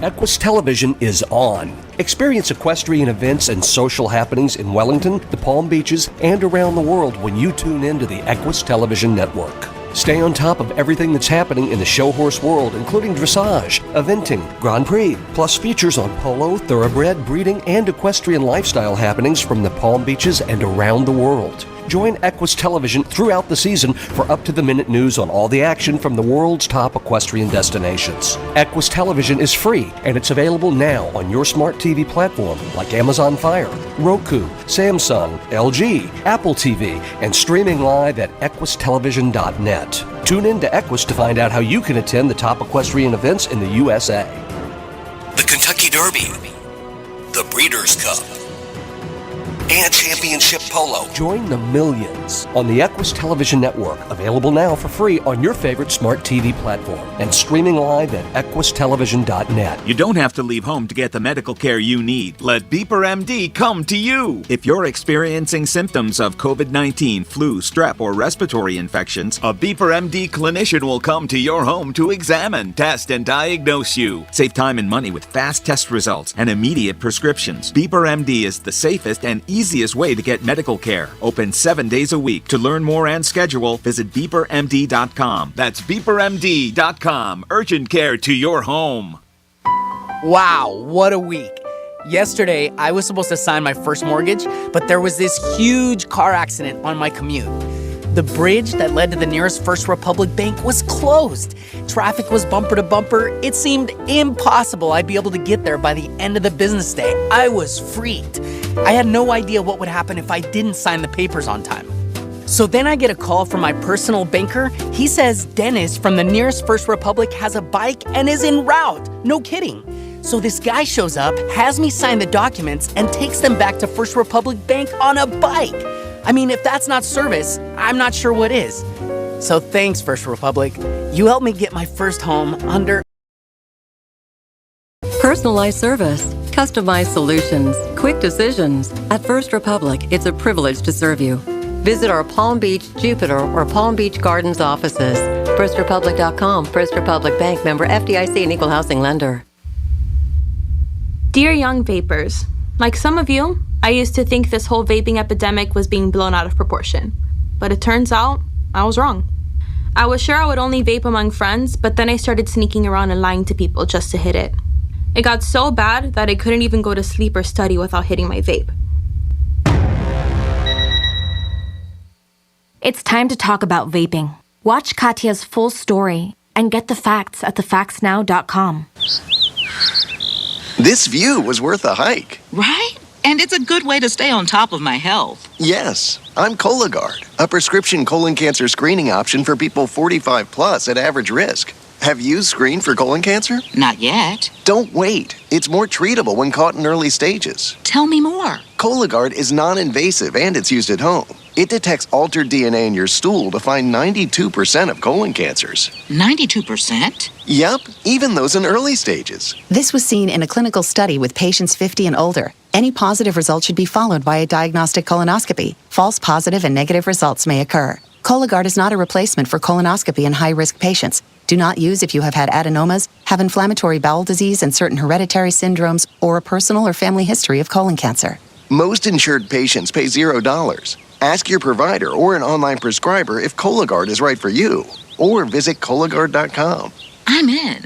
Equus Television is on. Experience equestrian events and social happenings in Wellington, the Palm Beaches, and around the world when you tune into the Equus Television Network. Stay on top of everything that's happening in the show horse world, including dressage, eventing, Grand Prix, plus features on polo, thoroughbred, breeding, and equestrian lifestyle happenings from the Palm Beaches and around the world. Join Equus Television throughout the season for up-to-the-minute news on all the action from the world's top equestrian destinations. Equus Television is free, and it's available now on your smart TV platform like Amazon Fire, Roku, Samsung, LG, Apple TV, and streaming live at equustelevision.net. Tune in to Equus to find out how you can attend the top equestrian events in the USA. The Kentucky Derby, the Breeders' Cup, and Championship Polo. Join the millions on the Equus Television Network, available now for free on your favorite smart TV platform and streaming live at equustelevision.net. You don't have to leave home to get the medical care you need. Let Beeper MD come to you. If you're experiencing symptoms of COVID-19, flu, strep, or respiratory infections, a Beeper MD clinician will come to your home to examine, test, and diagnose you. Save time and money with fast test results and immediate prescriptions. Beeper MD is the safest and easiest way to get medical care. Open 7 days a week. To learn more and schedule, visit beepermd.com. That's beepermd.com. Urgent care to your home. Wow, what a week. Yesterday, I was supposed to sign my first mortgage, but there was this huge car accident on my commute. The bridge that led to the nearest First Republic bank was closed. Traffic was bumper to bumper. It seemed impossible I'd be able to get there by the end of the business day. I was freaked. I had no idea what would happen if I didn't sign the papers on time. So then I get a call from my personal banker. He says Dennis from the nearest First Republic has a bike and is en route. No kidding. So this guy shows up, has me sign the documents, and takes them back to First Republic Bank on a bike. I mean, if that's not service, I'm not sure what is. So thanks, First Republic. You helped me get my first home under Personalized service, customized solutions, quick decisions. At First Republic, it's a privilege to serve you. Visit our Palm Beach, Jupiter, or Palm Beach Gardens offices. FirstRepublic.com. First Republic Bank, member FDIC, and equal housing lender. Dear young vapers, like some of you, I used to think this whole vaping epidemic was being blown out of proportion. But it turns out I was wrong. I was sure I would only vape among friends, but then I started sneaking around and lying to people just to hit it. It got so bad that I couldn't even go to sleep or study without hitting my vape. It's time to talk about vaping. Watch Katya's full story and get the facts at thefactsnow.com. This view was worth a hike. Right? And it's a good way to stay on top of my health. Yes, I'm Cologuard, a prescription colon cancer screening option for people 45 plus at average risk. Have you screened for colon cancer? Not yet. Don't wait. It's more treatable when caught in early stages. Tell me more. Cologuard is non-invasive and it's used at home. It detects altered DNA in your stool to find 92% of colon cancers. 92%? Yep, even those in early stages. This was seen in a clinical study with patients 50 and older. Any positive result should be followed by a diagnostic colonoscopy. False positive and negative results may occur. Cologuard is not a replacement for colonoscopy in high-risk patients. Do not use if you have had adenomas, have inflammatory bowel disease and certain hereditary syndromes, or a personal or family history of colon cancer. Most insured patients pay $0. Ask your provider or an online prescriber if Cologuard is right for you, or visit Cologuard.com. I'm in.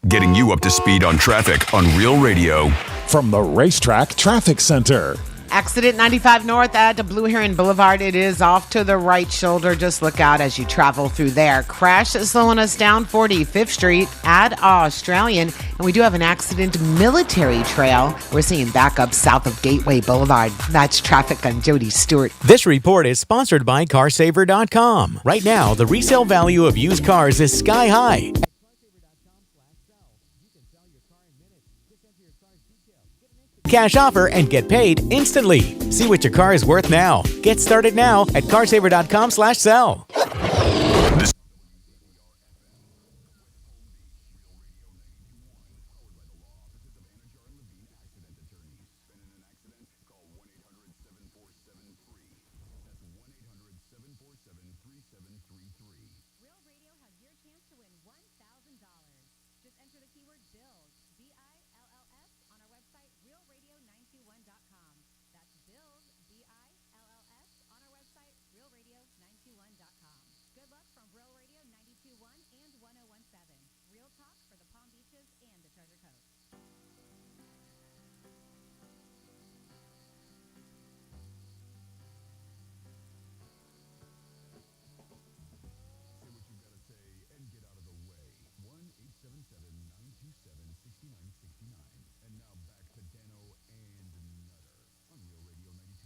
Getting you up to speed on traffic on Real Radio. From the Racetrack Traffic Center. Accident 95 North at Blue Heron Boulevard. It is off to the right shoulder. Just look out as you travel through there. Crash slowing us down 45th Street at Australian. And we do have an accident Military Trail. We're seeing backup south of Gateway Boulevard. That's traffic on Jody Stewart. This report is sponsored by CarSaver.com. Right now, the resale value of used cars is sky high. Cash offer and get paid instantly. See what your car is worth now. Get started now at carsaver.com/sell.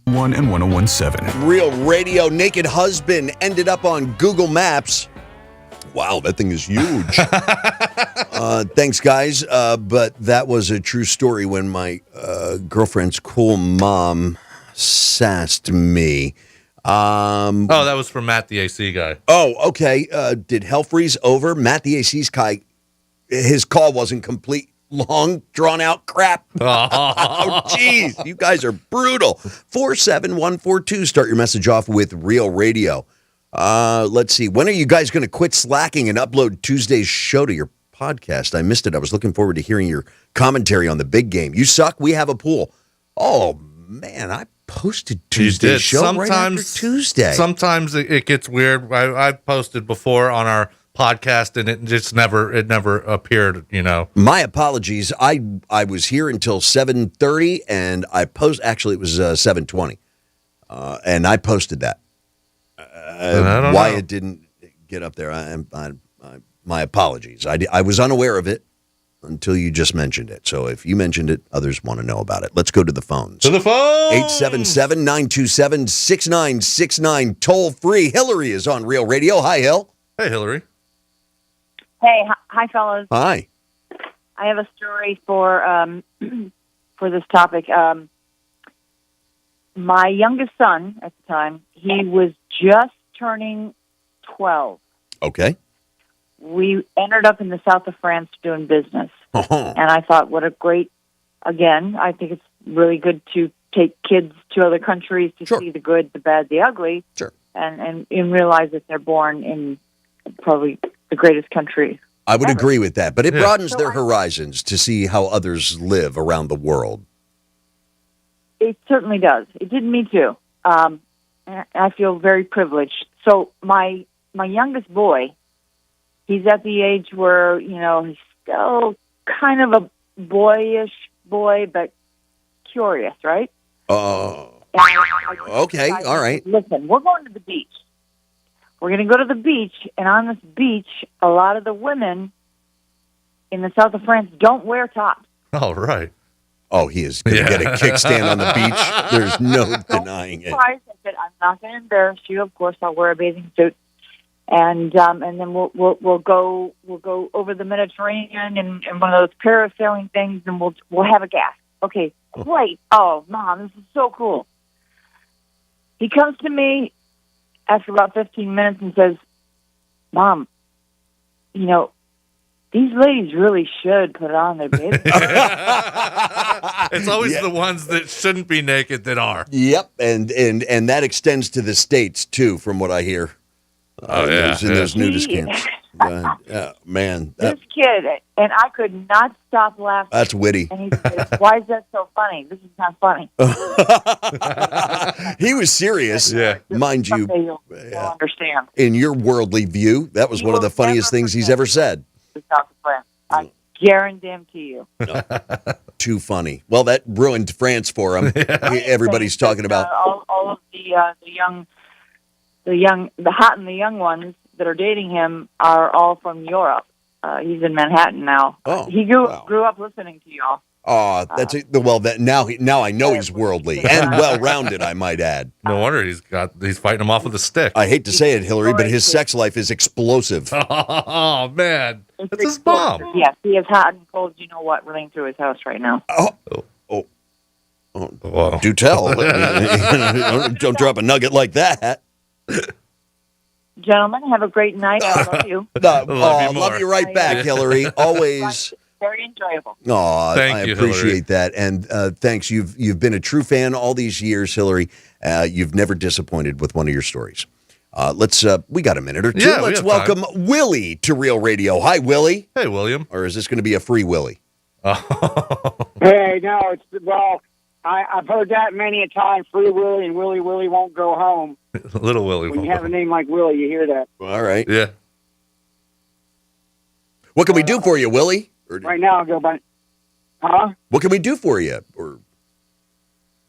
One and 101.7. Real Radio. Naked husband ended up on Google Maps. Wow, that thing is huge. Thanks, guys. But that was a true story when my girlfriend's cool mom sassed me. That was from Matt, the AC guy. Oh, okay. Did hell freeze over? Matt, the AC's guy, his call wasn't complete. Long, drawn-out crap. Oh, jeez. You guys are brutal. 47142. Start your message off with Real Radio. Let's see. When are you guys going to quit slacking and upload Tuesday's show to your podcast? I missed it. I was looking forward to hearing your commentary on the big game. You suck. We have a pool. Oh, man. I posted Tuesday's show right after Tuesday. Sometimes it gets weird. I've posted before on our podcast and it just never appeared, you know. My apologies. I was here until 7:30 and actually it was 7:20. And I posted that. Why it didn't get up there, my apologies. I was unaware of it until you just mentioned it. So if you mentioned it, others want to know about it. Let's go to the phones. To the phone! 877-927-6969. Toll free. Hillary is on Real Radio. Hi, Hill. Hey, Hillary. Hey, hi, fellas. Hi. I have a story for this topic. My youngest son at the time, he was just turning 12. Okay. We ended up in the south of France doing business. And I thought, what a great, again, I think it's really good to take kids to other countries to see the good, the bad, the ugly. Sure. And realize that they're born in probably the greatest country. I would agree with that, but it broadens their horizons to see how others live around the world. It certainly does. It did me too. And I feel very privileged. So my youngest boy, he's at the age where, he's still kind of a boyish boy, but curious, right? Okay, all right. Listen, we're going to the beach. We're going to go to the beach, and on this beach, a lot of the women in the south of France don't wear tops. Oh, right. Oh, he is going to get a kickstand on the beach. There's no denying it. I said, I'm not going to embarrass you. Of course, I'll wear a bathing suit, and then we'll go over the Mediterranean in one of those parasailing things, and we'll have a gas. Okay, great. Oh, Mom, this is so cool. He comes to me after about 15 minutes and says, Mom, these ladies really should put on their bathing suits. It's always the ones that shouldn't be naked that are. Yep, and that extends to the States, too, from what I hear. In those nudist camps. Man. This kid, and I could not stop laughing. That's witty. And he said, why is that so funny? This is not funny. He was serious. Yeah. Mind you, You'll understand. in your worldly view, that was one of the funniest things he's ever said. I guarantee you. Too funny. Well, that ruined France for him. Everybody's talking about all of the hot and the young ones that are dating him are all from Europe. He's in Manhattan now. Oh, he grew up listening to y'all. Oh, that's well. That now I know he's worldly and well-rounded. I might add. No wonder he's fighting him off with a stick. I hate to say it, Hillary, but his sex life is explosive. Oh man, that's his mom. Yes, he is hot and cold. You know what? Running through his house right now. Oh, do tell. Don't drop a nugget like that. Gentlemen, have a great night. I love you. Love you right back, Hillary. Always. Very enjoyable. Oh, I you, appreciate that, and thanks. You've been a true fan all these years, Hillary. You've never disappointed with one of your stories. We got a minute or two. Yeah, let's welcome Willie to Real Radio. Hi, Willie. Hey, William. Or is this going to be a free Willie? Hey, no, I've heard that many a time. Free Willie and Willie won't go home. Little Willie. When you have a name like Willie, you hear that. All right. Yeah. What can we do for you, Willie? Right now, I'll go by. Huh? What can we do for you?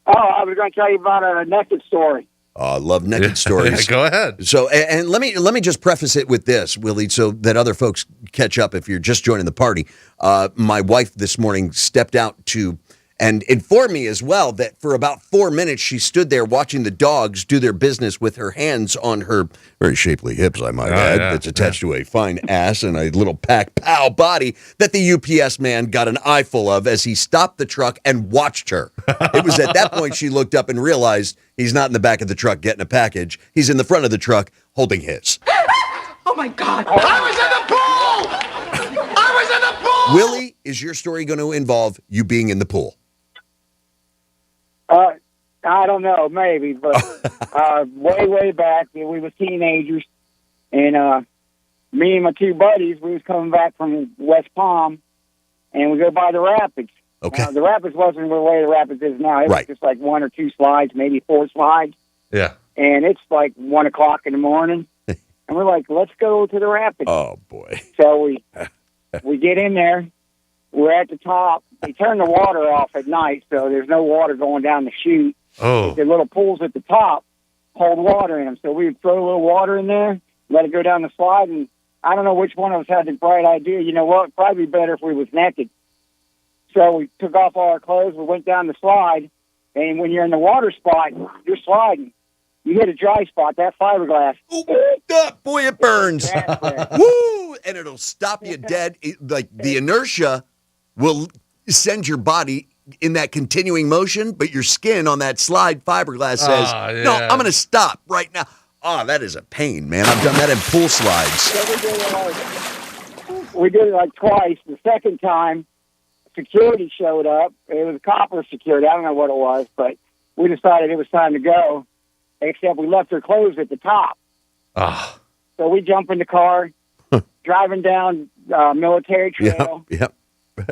I was going to tell you about a naked story. I love naked stories. Go ahead. So, and let me just preface it with this, Willie, so that other folks catch up if you're just joining the party. My wife this morning stepped out to and informed me as well that for about 4 minutes she stood there watching the dogs do their business with her hands on her very shapely hips, I might add, that's attached to a fine ass and a little pack-pow body that the UPS man got an eyeful of as he stopped the truck and watched her. It was at that point she looked up and realized he's not in the back of the truck getting a package. He's in the front of the truck holding his. Oh, my God. I was in the pool! I was in the pool! Willie, is your story going to involve you being in the pool? I don't know, maybe, but way back, we was teenagers, and me and my two buddies, we was coming back from West Palm, and we go by the rapids. Okay. The rapids wasn't the way the rapids is now. It was just like 1 or 2 slides, maybe 4 slides. Yeah. And it's like 1 o'clock in the morning, and we're like, let's go to the rapids. Oh, boy. So we get in there. We're at the top. They turn the water off at night, so there's no water going down the chute. Oh. The little pools at the top hold water in them. So we would throw a little water in there, let it go down the slide, and I don't know which one of us had the bright idea. You know what? It'd probably be better if we was naked. So we took off all our clothes. We went down the slide, and when you're in the water spot, you're sliding. You hit a dry spot, that fiberglass. Boy, it burns. Woo! And it'll stop you dead. Like the inertia will send your body in that continuing motion, but your skin on that slide fiberglass says, no, I'm going to stop right now. Oh, that is a pain, man. I've done that in pool slides. So we did it like twice. The second time, security showed up. It was copper security. I don't know what it was, but we decided it was time to go, except we left her clothes at the top. Ah. So we jump in the car, driving down Military Trail,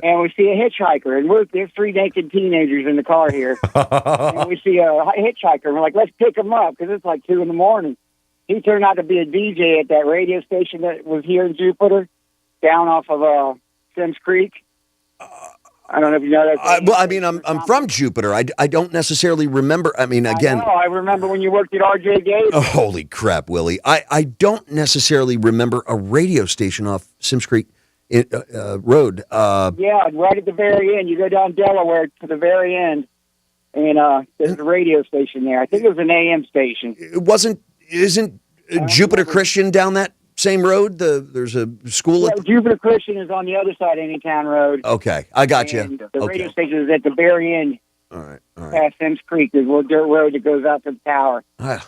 and we see a hitchhiker. And there's 3 naked teenagers in the car here. And we see a hitchhiker, and we're like, let's pick him up, because it's like 2 in the morning. He turned out to be a DJ at that radio station that was here in Jupiter, down off of Sims Creek. I don't know if you know that. Well, I mean, I'm from Jupiter. I don't necessarily remember. I mean, again. I remember when you worked at RJ Gates. Oh, holy crap, Willie. I don't necessarily remember a radio station off Sims Creek Road. Yeah, right at the very end. You go down Delaware to the very end, and there's a radio station there. I think it was an AM station. Isn't Jupiter Christian down that same road? There's a school. Yeah, Jupiter Christian is on the other side of Anytown Road. Okay, I got you. And the radio station is at the very end. All right. Past Sims Creek. There's a little dirt road that goes out to the tower. I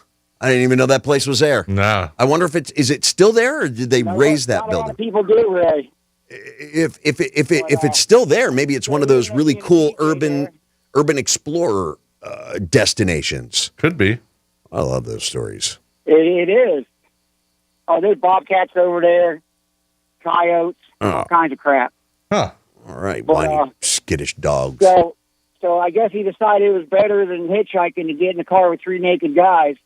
didn't even know that place was there. No. I wonder if is it still there, or did they raise that building? People do, Ray. If it's still there, maybe it's one of those really cool urban explorer destinations. Could be. I love those stories. It is. Oh, there's bobcats over there, coyotes, all kinds of crap. Huh. All right, But, whiny, skittish dogs. So I guess he decided it was better than hitchhiking to get in the car with 3 naked guys.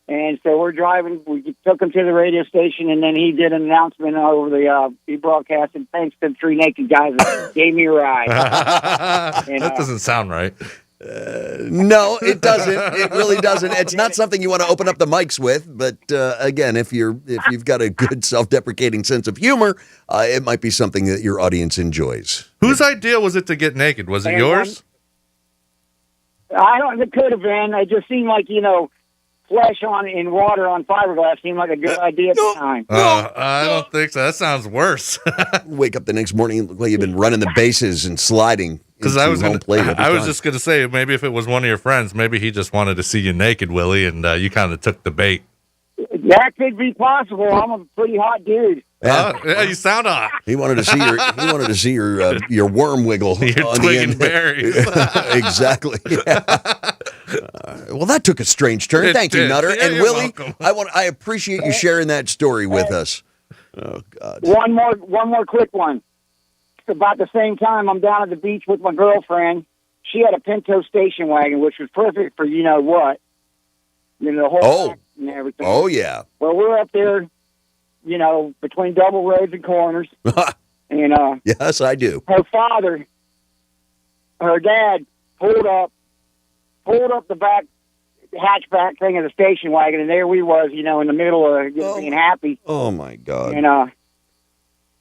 And so we're driving. We took him to the radio station, and then he did an announcement over the. He broadcasted, thanks to the 3 naked guys that gave me a ride. That doesn't sound right. No, it doesn't. It really doesn't. It's not something you want to open up the mics with. But again, if you've got a good self-deprecating sense of humor, it might be something that your audience enjoys. Whose idea was it to get naked? Was it yours? It could have been. It just seemed like, flesh in water on fiberglass seemed like a good idea at the time. I don't think so. That sounds worse. Wake up the next morning and look like you've been running the bases and sliding. Because I was just going to say, maybe if it was one of your friends, maybe he just wanted to see you naked, Willie, and you kind of took the bait. That could be possible. I'm a pretty hot dude. Yeah, you sound hot. He wanted to see your worm wiggle. You're on twigging berries. Exactly. Yeah. Well, that took a strange turn. Thank you, Nutter. Yeah, and you're Willie, welcome. I appreciate you sharing that story with us. Oh God. One more quick one. It's about the same time I'm down at the beach with my girlfriend. She had a Pinto station wagon, which was perfect for the whole and everything. Oh yeah. Well, we're up there, between double roads and corners. And yes, I do. Her dad pulled up the back hatchback thing of the station wagon, and there we was, in the middle of being happy. Oh my God. And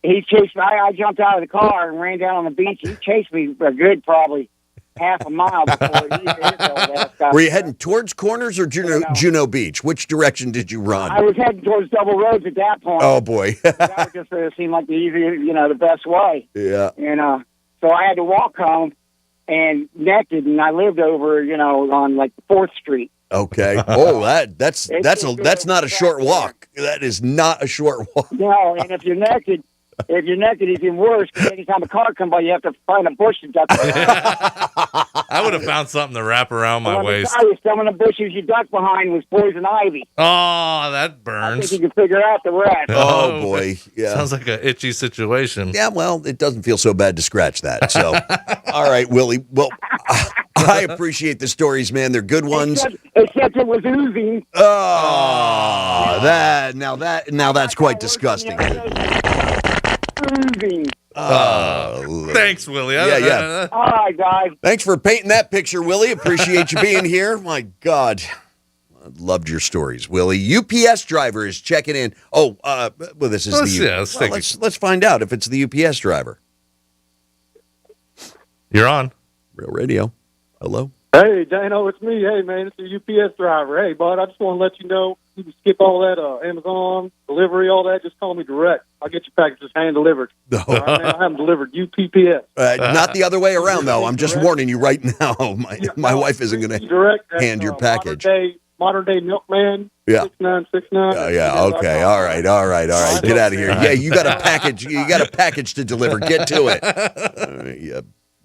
he chased me. I jumped out of the car and ran down on the beach. He chased me a good probably half a mile before he hit all that stuff. Were you heading towards Corners or Juneau Beach? Which direction did you run? I was heading towards double roads at that point. Oh boy. That just seemed like the easier, the best way. Yeah. And so I had to walk home and naked, and I lived over, on like 4th Street. Okay. Oh, that's not a short walk. That is not a short walk. No, and if you're naked, even worse. Because anytime a car comes by, you have to find a bush to duck behind. I would have found something to wrap around my waist. Some of the bushes you duck behind was poison ivy. Oh, that I burns. think you can figure out the rest. Oh boy. Yeah. Sounds like an itchy situation. Yeah, well, it doesn't feel so bad to scratch that. So, all right, Willie. Well, I appreciate the stories, man. They're good ones. Except it was oozing. Oh, that's quite disgusting. Oozing. Thanks, Willie. Yeah. All right, guys. Thanks for painting that picture, Willie. Appreciate you being here. My God. I loved your stories, Willie. UPS driver is checking in. Oh, well, this is let's find out if it's the UPS driver. You're on Real Radio. Hello. Hey, Dano, it's me. Hey, man, it's the UPS driver. Hey, bud, I just want to let you know, you can skip all that Amazon, delivery, all that. Just call me direct. I'll get your packages hand-delivered. No. All right, man, I have them delivered UPPS. Not the other way around, though. I'm just warning you right now. My wife isn't going to hand your package. modern day milkman. Yeah. 6969. Yeah. Okay. All right. Get out of here. Yeah, you got a package. You got a package to deliver. Get to it. Yeah.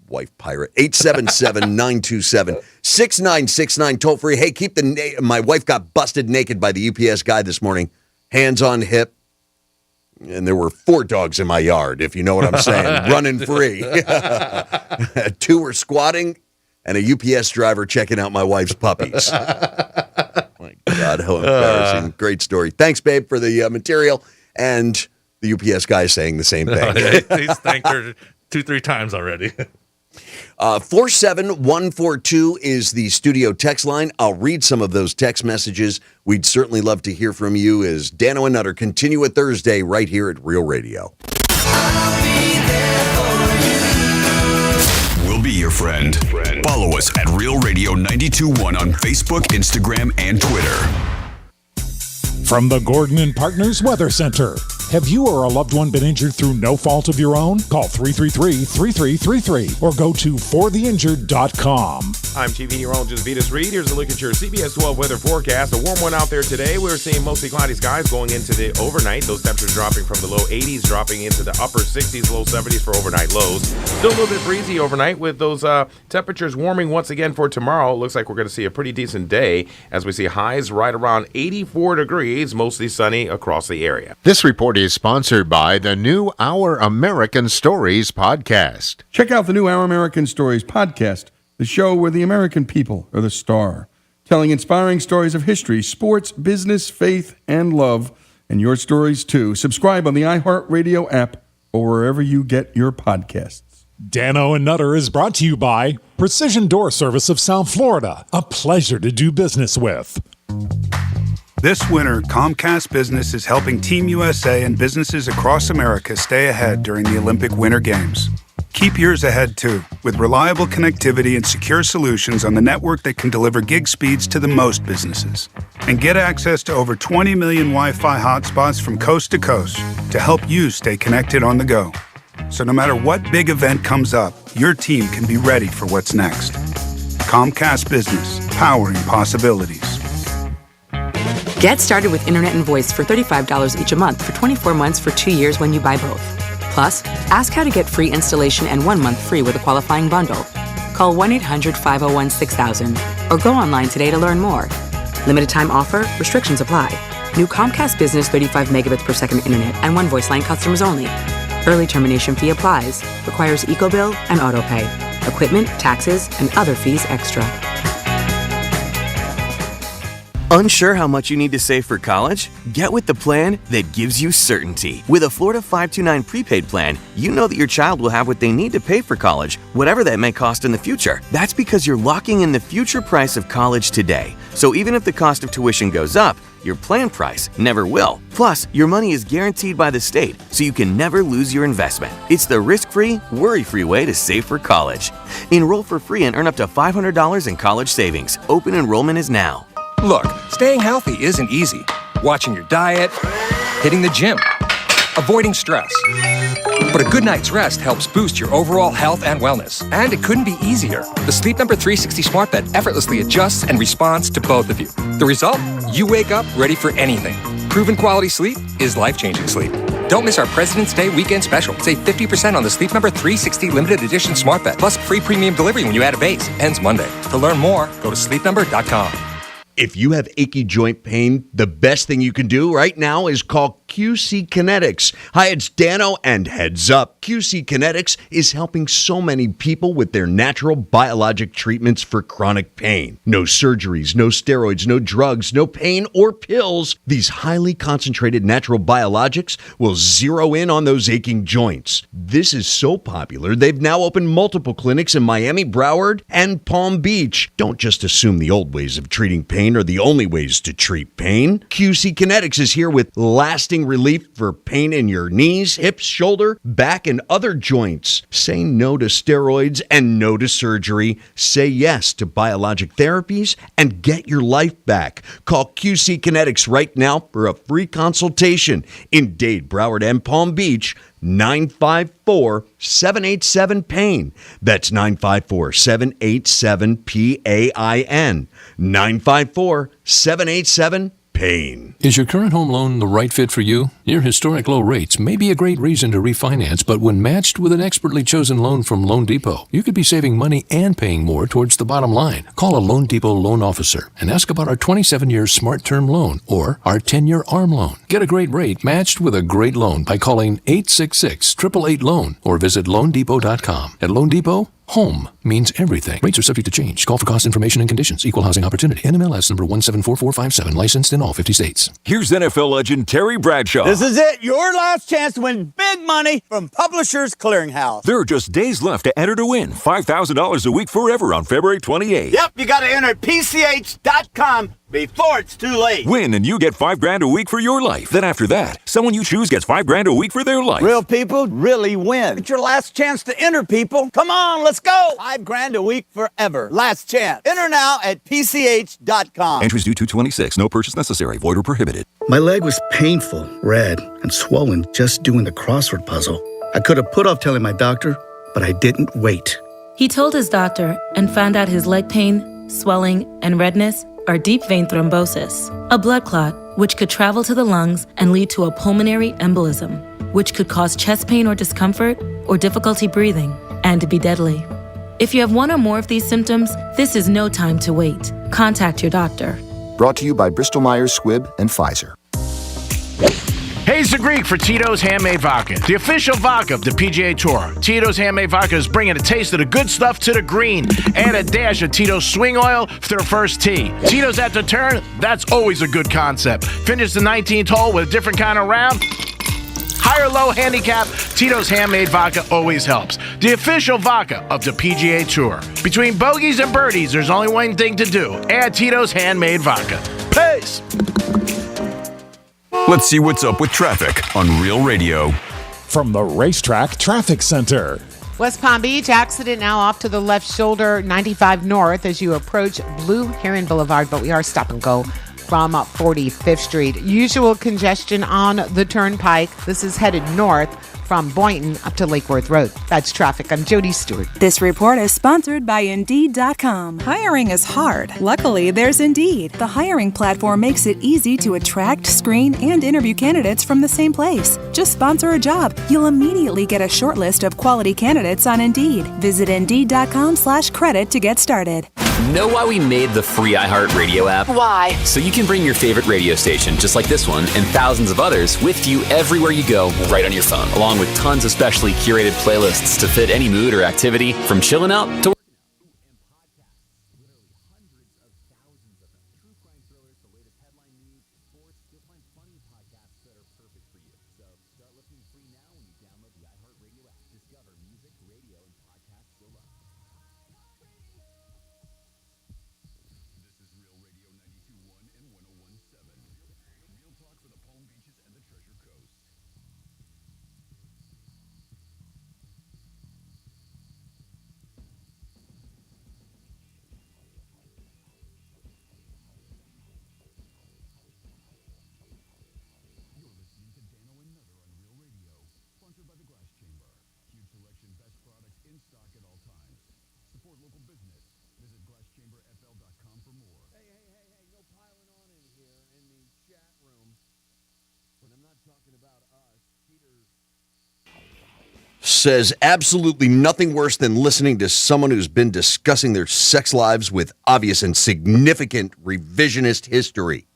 Wife pirate. 877-927-6969. Toll free. Hey, keep my wife got busted naked by the UPS guy this morning. Hands on hip. And there were 4 dogs in my yard, if you know what I'm saying, running free. 2 were squatting, and a UPS driver checking out my wife's puppies. My God, how embarrassing. Great story. Thanks, babe, for the material. And the UPS guy saying the same thing. He's thanked her 2-3 times already. 47142 is the studio text line. I'll read some of those text messages. We'd certainly love to hear from you as Dano and Nutter continue a Thursday right here at Real Radio. We'll be your friend. Follow us at Real Radio 92.1 on Facebook, Instagram, and Twitter. From the Gordon and Partners Weather Center. Have you or a loved one been injured through no fault of your own? Call 333-3333 or go to fortheinjured.com. I'm TV meteorologist Vetus Reed. Here's a look at your CBS 12 weather forecast. A warm one out there today. We're seeing mostly cloudy skies going into the overnight. Those temperatures dropping from the low 80s, dropping into the upper 60s, low 70s for overnight lows. Still a little bit breezy overnight with those temperatures warming once again for tomorrow. Looks like we're going to see a pretty decent day as we see highs right around 84 degrees, mostly sunny across the area. This report is sponsored by the new Our American Stories podcast. Check out the new Our American Stories podcast, the show where the American people are the star, telling inspiring stories of history, sports, business, faith, and love, and your stories too. Subscribe on the iHeartRadio app or wherever you get your podcasts. Dano and Nutter is brought to you by Precision Door Service of South Florida, a pleasure to do business with. This winter, Comcast Business is helping Team USA and businesses across America stay ahead during the Olympic Winter Games. Keep yours ahead, too, with reliable connectivity and secure solutions on the network that can deliver gig speeds to the most businesses. And get access to over 20 million Wi-Fi hotspots from coast to coast to help you stay connected on the go. So no matter what big event comes up, your team can be ready for what's next. Comcast Business, powering possibilities. Get started with Internet and Voice for $35 each a month for 24 months for 2 years when you buy both. Plus, ask how to get free installation and 1 month free with a qualifying bundle. Call 1-800-501-6000 or go online today to learn more. Limited time offer, restrictions apply. New Comcast Business 35 megabits per second Internet and 1 voice line customers only. Early termination fee applies. Requires EcoBill and AutoPay. Equipment, taxes, and other fees extra. Unsure how much you need to save for college? Get with the plan that gives you certainty. With a Florida 529 prepaid plan, you know that your child will have what they need to pay for college, whatever that may cost in the future. That's because you're locking in the future price of college today. So even if the cost of tuition goes up, your plan price never will. Plus, your money is guaranteed by the state, so you can never lose your investment. It's the risk-free, worry-free way to save for college. Enroll for free and earn up to $500 in college savings. Open enrollment is now. Look, staying healthy isn't easy. Watching your diet, hitting the gym, avoiding stress. But a good night's rest helps boost your overall health and wellness. And it couldn't be easier. The Sleep Number 360 Smart Bed effortlessly adjusts and responds to both of you. The result? You wake up ready for anything. Proven quality sleep is life-changing sleep. Don't miss our President's Day weekend special. Save 50% on the Sleep Number 360 limited edition Smart Bed, plus free premium delivery when you add a base. Ends Monday. To learn more, go to sleepnumber.com. If you have achy joint pain, the best thing you can do right now is call QC Kinetics. Hi, it's Dano, and heads up, QC Kinetics is helping so many people with their natural biologic treatments for chronic pain. No surgeries, no steroids, no drugs, no pain or pills. These highly concentrated natural biologics will zero in on those aching joints. This is so popular, they've now opened multiple clinics in Miami, Broward, and Palm Beach. Don't just assume the old ways of treating pain are the only ways to treat pain. QC Kinetics is here with lasting pain relief for pain in your knees, hips, shoulder, back, and other joints. Say no to steroids and no to surgery. Say yes to biologic therapies and get your life back. Call QC Kinetics right now for a free consultation in Dade, Broward, and Palm Beach. 954-787-PAIN. That's 954-787-PAIN. 954-787-PAIN. Is your current home loan the right fit for you? Your historic low rates may be a great reason to refinance, but when matched with an expertly chosen loan from Loan Depot, you could be saving money and paying more towards the bottom line. Call a Loan Depot loan officer and ask about our 27-year Smart Term loan or our 10-year ARM loan. Get a great rate matched with a great loan by calling 866-888-LOAN or visit loandepot.com. At Loan Depot, home means everything. Rates are subject to change. Call for cost information and conditions. Equal housing opportunity. NMLS number 174457. Licensed in all 50 states. Here's NFL legend Terry Bradshaw. This is it. Your last chance to win big money from Publishers Clearinghouse. There are just days left to enter to win $5,000 a week forever on February 28th. Yep, you got to enter at PCH.com before it's too late. Win and you get $5,000 a week for your life. Then after that, someone you choose gets $5,000 a week for their life. Real people really win. It's your last chance to enter, people. Come on, let's go. $5,000 a week forever. Last chance. Enter now at PCH.com. Entries due 2/26. No purchase necessary. Void or prohibited. My leg was painful, red, and swollen just doing the crossword puzzle. I could have put off telling my doctor, but I didn't wait. He told his doctor and found out his leg pain, swelling, and redness are deep vein thrombosis, a blood clot which could travel to the lungs and lead to a pulmonary embolism, which could cause chest pain or discomfort or difficulty breathing and be deadly. If you have one or more of these symptoms, this is no time to wait. Contact your doctor. Brought to you by Bristol-Myers Squibb and Pfizer. Hey, it's the Greek for Tito's Handmade Vodka, the official vodka of the PGA Tour. Tito's Handmade Vodka is bringing a taste of the good stuff to the green and a dash of Tito's swing oil for their first tee. Tito's at the turn, that's always a good concept. Finish the 19th hole with a different kind of round. High or low handicap, Tito's Handmade Vodka always helps. The official vodka of the PGA Tour. Between bogeys and birdies, there's only one thing to do. Add Tito's Handmade Vodka. Peace! Let's see what's up with traffic on Real Radio. From the Racetrack Traffic Center. West Palm Beach, accident now off to the left shoulder, 95 north as you approach Blue Heron Boulevard, but we are stop and go from 45th Street. Usual congestion on the turnpike. This is headed north from Boynton up to Lake Worth Road. That's traffic. I'm Jody Stewart. This report is sponsored by Indeed.com. Hiring is hard. Luckily, there's Indeed. The hiring platform makes it easy to attract, screen, and interview candidates from the same place. Just sponsor a job. You'll immediately get a short list of quality candidates on Indeed. Visit Indeed.com/credit to get started. Know why we made the free iHeartRadio app? Why? So you can bring your favorite radio station, just like this one, and thousands of others with you everywhere you go, right on your phone, along with tons of specially curated playlists to fit any mood or activity, from chilling out to says absolutely nothing worse than listening to someone who's been discussing their sex lives with obvious and significant revisionist history.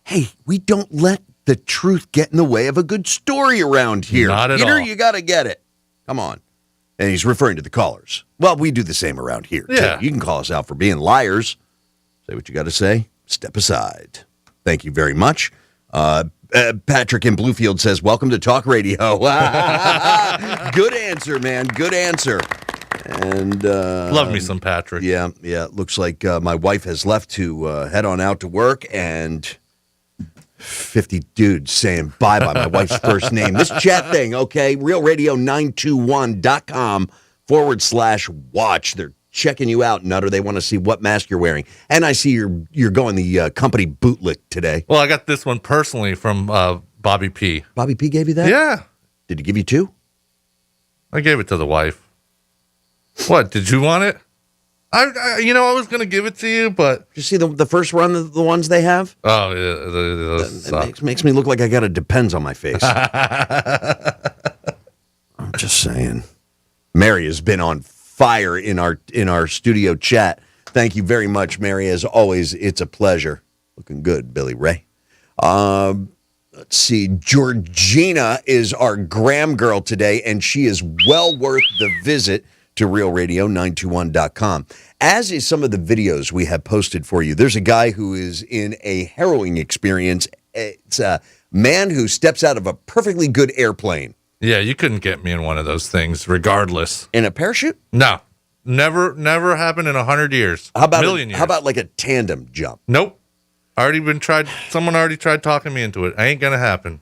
Hey, we don't let the truth get in the way of a good story around here. Not at Peter, all. you got to get it. Come on. And he's referring to the callers. Well, we do the same around here, Yeah. too. You can call us out for being liars. Say what you got to say. Step aside. Thank you very much. Patrick in Bluefield says, welcome to Talk Radio. Good answer, man. Good answer. And Love me some Patrick. Yeah. It looks like my wife has left to head on out to work, and 50 dudes saying bye by my wife's first name. This chat thing, okay? RealRadio921.com/watch. They're checking you out, Nutter. They want to see what mask you're wearing. And I see you're going the company bootlick today. Well, I got this one personally from Bobby P. Bobby P gave you that? Yeah. Did he give you two? I gave it to the wife. What? Did you want it? I was going to give it to you, but... Did you see the first run of the ones they have? Oh, yeah. It makes me look like I got a Depends on my face. I'm just saying. Mary has been on fire in our studio chat. Thank you very much, Mary. As always, it's a pleasure. Looking good, Billy Ray. Let's see. Georgina is our Graham girl today, and she is well worth the visit to RealRadio921.com. As is some of the videos we have posted for you. There's a guy who is in a harrowing experience. It's a man who steps out of a perfectly good airplane. Yeah, you couldn't get me in one of those things, regardless. In a parachute? No. Never happened in 100 years. How about million years. How about like a tandem jump? Nope. Someone already tried talking me into it. Ain't gonna happen.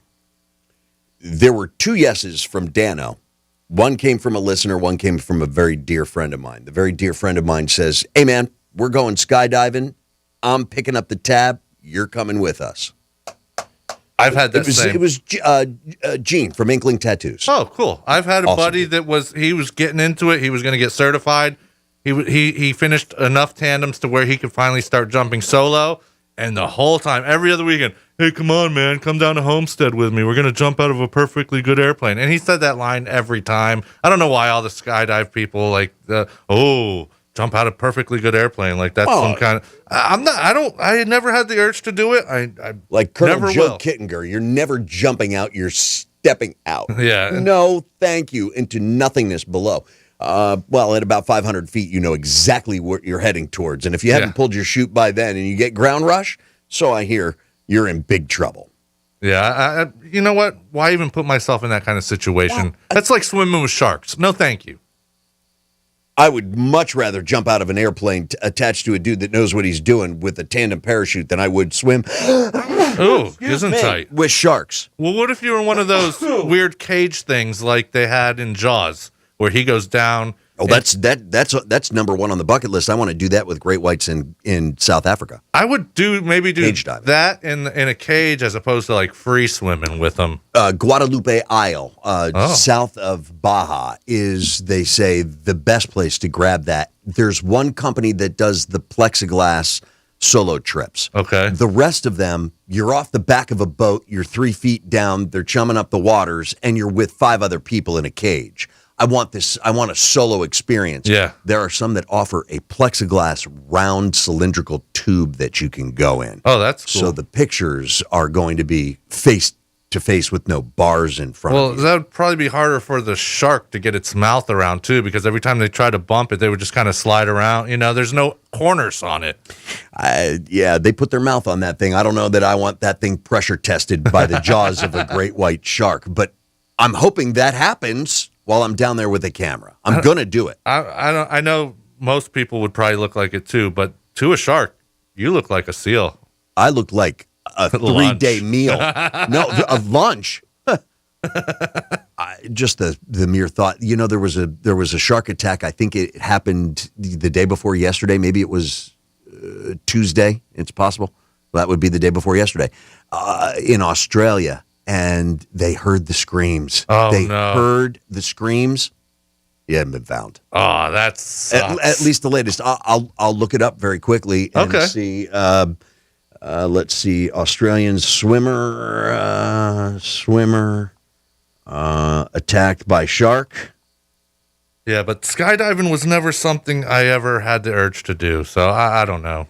There were two yeses from Dano. One came from a listener, one came from a very dear friend of mine. The very dear friend of mine says, "Hey man, we're going skydiving. I'm picking up the tab. You're coming with us." I've had that same. It was Gene from Inkling Tattoos. Oh, cool. I've had a Awesome. buddy that he was getting into it. He was going to get certified. He finished enough tandems to where he could finally start jumping solo. And the whole time, every other weekend, "Hey, come on, man, come down to Homestead with me. We're going to jump out of a perfectly good airplane." And he said that line every time. I don't know why all the skydive people jump out of a perfectly good airplane. Like that's some kind of, I had never had the urge to do it. I like Colonel never Joe will. Kittinger, you're never jumping out, you're stepping out. Yeah. No, thank you, into nothingness below. At about 500 feet, you know exactly what you're heading towards. And if you haven't pulled your chute by then and you get ground rush, so I hear, you're in big trouble. Yeah, you know what? Why even put myself in that kind of situation? That's like swimming with sharks. No, thank you. I would much rather jump out of an airplane attached to a dude that knows what he's doing with a tandem parachute than I would swim. Ooh, isn't tight. With sharks. Well, what if you were in one of those weird cage things like they had in Jaws, where he goes down? Oh, that's number one on the bucket list. I want to do that with great whites in South Africa. I would maybe do cage diving. That in a cage as opposed to like free swimming with them. Guadalupe Isle, south of Baja, is, they say, the best place to grab that. There's one company that does the plexiglass solo trips. Okay. The rest of them, you're off the back of a boat, you're 3 feet down, they're chumming up the waters, and you're with 5 other people in a cage. I want a solo experience. Yeah. There are some that offer a plexiglass round cylindrical tube that you can go in. Oh, that's cool. So the pictures are going to be face to face with no bars in front of you. Well, that would probably be harder for the shark to get its mouth around too, because every time they try to bump it, they would just kind of slide around. You know, there's no corners on it. Yeah, they put their mouth on that thing. I don't know that I want that thing pressure tested by the jaws of a great white shark, but I'm hoping that happens while I'm down there with a camera. I'm going to do it. I know most people would probably look like it too, but to a shark, you look like a seal. I look like a 3-day meal. No, a lunch. Just the mere thought. You know, there was a shark attack. I think it happened the day before yesterday. Maybe it was Tuesday. It's possible. That would be the day before yesterday in Australia. And they heard the screams. Oh, they no. heard the screams. He hadn't been found. Oh, that's at least the latest. I'll look it up very quickly and see. Let's see. Australian swimmer attacked by shark. Yeah, but skydiving was never something I ever had the urge to do. So I don't know.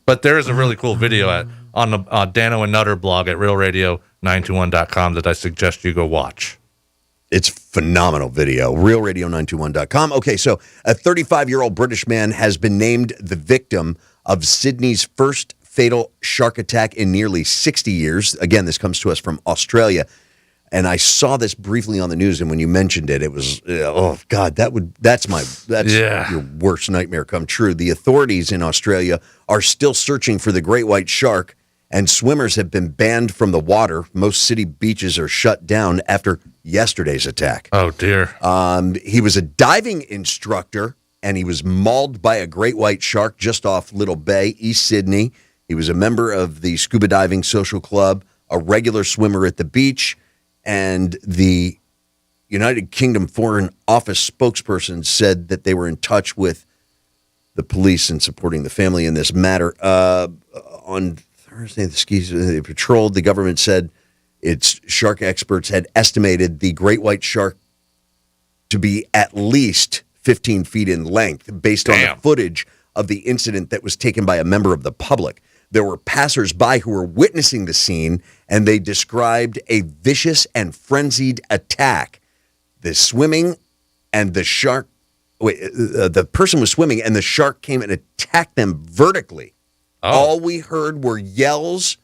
But there is a really cool video on the Dano and Nutter blog at RealRadio921.com that I suggest you go watch. It's phenomenal video. RealRadio921.com. Okay, so a 35-year-old British man has been named the victim of Sydney's first fatal shark attack in nearly 60 years. Again, this comes to us from Australia. And I saw this briefly on the news, and when you mentioned it, it was, oh, God, that's your worst nightmare come true. The authorities in Australia are still searching for the great white shark, and swimmers have been banned from the water. Most city beaches are shut down after yesterday's attack. Oh, dear. He was a diving instructor, and he was mauled by a great white shark just off Little Bay, East Sydney. He was a member of the Scuba Diving Social Club, a regular swimmer at the beach, and the United Kingdom Foreign Office spokesperson said that they were in touch with the police and supporting the family in this matter. On Thursday, the skis they patrolled. The government said its shark experts had estimated the great white shark to be at least 15 feet in length based on the footage of the incident that was taken by a member of the public. There were passersby who were witnessing the scene, and they described a vicious and frenzied attack. The swimming and the shark, the person was swimming, and the shark came and attacked them vertically. Oh. All we heard were yells,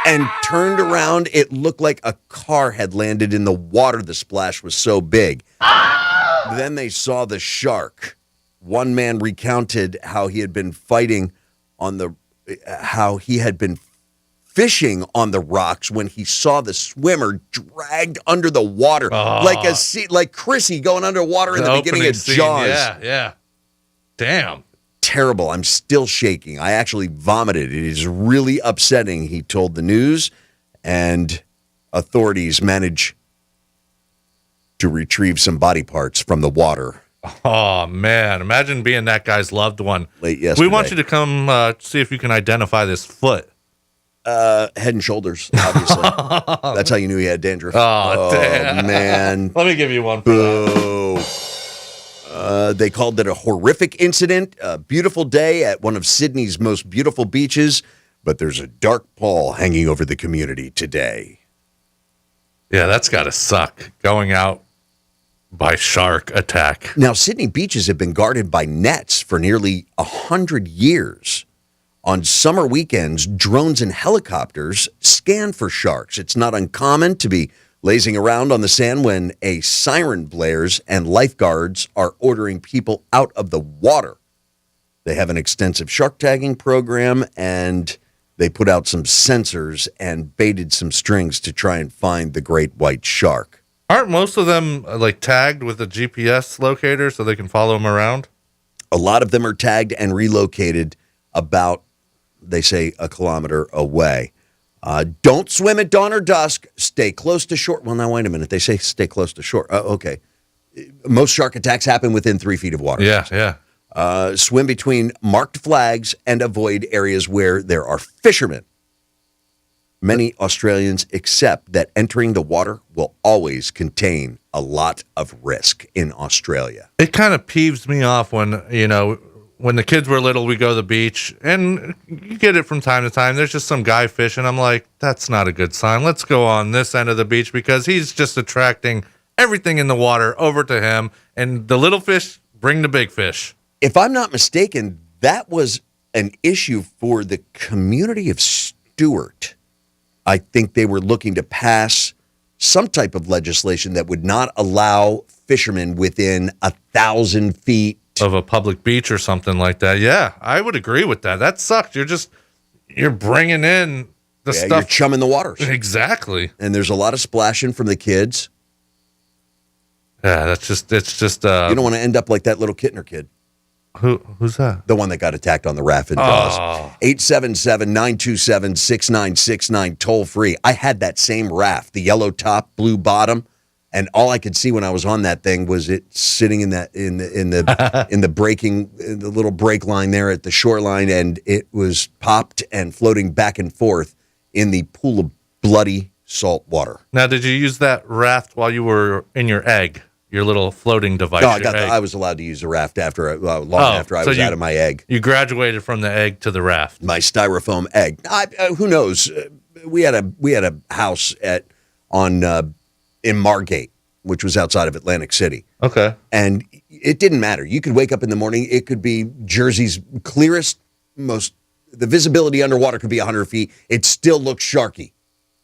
and turned around. It looked like a car had landed in the water. The splash was so big. Then they saw the shark. One man recounted how he had been fishing on the rocks when he saw the swimmer dragged under the water, like Chrissy going underwater in the beginning of Jaws. Yeah. Damn. Terrible. I'm still shaking. I actually vomited. It is really upsetting, he told the news, and authorities managed to retrieve some body parts from the water. Oh, man. Imagine being that guy's loved one. Late yesterday. We want you to come see if you can identify this foot. Head and shoulders, obviously. That's how you knew he had dandruff. Oh, damn. Man. Let me give you one for Boo. They called it a horrific incident, a beautiful day at one of Sydney's most beautiful beaches, but there's a dark pall hanging over the community today. Yeah, that's got to suck, going out by shark attack. Now, Sydney beaches have been guarded by nets for nearly 100 years. On summer weekends, drones and helicopters scan for sharks. It's not uncommon to be lazing around on the sand when a siren blares and lifeguards are ordering people out of the water. They have an extensive shark tagging program, and they put out some sensors and baited some strings to try and find the great white shark. Aren't most of them like tagged with a GPS locator so they can follow them around? A lot of them are tagged and relocated about, they say, a kilometer away. Don't swim at dawn or dusk. Stay close to shore. Well, now, wait a minute. They say stay close to shore. Okay. Most shark attacks happen within 3 feet of water. Yeah. Swim between marked flags and avoid areas where there are fishermen. Many Australians accept that entering the water will always contain a lot of risk in Australia. It kind of peeves me off when the kids were little, we go to the beach, and you get it from time to time. There's just some guy fishing. I'm like, that's not a good sign. Let's go on this end of the beach because he's just attracting everything in the water over to him, and the little fish bring the big fish. If I'm not mistaken, that was an issue for the community of Stewart. I think they were looking to pass some type of legislation that would not allow fishermen within 1,000 feet of a public beach or something like that. Yeah, I would agree with that. That sucks. You're bringing in the stuff. You're chumming the waters. Exactly. And there's a lot of splashing from the kids. Yeah, it's just. You don't want to end up like that little Kittner kid. Who's that? The one that got attacked on the raft in Dawes. 877-927-6969, toll free. I had that same raft, the yellow top, blue bottom, and all I could see when I was on that thing was it sitting in the little break line there at the shoreline, and it was popped and floating back and forth in the pool of bloody salt water. Now, did you use that raft while you were in your egg? Your little floating device. No, I was allowed to use the raft after I was out of my egg. You graduated from the egg to the raft. My styrofoam egg. Who knows? We had a house in Margate, which was outside of Atlantic City. Okay. And it didn't matter. You could wake up in the morning. It could be Jersey's clearest, the visibility underwater could be 100 feet. It still looks sharky.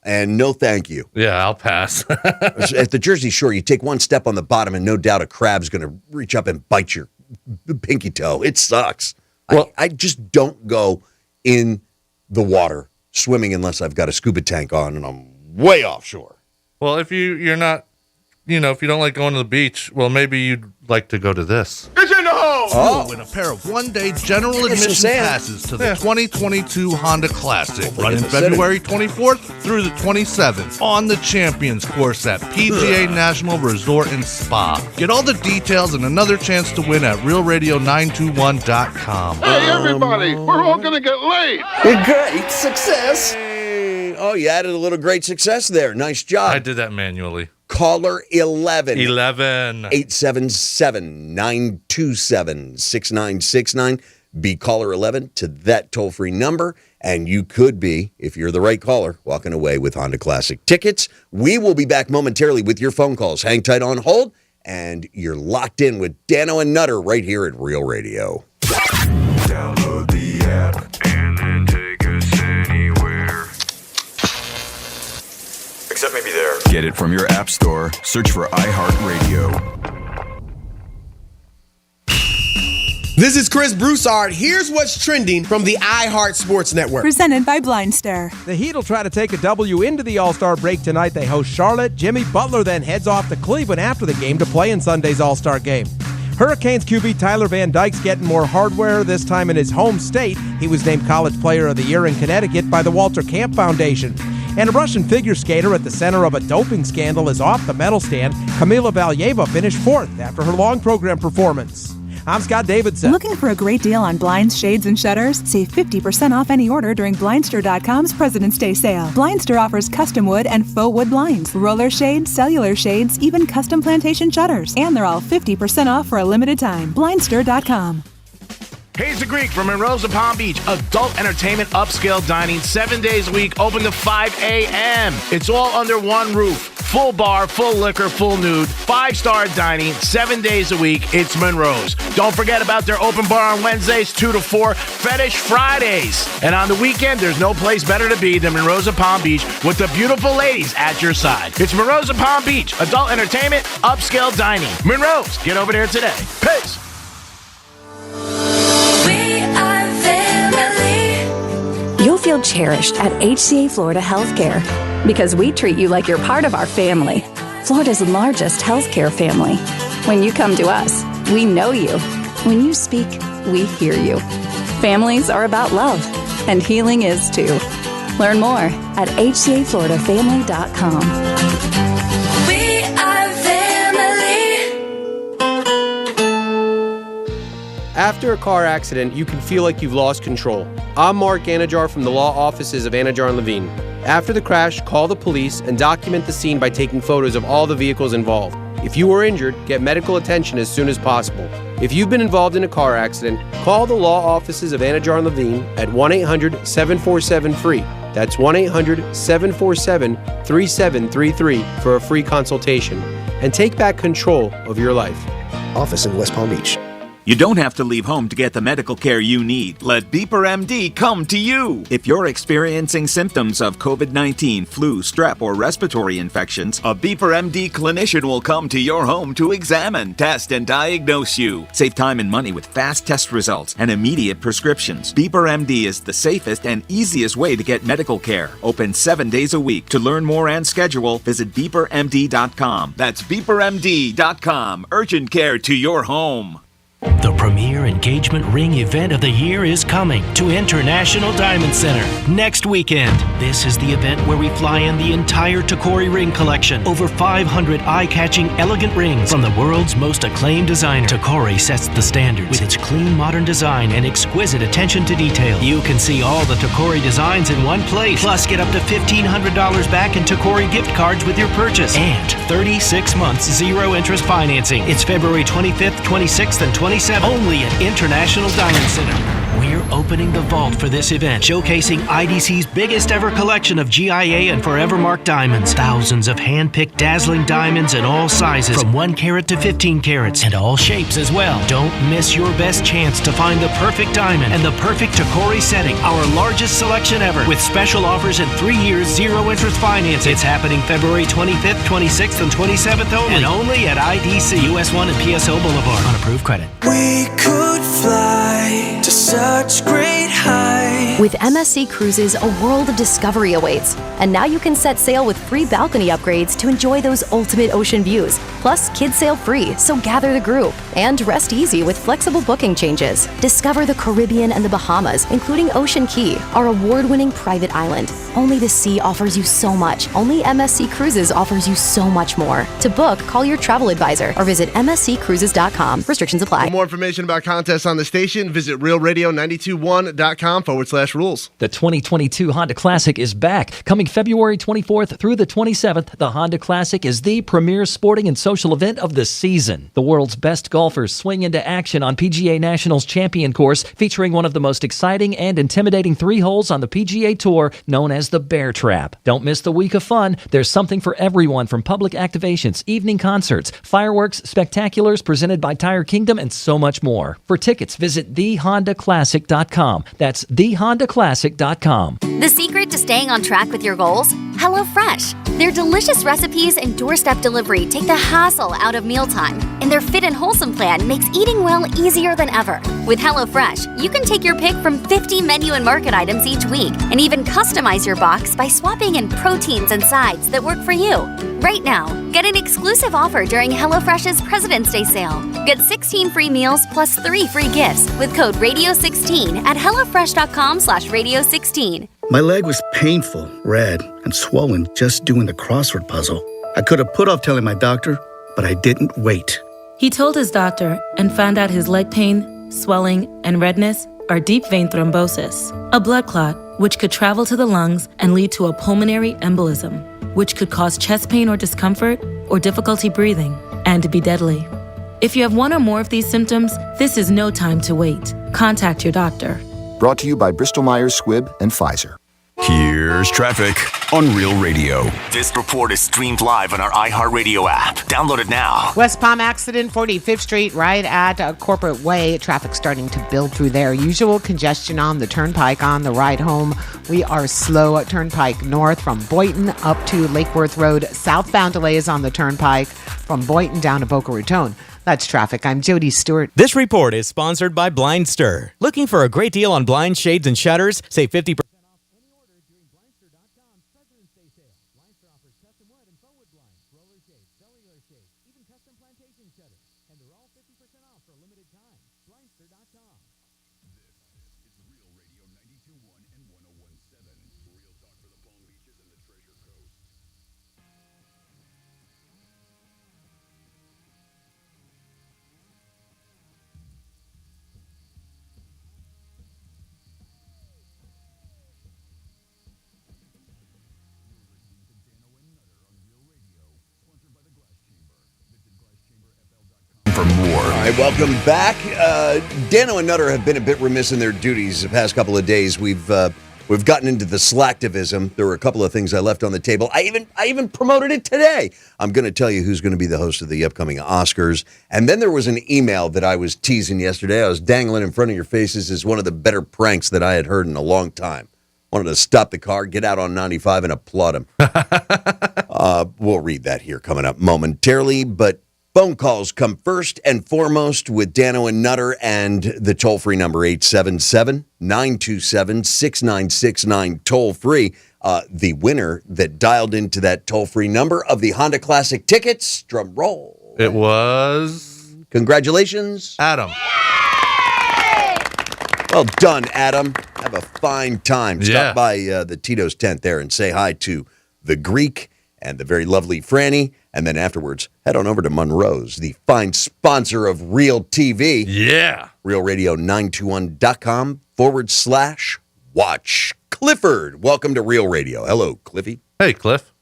And no thank you. Yeah, I'll pass. At the Jersey Shore, you take one step on the bottom and no doubt a crab's going to reach up and bite your pinky toe. It sucks. Well, I just don't go in the water swimming unless I've got a scuba tank on and I'm way offshore. Well, if you're not, if you don't like going to the beach, well, maybe you'd like to go to this. It's in the hole! Oh, win a pair of one-day general admission passes to the 2022 Honda Classic, running February 24th through the 27th on the Champions Course at PGA National Resort and Spa. Get all the details and another chance to win at realradio921.com. Hey, everybody, we're all going to get laid. Great success. Oh, you added a little great success there. Nice job. I did that manually. Caller 11. 877-927-6969. Be caller 11 to that toll-free number, and you could be, if you're the right caller, walking away with Honda Classic tickets. We will be back momentarily with your phone calls. Hang tight on hold, and you're locked in with Dano and Nutter right here at Real Radio. Download the app and then take us anywhere. Except maybe there. Get it from your app store. Search for iHeartRadio. This is Chris Broussard. Here's what's trending from the iHeart Sports Network. Presented by Blindstar. The Heat will try to take a W into the All-Star break tonight. They host Charlotte. Jimmy Butler then heads off to Cleveland after the game to play in Sunday's All-Star game. Hurricanes QB Tyler Van Dyke's getting more hardware, this time in his home state. He was named College Player of the Year in Connecticut by the Walter Camp Foundation. And a Russian figure skater at the center of a doping scandal is off the medal stand. Kamila Valieva finished fourth after her long program performance. I'm Scott Davidson. Looking for a great deal on blinds, shades, and shutters? Save 50% off any order during Blindster.com's President's Day sale. Blindster offers custom wood and faux wood blinds, roller shades, cellular shades, even custom plantation shutters. And they're all 50% off for a limited time. Blindster.com. Hayes the Greek from Monroe's of Palm Beach. Adult entertainment, upscale dining, 7 days a week, open to 5 a.m. It's all under one roof. Full bar, full liquor, full nude, 5-star dining, 7 days a week. It's Monroe's. Don't forget about their open bar on Wednesdays, 2 to 4, Fetish Fridays. And on the weekend, there's no place better to be than Monroe's of Palm Beach with the beautiful ladies at your side. It's Monroe's of Palm Beach. Adult entertainment, upscale dining. Monroe's. Get over there today. Peace. You'll feel cherished at HCA Florida Healthcare because we treat you like you're part of our family, Florida's largest healthcare family. When you come to us, we know you. When you speak, we hear you. Families are about love, and healing is too. Learn more at hcafloridafamily.com. We are family. After a car accident, you can feel like you've lost control. I'm Mark Anajar from the law offices of Anajar and Levine. After the crash, call the police and document the scene by taking photos of all the vehicles involved. If you were injured, get medical attention as soon as possible. If you've been involved in a car accident, call the law offices of Anajar and Levine at 1-800-747-FREE. That's 1-800-747-3733 for a free consultation. And take back control of your life. Office in West Palm Beach. You don't have to leave home to get the medical care you need. Let Beeper MD come to you. If you're experiencing symptoms of COVID-19, flu, strep, or respiratory infections, a Beeper MD clinician will come to your home to examine, test, and diagnose you. Save time and money with fast test results and immediate prescriptions. Beeper MD is the safest and easiest way to get medical care. Open 7 days a week. To learn more and schedule, visit beepermd.com. That's beepermd.com. Urgent care to your home. The premier engagement ring event of the year is coming to International Diamond Center next weekend. This is the event where we fly in the entire Tacori ring collection. Over 500 eye-catching, elegant rings from the world's most acclaimed designer. Tacori sets the standards with its clean, modern design and exquisite attention to detail. You can see all the Tacori designs in one place. Plus, get up to $1,500 back in Tacori gift cards with your purchase. And 36 months, zero-interest financing. It's February 25th, 26th, and 27th. Only at International Diamond Center. We're opening the vault for this event, showcasing IDC's biggest ever collection of GIA and Forevermark diamonds. Thousands of hand-picked dazzling diamonds in all sizes, from 1 carat to 15 carats, and all shapes as well. Don't miss your best chance to find the perfect diamond and the perfect Tacori setting. Our largest selection ever, with special offers and 3 years zero-interest financing. It's happening February 25th, 26th, and 27th only. And only at IDC, US 1 and PSO Boulevard on approved credit. We could fly to such great heights. With MSC Cruises, a world of discovery awaits. And now you can set sail with free balcony upgrades to enjoy those ultimate ocean views. Plus, kids sail free, so gather the group. And rest easy with flexible booking changes. Discover the Caribbean and the Bahamas, including Ocean Key, our award-winning private island. Only the sea offers you so much. Only MSC Cruises offers you so much more. To book, call your travel advisor or visit msccruises.com. Restrictions apply. For more information about contests on the station, visit realradio921.com/rules. The 2022 Honda Classic is back. Coming February 24th through the 27th, the Honda Classic is the premier sporting and social event of the season. The world's best golfers swing into action on PGA National's Champion Course, featuring one of the most exciting and intimidating 3 holes on the PGA Tour, known as the Bear Trap. Don't miss the week of fun. There's something for everyone, from public activations, evening concerts, fireworks, spectaculars presented by Tire Kingdom, and so much more. For tickets, visit thehondaclassic.com. That's thehondaclassic.com. The secret to staying on track with your goals? HelloFresh. Their delicious recipes and doorstep delivery take the hassle out of mealtime, and their fit and wholesome plan makes eating well easier than ever. With HelloFresh, you can take your pick from 50 menu and market items each week, and even customize your box by swapping in proteins and sides that work for you. Right now, get an exclusive offer during HelloFresh's President's Day sale. Get 16 free meals plus 3 free gifts with code Radio16 at HelloFresh.com/Radio16. My leg was painful, red, and swollen just doing the crossword puzzle. I could have put off telling my doctor, but I didn't wait. He told his doctor and found out his leg pain, swelling, and redness are deep vein thrombosis, a blood clot which could travel to the lungs and lead to a pulmonary embolism, which could cause chest pain or discomfort or difficulty breathing, and to be deadly. If you have one or more of these symptoms, this is no time to wait. Contact your doctor. Brought to you by Bristol-Myers Squibb and Pfizer. Here's traffic on Real Radio. This report is streamed live on our iHeartRadio app. Download it now. West Palm accident, 45th Street, right at Corporate Way. Traffic starting to build through there. Usual congestion on the Turnpike on the ride home. We are slow at Turnpike North from Boynton up to Lake Worth Road. Southbound delays on the Turnpike from Boynton down to Boca Raton. That's traffic. I'm Jody Stewart. This report is sponsored by Blind Stir. Looking for a great deal on blinds, shades, and shutters? Save 50%. For more. All right, welcome back. Dano and Nutter have been a bit remiss in their duties the past couple of days. We've gotten into the slacktivism. There were a couple of things I left on the table. I even promoted it today. I'm going to tell you who's going to be the host of the upcoming Oscars. And then there was an email that I was teasing yesterday. I was dangling in front of your faces as one of the better pranks that I had heard in a long time. Wanted to stop the car, get out on 95, and applaud him. We'll read that here coming up momentarily, but phone calls come first and foremost with Dano and Nutter, and the toll-free number 877-927-6969, toll-free. The winner that dialed into that toll-free number of the Honda Classic tickets, drum roll. It was... Congratulations. Adam. Well done, Adam. Have a fine time. Yeah. Stop by the Tito's tent there and say hi to the Greek and the very lovely Franny. And then afterwards, head on over to Monroe's, the fine sponsor of Real TV. Yeah. RealRadio921.com/watch. Clifford, welcome to Real Radio. Hello, Cliffy. Hey, Cliff.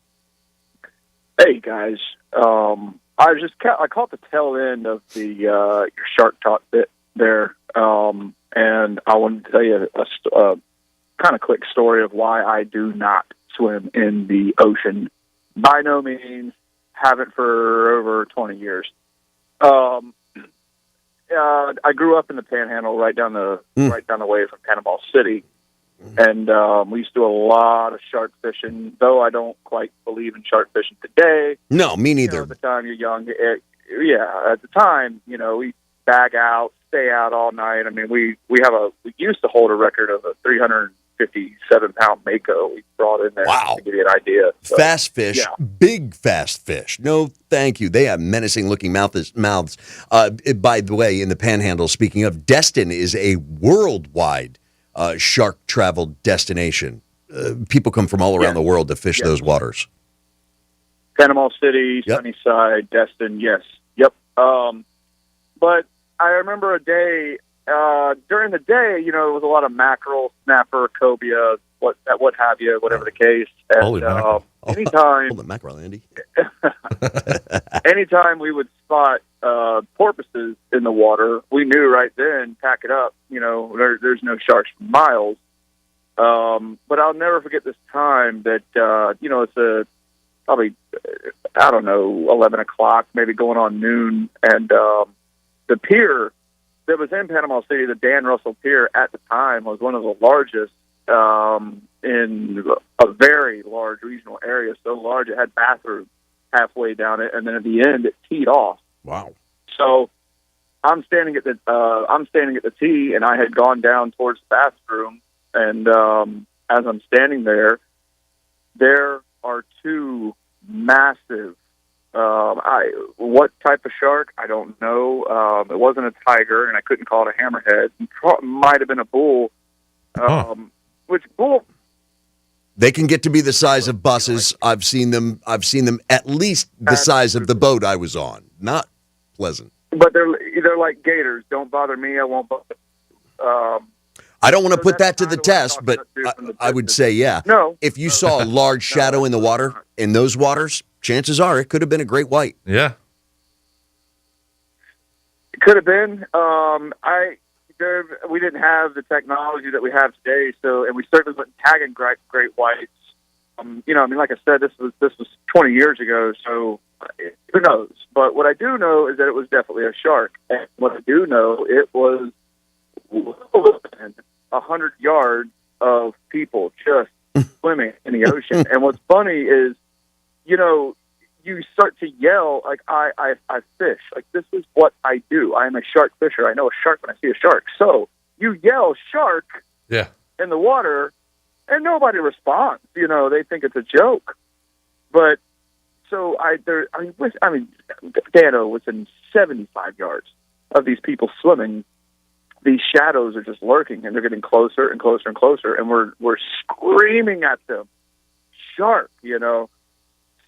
Hey, guys. I caught the tail end of the your Shark Talk bit there, and I wanted to tell you a kind of quick story of why I do not swim in the ocean. By no means. Haven't for over 20 years. I grew up in the Panhandle, right down the way from Panama City, and we used to do a lot of shark fishing. Though I don't quite believe in shark fishing today. No, me neither. At the time you're young, at the time, we bag out, stay out all night. I mean, we used to hold a record of a 357-pound mako we brought in there. Wow. To give you an idea. So, fast fish, yeah. big fast fish. No, thank you. They have menacing-looking mouths. By the way, in the Panhandle, speaking of, Destin is a worldwide shark travel destination. People come from all around the world to fish those waters. Panama City, Sunnyside, Destin, yes. Yep. But I remember a day, during the day, you know, it was a lot of mackerel, snapper, cobia, what have you, whatever the case. And, Holy mackerel. Anytime, Holy mackerel, Andy. anytime we would spot porpoises in the water, we knew right then, pack it up. You know, there's no sharks for miles. But I'll never forget this time that, you know, it's probably, I don't know, 11 o'clock, maybe going on noon. And the pier that was in Panama City, the Dan Russell Pier at the time, was one of the largest in a very large regional area, so large it had bathrooms halfway down it, and then at the end it teed off. Wow. So I'm standing at the tee, and I had gone down towards the bathroom, and as I'm standing there are two massive, what type of shark, I don't know. It wasn't a tiger, and I couldn't call it a hammerhead. It might have been a bull. Which bull? They can get to be the size of buses. I've seen them at least the size of the boat I was on. Not pleasant. But they're like gators. Don't bother me. I won't bother. I don't want to put that to the test, but I would say, yeah. No. If you saw a large shadow in the water, in those waters, chances are it could have been a great white. Yeah. It could have been. We didn't have the technology that we have today, and we certainly wasn't tagging great whites. You know, I mean, like I said, this was 20 years ago, so who knows? But what I do know is that it was definitely a shark, and what I do know, it was 100 yards of people just swimming in the ocean. And what's funny is, you know, you start to yell, like, I fish. Like, this is what I do. I am a shark fisher. I know a shark when I see a shark. So you yell shark in the water, and nobody responds. You know, they think it's a joke. But so Dano was in 75 yards of these people swimming. These shadows are just lurking, and they're getting closer and closer and closer, and we're screaming at them, shark, you know.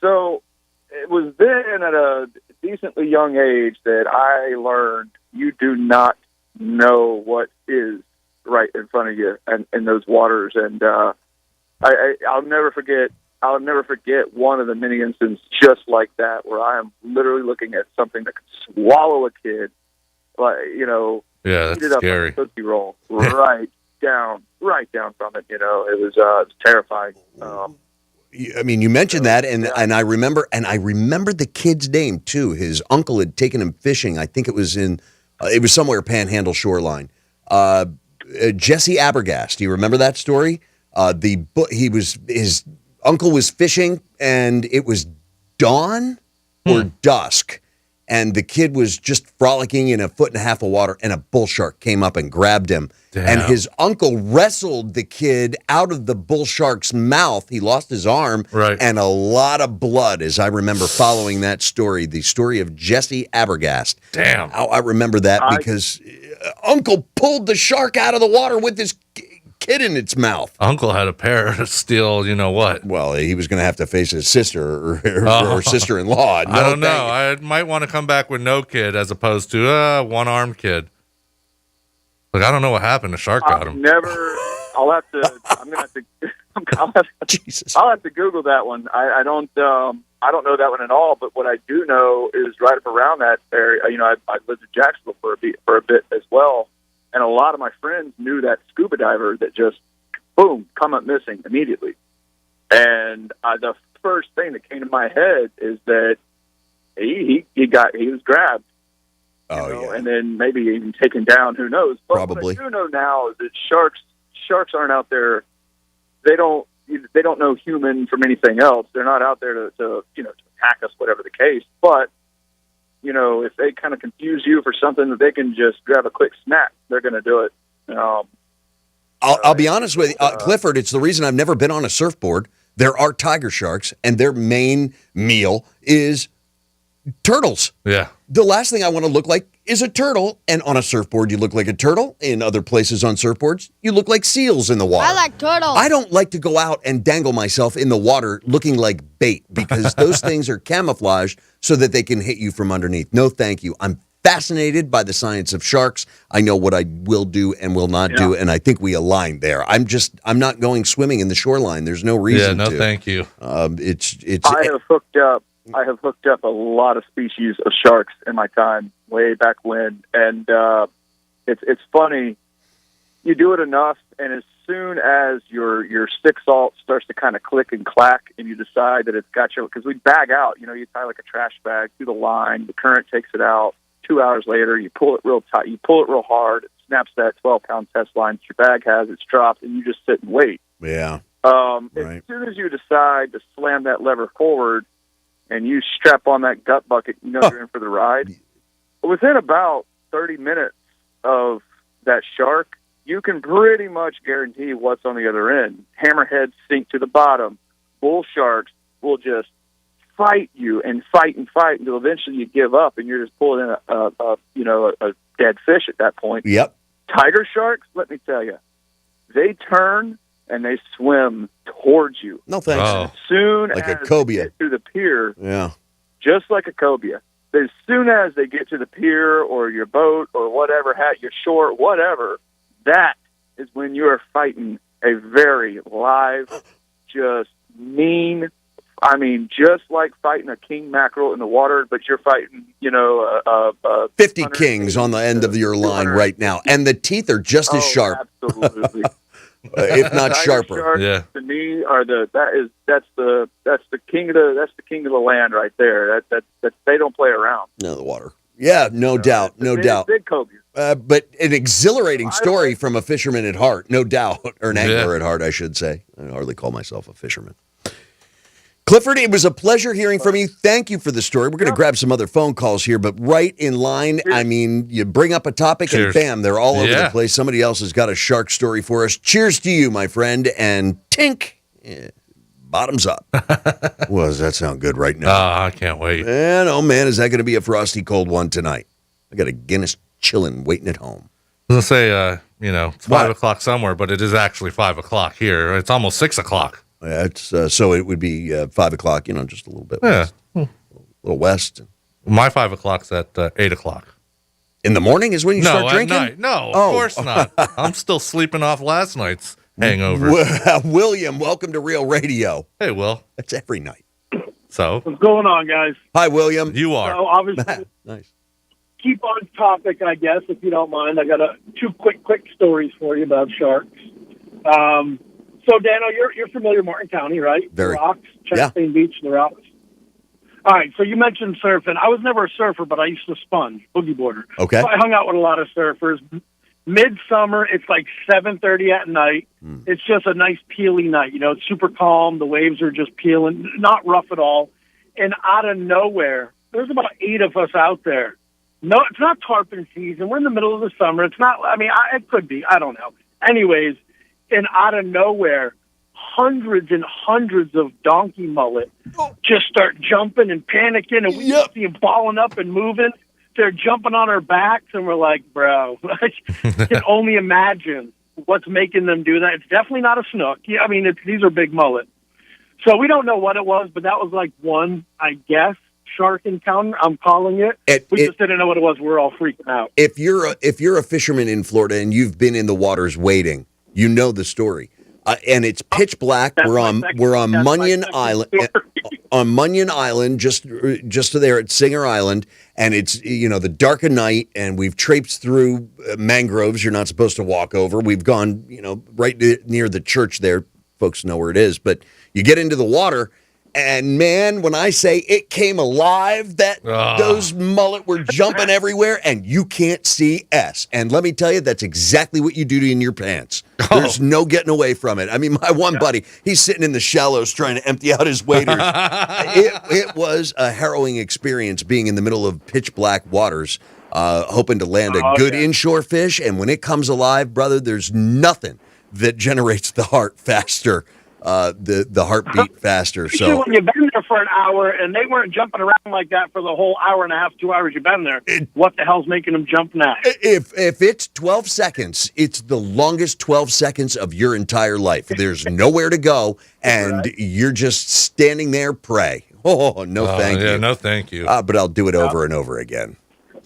So it was then at a decently young age that I learned you do not know what is right in front of you and in those waters. And I'll never forget one of the many instances just like that, where I am literally looking at something that could swallow a kid, like, you know. Yeah, that's scary. Up like a cookie roll, right down from it. You know, it was terrifying. I mean, you mentioned that, and I remember the kid's name too. His uncle had taken him fishing. I think it was somewhere Panhandle shoreline. Jesse Abergast. Do you remember that story? His uncle was fishing, and it was dawn or dusk. And the kid was just frolicking in 1.5 feet of water, and a bull shark came up and grabbed him. Damn. And his uncle wrestled the kid out of the bull shark's mouth. He lost his arm, and a lot of blood, as I remember following that story, the story of Jesse Abergast. Damn. I remember that because Uncle pulled the shark out of the water with his kid in its mouth. Uncle had a pair to steal, you know what? Well, he was going to have to face his sister or sister-in-law. I don't know. I might want to come back with no kid as opposed to one-armed kid. Look, I don't know what happened. The shark got him. I'll have to Google that one. I don't know that one at all. But what I do know is right up around that area. You know, I lived in Jacksonville for a bit as well. And a lot of my friends knew that scuba diver that just, boom, come up missing immediately. And the first thing that came to my head is that he was grabbed. Yeah. And then maybe even taken down, who knows. But probably. What I do know now is that sharks aren't out there. They don't know human from anything else. They're not out there to attack us, whatever the case. But if they kind of confuse you for something that they can just grab a quick snack, they're going to do it. I'll be honest with you, Clifford, it's the reason I've never been on a surfboard. There are tiger sharks, and their main meal is turtles. Yeah. The last thing I want to look like is a turtle, and on a surfboard, you look like a turtle. In other places on surfboards, you look like seals in the water. I like turtles. I don't like to go out and dangle myself in the water looking like bait because those things are camouflaged so that they can hit you from underneath. No, thank you. I'm fascinated by the science of sharks. I know what I will do and will not do, and I think we align there. I'm not going swimming in the shoreline. There's no reason to. Yeah, no, thank you. I have hooked up a lot of species of sharks in my time, way back when, and it's funny. You do it enough, and as soon as your stick salt starts to kind of click and clack, and you decide that it's got you, because we bag out. You tie like a trash bag through the line. The current takes it out. 2 hours later, you pull it real tight. You pull it real hard. It snaps that 12-pound test line that your bag has. It's dropped, and you just sit and wait. Yeah. As soon as you decide to slam that lever forward and you strap on that gut bucket, you're in for the ride. Within about 30 minutes of that shark, you can pretty much guarantee what's on the other end. Hammerheads sink to the bottom. Bull sharks will just fight you and fight until eventually you give up and you're just pulling in a dead fish at that point. Yep. Tiger sharks, let me tell you, they turn and they swim towards you. No thanks. As soon like as a cobia. they get to the pier, Yeah. just like a cobia. As soon as they get to the pier or your boat or whatever, your shore, whatever, that is when you are fighting a very live, just mean. I mean, just like fighting a king mackerel in the water, but you're fighting, 50 kings on the end of your line right now, and the teeth are just as sharp. Absolutely. If not Tiger sharper. Sharks, to me, are that's the king of the land right there. That they don't play around. No, the water. Yeah, no doubt. Big cobia. But an exhilarating story from a fisherman at heart, no doubt, or an angler at heart, I should say. I hardly call myself a fisherman. Clifford, it was a pleasure hearing from you. Thank you for the story. We're going to grab some other phone calls here, but right in line, I mean, you bring up a topic and bam, they're all over the place. Somebody else has got a shark story for us. Cheers to you, my friend, and tink, bottoms up. Well, does that sound good right now? I can't wait. And, oh, man, is that going to be a frosty cold one tonight? I got a Guinness chilling waiting at home. I was going to say, it's 5 o'clock somewhere, but it is actually 5 o'clock here. It's almost 6 o'clock. Yeah, it's so it would be 5 o'clock, just a little bit west. A little west. My 5 o'clock's at 8 o'clock. In the morning is when you start drinking? At night. No, of course not. I'm still sleeping off last night's hangover. William, welcome to Real Radio. Hey, Will. That's every night. So? What's going on, guys? Hi, William. You are. So, obviously, nice. Keep on topic, I guess, if you don't mind. I got two quick stories for you about sharks. So, Dano, you're familiar with Martin County, right? Very. The Rocks, Chastain Beach, the Rocks. All right, so you mentioned surfing. I was never a surfer, but I used to sponge, boogie boarder. Okay. So I hung out with a lot of surfers. Midsummer, it's like 7:30 at night. It's just a nice peely night. It's super calm. The waves are just peeling, not rough at all. And out of nowhere, there's about 8 of us out there. No, it's not tarpon season. We're in the middle of the summer. It's not, it could be. I don't know. Anyways, and out of nowhere, hundreds and hundreds of donkey mullet just start jumping and panicking, and we see them balling up and moving. They're jumping on our backs, and we're like, bro, I can only imagine what's making them do that. It's definitely not a snook. Yeah, these are big mullet. So we don't know what it was, but that was like one, I guess, shark encounter, I'm calling it. We just didn't know what it was. We're all freaking out. If you're a fisherman in Florida and you've been in the waters waiting, you know the story. And it's pitch black. We're on Munyon Island, on Munyon Island, just there at Singer Island, and it's the dark of night, and we've traipsed through mangroves you're not supposed to walk over. We've gone right near the church there. Folks know where it is, but you get into the water, And man, when I say it came alive, those mullet were jumping everywhere, and you can't see S. And let me tell you, that's exactly what you do in your pants. There's no getting away from it. I mean, my one buddy, he's sitting in the shallows trying to empty out his waders. It was a harrowing experience being in the middle of pitch black waters, hoping to land a good inshore fish. And when it comes alive, brother, there's nothing that generates the heart faster. The heartbeat faster. So when you've been there for an hour and they weren't jumping around like that for the whole hour and a half, 2 hours you've been there, what the hell's making them jump now? If it's 12 seconds, it's the longest 12 seconds of your entire life. There's nowhere to go, and you're just standing there, pray. Oh, no, thank you. No, thank you. But I'll do it over and over again.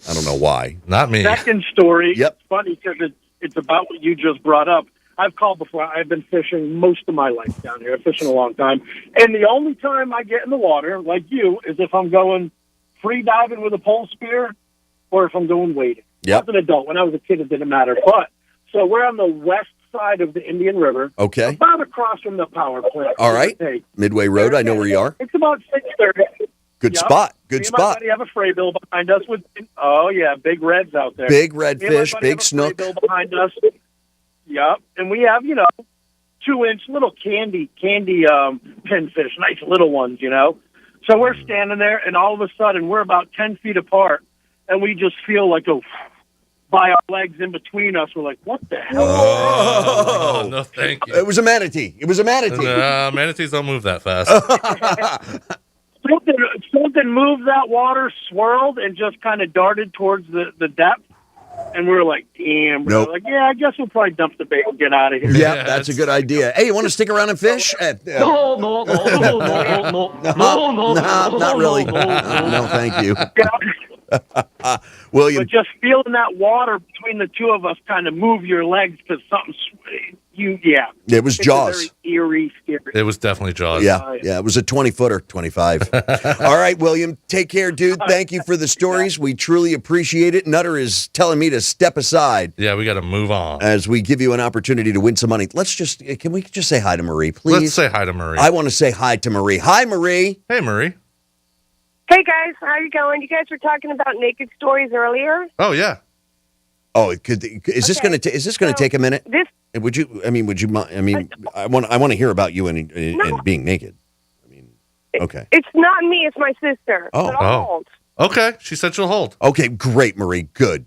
I don't know why. Not me. Second story. Yep. It's funny because it's about what you just brought up. I've called before. I've been fishing most of my life down here. I've fishing a long time. And the only time I get in the water, like you, is if I'm going free diving with a pole spear or if I'm going wading. Yep. As an adult. When I was a kid, it didn't matter. But, so we're on the west side of the Indian River. Okay. About across from the power plant. All right. Midway Road, I know where you are. It's about 6:30. Good spot. Good Me spot. and my buddy have a fraybill behind us with, big reds out there. Big redfish, big snook. Fraybill behind us. Yep, and we have 2-inch little candy pinfish, nice little ones, So we're standing there, and all of a sudden we're about 10 feet apart, and we just feel like by our legs in between us. We're like, what the hell? Oh, no, thank you. It was a manatee. Manatees don't move that fast. Something moved that water, swirled, and just kind of darted towards the depth. And we were like, damn. We're like, I guess we'll probably dump the bait and get out of here. Yeah, that's a good idea. Hey, you want to stick around and fish? No, not really. No, thank you. William. But just feeling that water between the two of us kind of move your legs because something, It was Jaws. Very eerie, scary. It was definitely Jaws. Yeah, it was a 20-footer, 25. All right, William, take care, dude. Thank you for the stories. We truly appreciate it. Nutter is telling me to step aside. Yeah, we got to move on. As we give you an opportunity to win some money. Can we just say hi to Marie, please? Let's say hi to Marie. I want to say hi to Marie. Hi, Marie. Hey, Marie. Hey, guys. How are you going? You guys were talking about naked stories earlier. Oh, yeah. Oh, is this going to take a minute? Would you I want to hear about you and being naked. Okay. It's not me, it's my sister. Oh. But I'll hold. Okay. She said she'll hold. Okay, great, Marie. Good.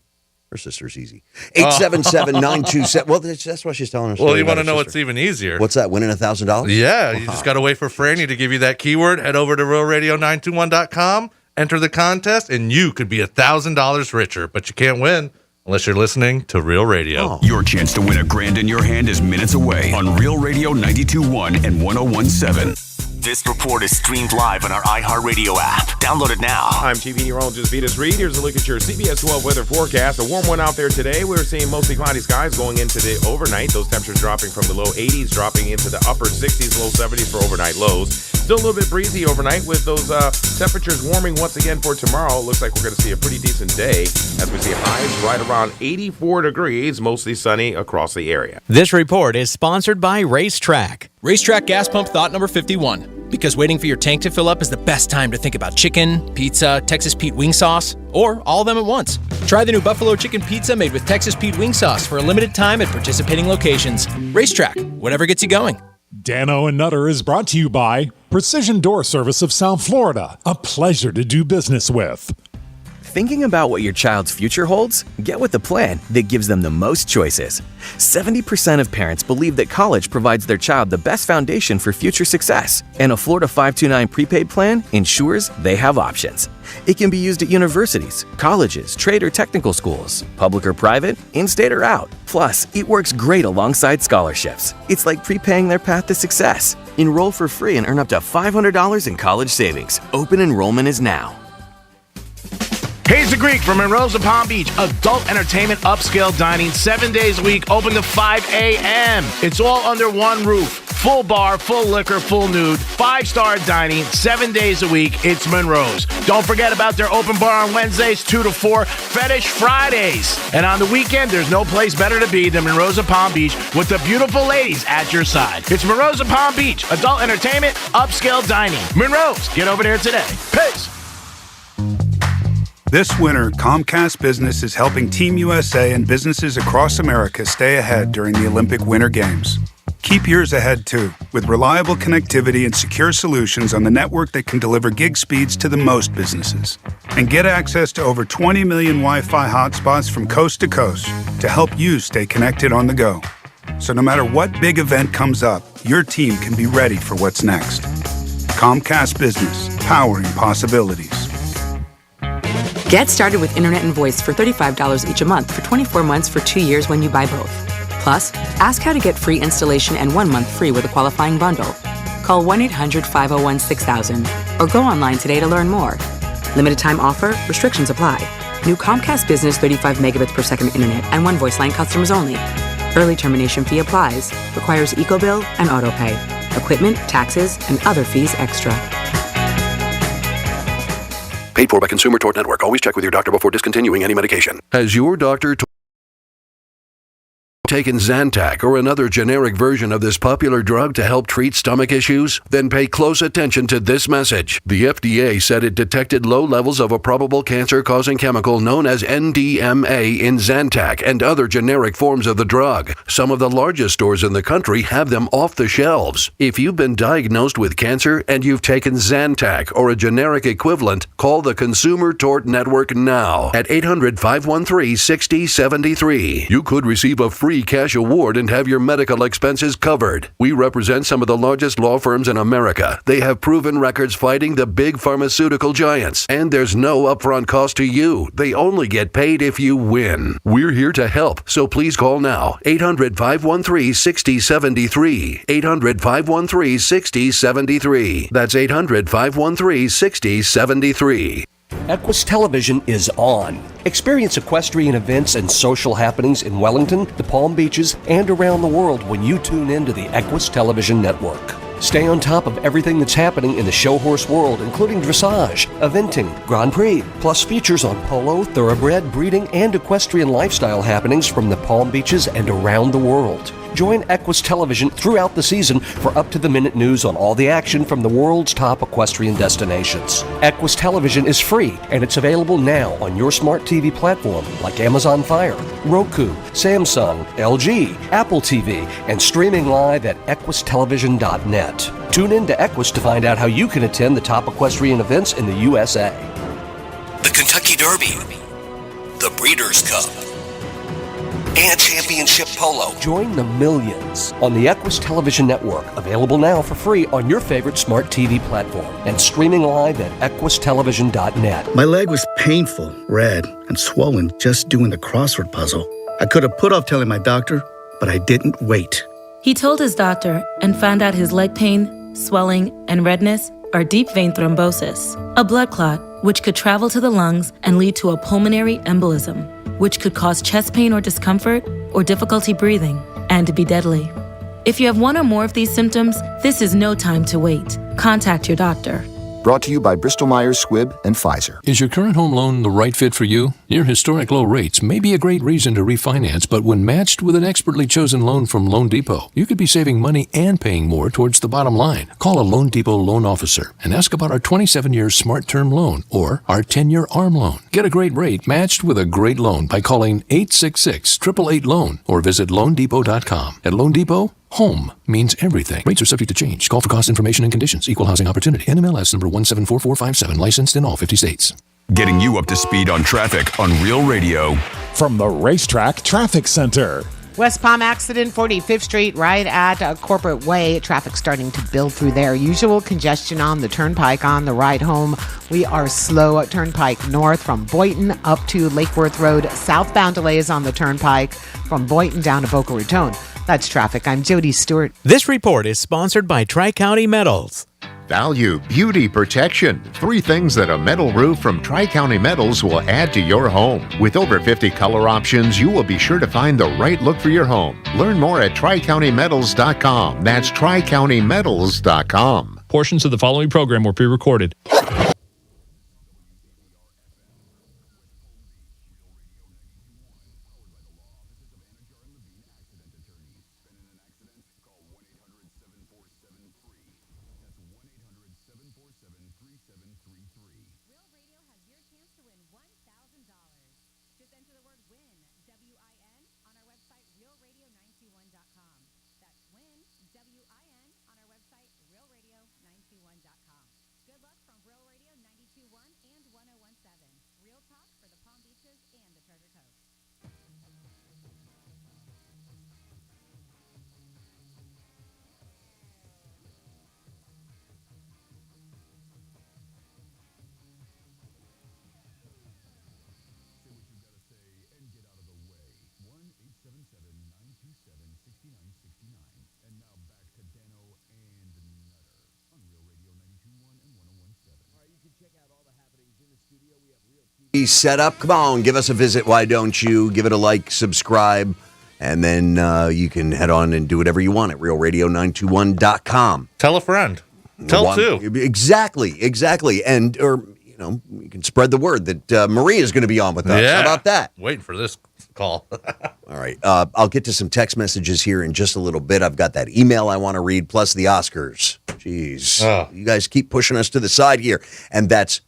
Her sister's easy. 877-927. Well, that's what she's telling us. Well, you want to know what's even easier? What's that, winning $1,000? Yeah, you just got to wait for Franny to give you that keyword. Head over to realradio921.com, enter the contest, and you could be $1,000 richer. But you can't win unless you're listening to Real Radio. Oh. Your chance to win $1,000 in your hand is minutes away on Real Radio 92.1 and 101.7. This report is streamed live on our iHeartRadio app. Download it now. I'm TV meteorologist Venus Reed. Here's a look at your CBS 12 weather forecast. A warm one out there today. We're seeing mostly cloudy skies going into the overnight. Those temperatures dropping from the low 80s, dropping into the upper 60s, low 70s for overnight lows. Still a little bit breezy overnight with those temperatures warming once again for tomorrow. It looks like we're going to see a pretty decent day as we see highs right around 84 degrees, mostly sunny across the area. This report is sponsored by Racetrack. Racetrack gas pump thought number 51. Because waiting for your tank to fill up is the best time to think about chicken, pizza, Texas Pete wing sauce, or all of them at once. Try the new Buffalo Chicken Pizza made with Texas Pete wing sauce for a limited time at participating locations. Racetrack, whatever gets you going. Dano and Nutter is brought to you by Precision Door Service of South Florida. A pleasure to do business with. Thinking about what your child's future holds? Get with the plan that gives them the most choices. 70% of parents believe that college provides their child the best foundation for future success, and a Florida 529 prepaid plan ensures they have options. It can be used at universities, colleges, trade or technical schools, public or private, in-state or out. Plus, it works great alongside scholarships. It's like prepaying their path to success. Enroll for free and earn up to $500 in college savings. Open enrollment is now. Hayes the Greek from Monroe's of Palm Beach. Adult entertainment, upscale dining, 7 days a week, open to 5 a.m. It's all under one roof. full bar, full liquor, full nude, 5-star dining, 7 days a week. It's Monroe's. Don't forget about their open bar on Wednesdays, 2 to 4, Fetish Fridays. And on the weekend, there's no place better to be than Monroe's of Palm Beach with the beautiful ladies at your side. It's Monroe's of Palm Beach. Adult entertainment, upscale dining. Monroe's. Get over there today. Peace. This winter, Comcast Business is helping Team USA and businesses across America stay ahead during the Olympic Winter Games. Keep yours ahead, too, with reliable connectivity and secure solutions on the network that can deliver gig speeds to the most businesses. And get access to over 20 million Wi-Fi hotspots from coast to coast to help you stay connected on the go. So no matter what big event comes up, your team can be ready for what's next. Comcast Business, powering possibilities. Get started with Internet and Voice for $35 each a month for 24 months for 2 years when you buy both. Plus, ask how to get free installation and 1 month free with a qualifying bundle. Call 1-800-501-6000 or go online today to learn more. Limited time offer, restrictions apply. New Comcast Business 35 megabits per second Internet and 1 voice line customers only. Early termination fee applies. Requires EcoBill and autopay. Equipment, taxes, and other fees extra. Paid for by Consumer Tort Network. Always check with your doctor before discontinuing any medication. Has your doctor taken Zantac or another generic version of this popular drug to help treat stomach issues? Then pay close attention to this message. The FDA said it detected low levels of a probable cancer-causing chemical known as NDMA in Zantac and other generic forms of the drug. Some of the largest stores in the country have them off the shelves. If you've been diagnosed with cancer and you've taken Zantac or a generic equivalent, call the Consumer Tort Network now at 800-513-6073. You could receive a free cash award and have your medical expenses covered. We represent some of the largest law firms in America. They have proven records fighting the big pharmaceutical giants, and there's no upfront cost to you. They only get paid if you win. We're here to help, so please call now. 800-513-6073. 800-513-6073. That's 800-513-6073. Equus Television is on. Experience equestrian events and social happenings in Wellington, the Palm Beaches, and around the world when you tune into the Equus Television Network. Stay on top of everything that's happening in the show horse world, including dressage, eventing, Grand Prix, plus features on polo, thoroughbred, breeding, and equestrian lifestyle happenings from the Palm Beaches and around the world. Join Equus Television throughout the season for up-to-the-minute news on all the action from the world's top equestrian destinations. Equus Television is free, and it's available now on your smart TV platform like Amazon Fire, Roku, Samsung, LG, Apple TV, and streaming live at equustelevision.net. Tune in to Equus to find out how you can attend the top equestrian events in the USA. The Kentucky Derby, the Breeders' Cup, and Championship Polo. Join the millions on the Equus Television Network, available now for free on your favorite smart TV platform and streaming live at equustelevision.net. My leg was painful, red, and swollen just doing the crossword puzzle. I could have put off telling my doctor, but I didn't wait. He told his doctor and found out his leg pain, swelling, and redness are deep vein thrombosis, a blood clot which could travel to the lungs and lead to a pulmonary embolism, which could cause chest pain or discomfort or difficulty breathing and be deadly. If you have one or more of these symptoms, this is no time to wait. Contact your doctor. Brought to you by Bristol-Myers Squibb and Pfizer. Is your current home loan the right fit for you? Your historic low rates may be a great reason to refinance, but when matched with an expertly chosen loan from Loan Depot, you could be saving money and paying more towards the bottom line. Call a Loan Depot loan officer and ask about our 27-year Smart Term Loan or our 10-year ARM loan. Get a great rate matched with a great loan by calling 866-888-LOAN or visit loandepot.com. At Loan Depot, home means everything. Rates are subject to change. Call for cost information and conditions. Equal housing opportunity. NMLS number 174457. Licensed in all 50 states. Getting you up to speed on traffic on Real Radio. From the Racetrack Traffic Center. West Palm accident, 45th Street, right at Corporate Way. Traffic starting to build through there. Usual congestion on the Turnpike on the ride home. We are slow at Turnpike North from Boynton up to Lake Worth Road. Southbound delays on the Turnpike from Boynton down to Boca Raton. That's traffic. I'm Jody Stewart. This report is sponsored by Tri-County Metals. Value, beauty, protection. 3 things that a metal roof from Tri-County Metals will add to your home. With over 50 color options, you will be sure to find the right look for your home. Learn more at TriCountyMetals.com. That's TriCountyMetals.com. Portions of the following program were pre-recorded. Set up. Come on, give us a visit. Why don't you? Give it a like, subscribe, and then you can head on and do whatever you want at realradio921.com. Tell a friend. Tell two. Exactly. And, you can spread the word that Marie is going to be on with us. Yeah. How about that? Waiting for this call. All right. I'll get to some text messages here in just a little bit. I've got that email I want to read, plus the Oscars. Jeez. You guys keep pushing us to the side here. And that's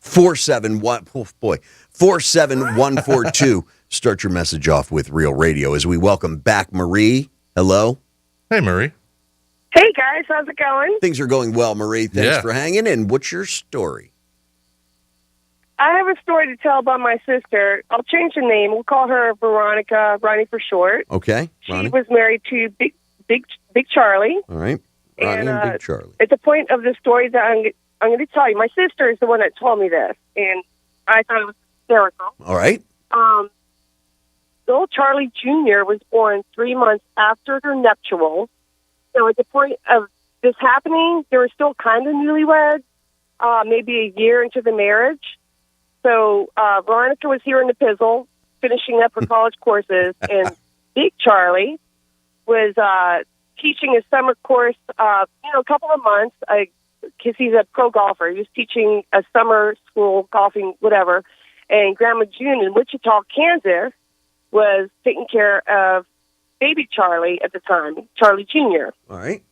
47142. Start your message off with Real Radio as we welcome back Marie. Hello. Hey, Marie. Hey, guys. How's it going? Things are going well, Marie. Thanks for hanging in. What's your story? I have a story to tell about my sister. I'll change the name. We'll call her Veronica, Ronnie for short. Okay. Ronnie. She was married to Big Charlie. All right. Ronnie and Big Charlie. At the point of the story that I'm going to tell you, my sister is the one that told me this, and I thought it was hysterical. All right. Little Charlie Jr. was born 3 months after their nuptial. So at the point of this happening, they were still kind of newlyweds, maybe a year into the marriage. So Veronica was here in the Pizzle, finishing up her college courses, and Big Charlie was teaching a summer course, a couple of months, because he's a pro golfer. He was teaching a summer school, golfing, whatever. And Grandma June in Wichita, Kansas, was taking care of baby Charlie at the time, Charlie Jr. All right.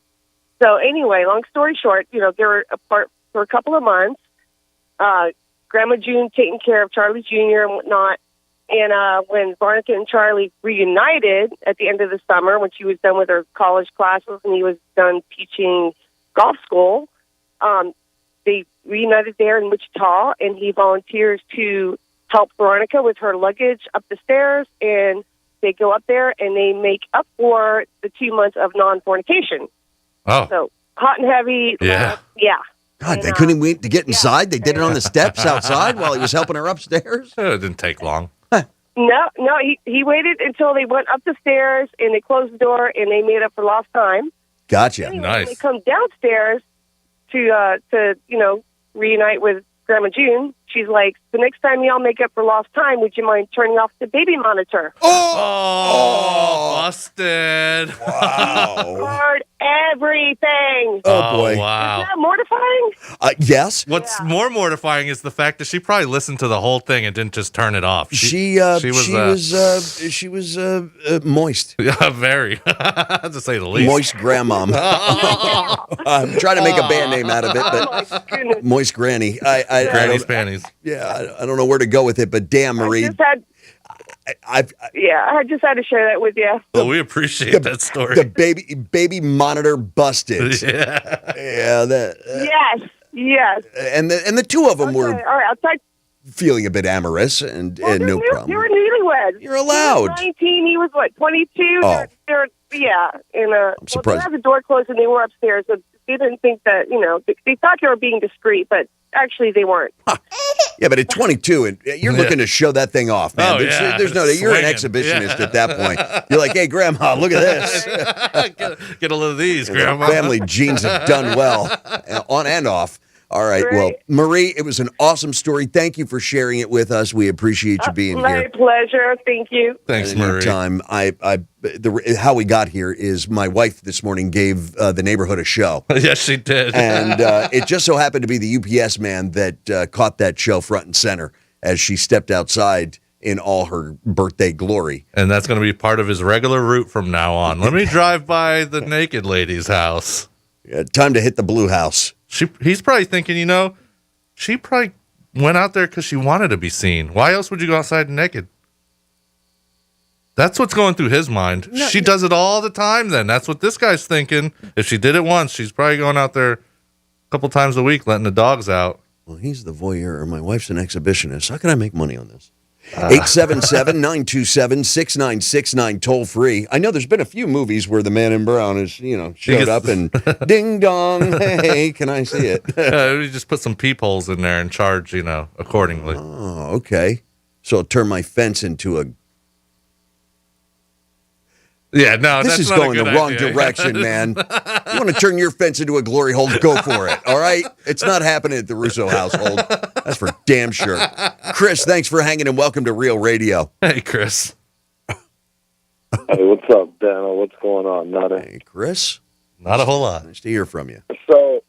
So anyway, long story short, they were apart for a couple of months. Grandma June taking care of Charlie Jr. and whatnot. And when Veronica and Charlie reunited at the end of the summer, when she was done with her college classes and he was done teaching golf school, they reunited there in Wichita, and he volunteers to help Veronica with her luggage up the stairs, and they go up there and they make up for the 2 months of non-fornication. Oh. So hot and heavy. Yeah. God, they couldn't wait to get inside. They did it on the steps outside while he was helping her upstairs. It didn't take long. No, he waited until they went up the stairs and they closed the door and they made up for lost time. Gotcha. Anyway, Nice. When they come downstairs to reunite with Grandma June, she's like, the next time y'all make up for lost time, would you mind turning off the baby monitor? Oh, busted. Wow. Heard everything. Oh, boy. Wow. Isn't that mortifying? Yes. What's more mortifying is the fact that she probably listened to the whole thing and didn't just turn it off. She was moist. Yeah, very, to say the least. Moist grandmom. I'm trying to make a band name out of it, but Moist Granny. Granny's panties. Yeah, I don't know where to go with it, but damn, Marie. I just had to share that with you. Well, we appreciate that story. The baby monitor busted. Yeah. Yes. And the two of them were all right, I'll tell you. feeling a bit amorous, and no problem. They were newlyweds. You're allowed. He was 19. He was, 22? Oh. They're and I'm surprised. they had the door closed and they were upstairs, so they didn't think that, they thought they were being discreet, but actually they weren't. Yeah, but at 22, you're looking to show that thing off, man. There's no, you're an exhibitionist at that point. You're like, hey, Grandma, look at this. Get a load of these, Grandma. Family genes have done well, on and off. All right. Great. Well, Marie, it was an awesome story. Thank you for sharing it with us. We appreciate you being My here. pleasure. Thank you. Thanks, Marie. Time. How we got here is my wife this morning gave the neighborhood a show. Yes, she did. And it just so happened to be the UPS man that caught that show front and center as she stepped outside in all her birthday glory. And that's going to be part of his regular route from now on. Let me drive by the naked lady's house. Yeah, time to hit the blue house. He's probably thinking, she probably went out there because she wanted to be seen. Why else would you go outside naked? That's what's going through his mind. No, she does it all the time then. That's what this guy's thinking. If she did it once, she's probably going out there a couple times a week letting the dogs out. Well, he's the voyeur. My wife's an exhibitionist. How can I make money on this? 877-927-6969, toll free. I know there's been a few movies where the man in brown is, showed up and ding dong, hey, can I see it? We just put some peepholes in there and charge, accordingly. Oh, okay. So I'll turn my fence into a... Yeah, no, this that's is not going a the good wrong idea. direction, man. You want to turn your fence into a glory hole, go for it, all right? It's not happening at the Russo household. That's for damn sure. Chris, thanks for hanging and welcome to Real Radio. Hey, Chris. Hey, what's up, Dano? What's going on, Nutter? Hey, Chris. Not a whole lot. Nice to hear from you. So,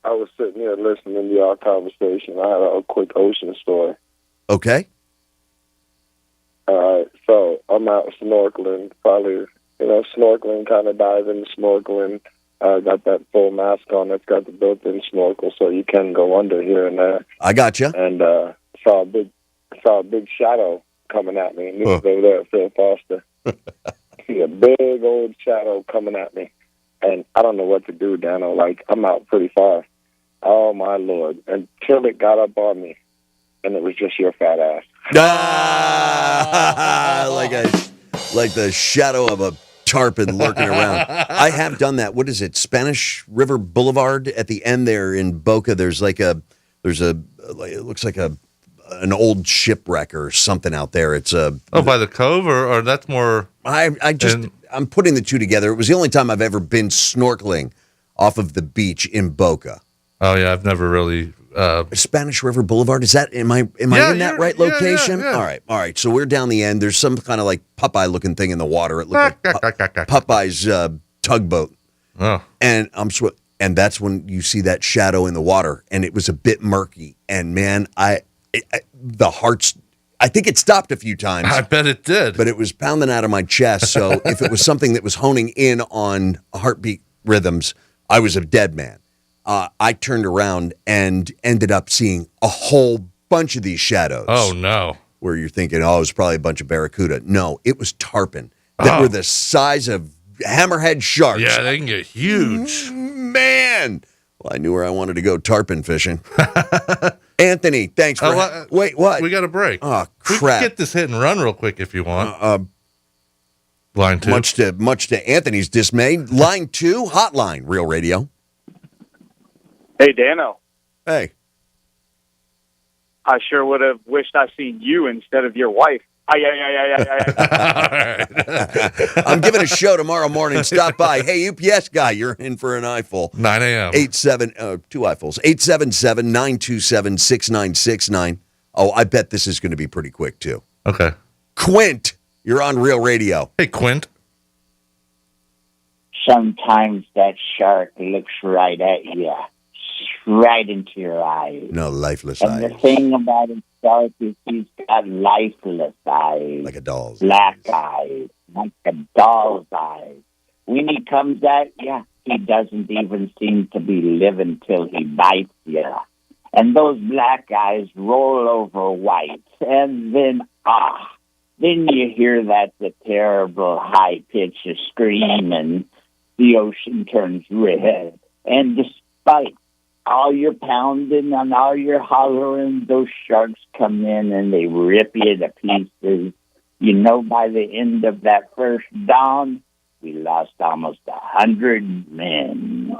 I was sitting here listening to y'all conversation. I had a quick ocean story. Okay. All right, so I'm out snorkeling, probably, snorkeling, kind of diving, snorkeling. Got that full mask on that's got the built-in snorkel, so you can go under here and there. I got you. And saw a big shadow coming at me. And this is over there at Phil Foster. See a big old shadow coming at me, and I don't know what to do, Dano. Like, I'm out pretty far. Oh my Lord! Until it got up on me, and it was just your fat ass. Like the shadow of a tarpon lurking around. I have done that. What is it? Spanish River Boulevard at the end there in Boca. It looks like an old shipwreck or something out there. It's by the cove or that's more. I'm putting the two together. It was the only time I've ever been snorkeling off of the beach in Boca. Oh yeah, I've never really. Spanish River Boulevard. Is that am I in that right location? Yeah. All right. So we're down the end. There's some kind of like Popeye looking thing in the water. It looked like Popeye's tugboat. Oh, and and that's when you see that shadow in the water, and it was a bit murky. And man, the heart's. I think it stopped a few times. I bet it did. But it was pounding out of my chest. So if it was something that was honing in on heartbeat rhythms, I was a dead man. I turned around and ended up seeing a whole bunch of these shadows. Oh, no. Where you're thinking, it was probably a bunch of barracuda. No, it was tarpon that were the size of hammerhead sharks. Yeah, they can get huge. Man. Well, I knew where I wanted to go tarpon fishing. Anthony, thanks for... Wait, what? We got a break. Oh, crap. We can get this hit and run real quick if you want. Line 2. Much to Anthony's dismay. Line 2, hotline, Real Radio. Hey, Dano. Hey. I sure would have wished I seen you instead of your wife. I'm giving a show tomorrow morning. Stop by. Hey, UPS guy, you're in for an eyeful. 9 a.m. 2 eyefuls. 877-927-6969. Oh, I bet this is going to be pretty quick, too. Okay. Quint, you're on Real Radio. Hey, Quint. Sometimes that shark looks right at you. Right into your eyes. No, lifeless and eyes. The thing about a shark is he's got lifeless eyes. Like a doll's Black eyes. Like a doll's eyes. When he comes at you, he doesn't even seem to be living till he bites you. And those black eyes roll over white. And then you hear the terrible high pitch of scream, and the ocean turns red. And despite all your pounding and all your hollering, those sharks come in and they rip you to pieces. By the end of that first dawn, we lost almost 100 men.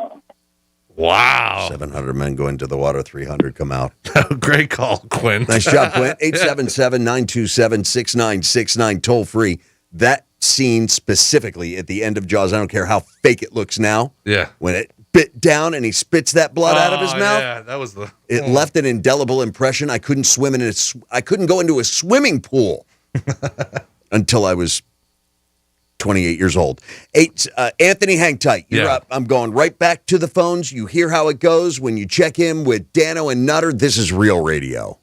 Wow. 700 men go into the water, 300 come out. Great call, Quinn. Nice job, Quinn. 877-927-6969, toll free. That scene specifically at the end of Jaws, I don't care how fake it looks now. Yeah. When it bit down and he spits that blood out of his mouth. Yeah, that was the. It left an indelible impression. I couldn't swim I couldn't go into a swimming pool until I was 28 years old. Anthony, hang tight. You're up. I'm going right back to the phones. You hear how it goes when you check in with Dano and Nutter. This is Real Radio.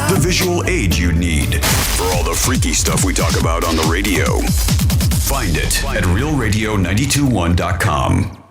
The visual aid you need for all the freaky stuff we talk about on the radio. Find it at realradio921.com.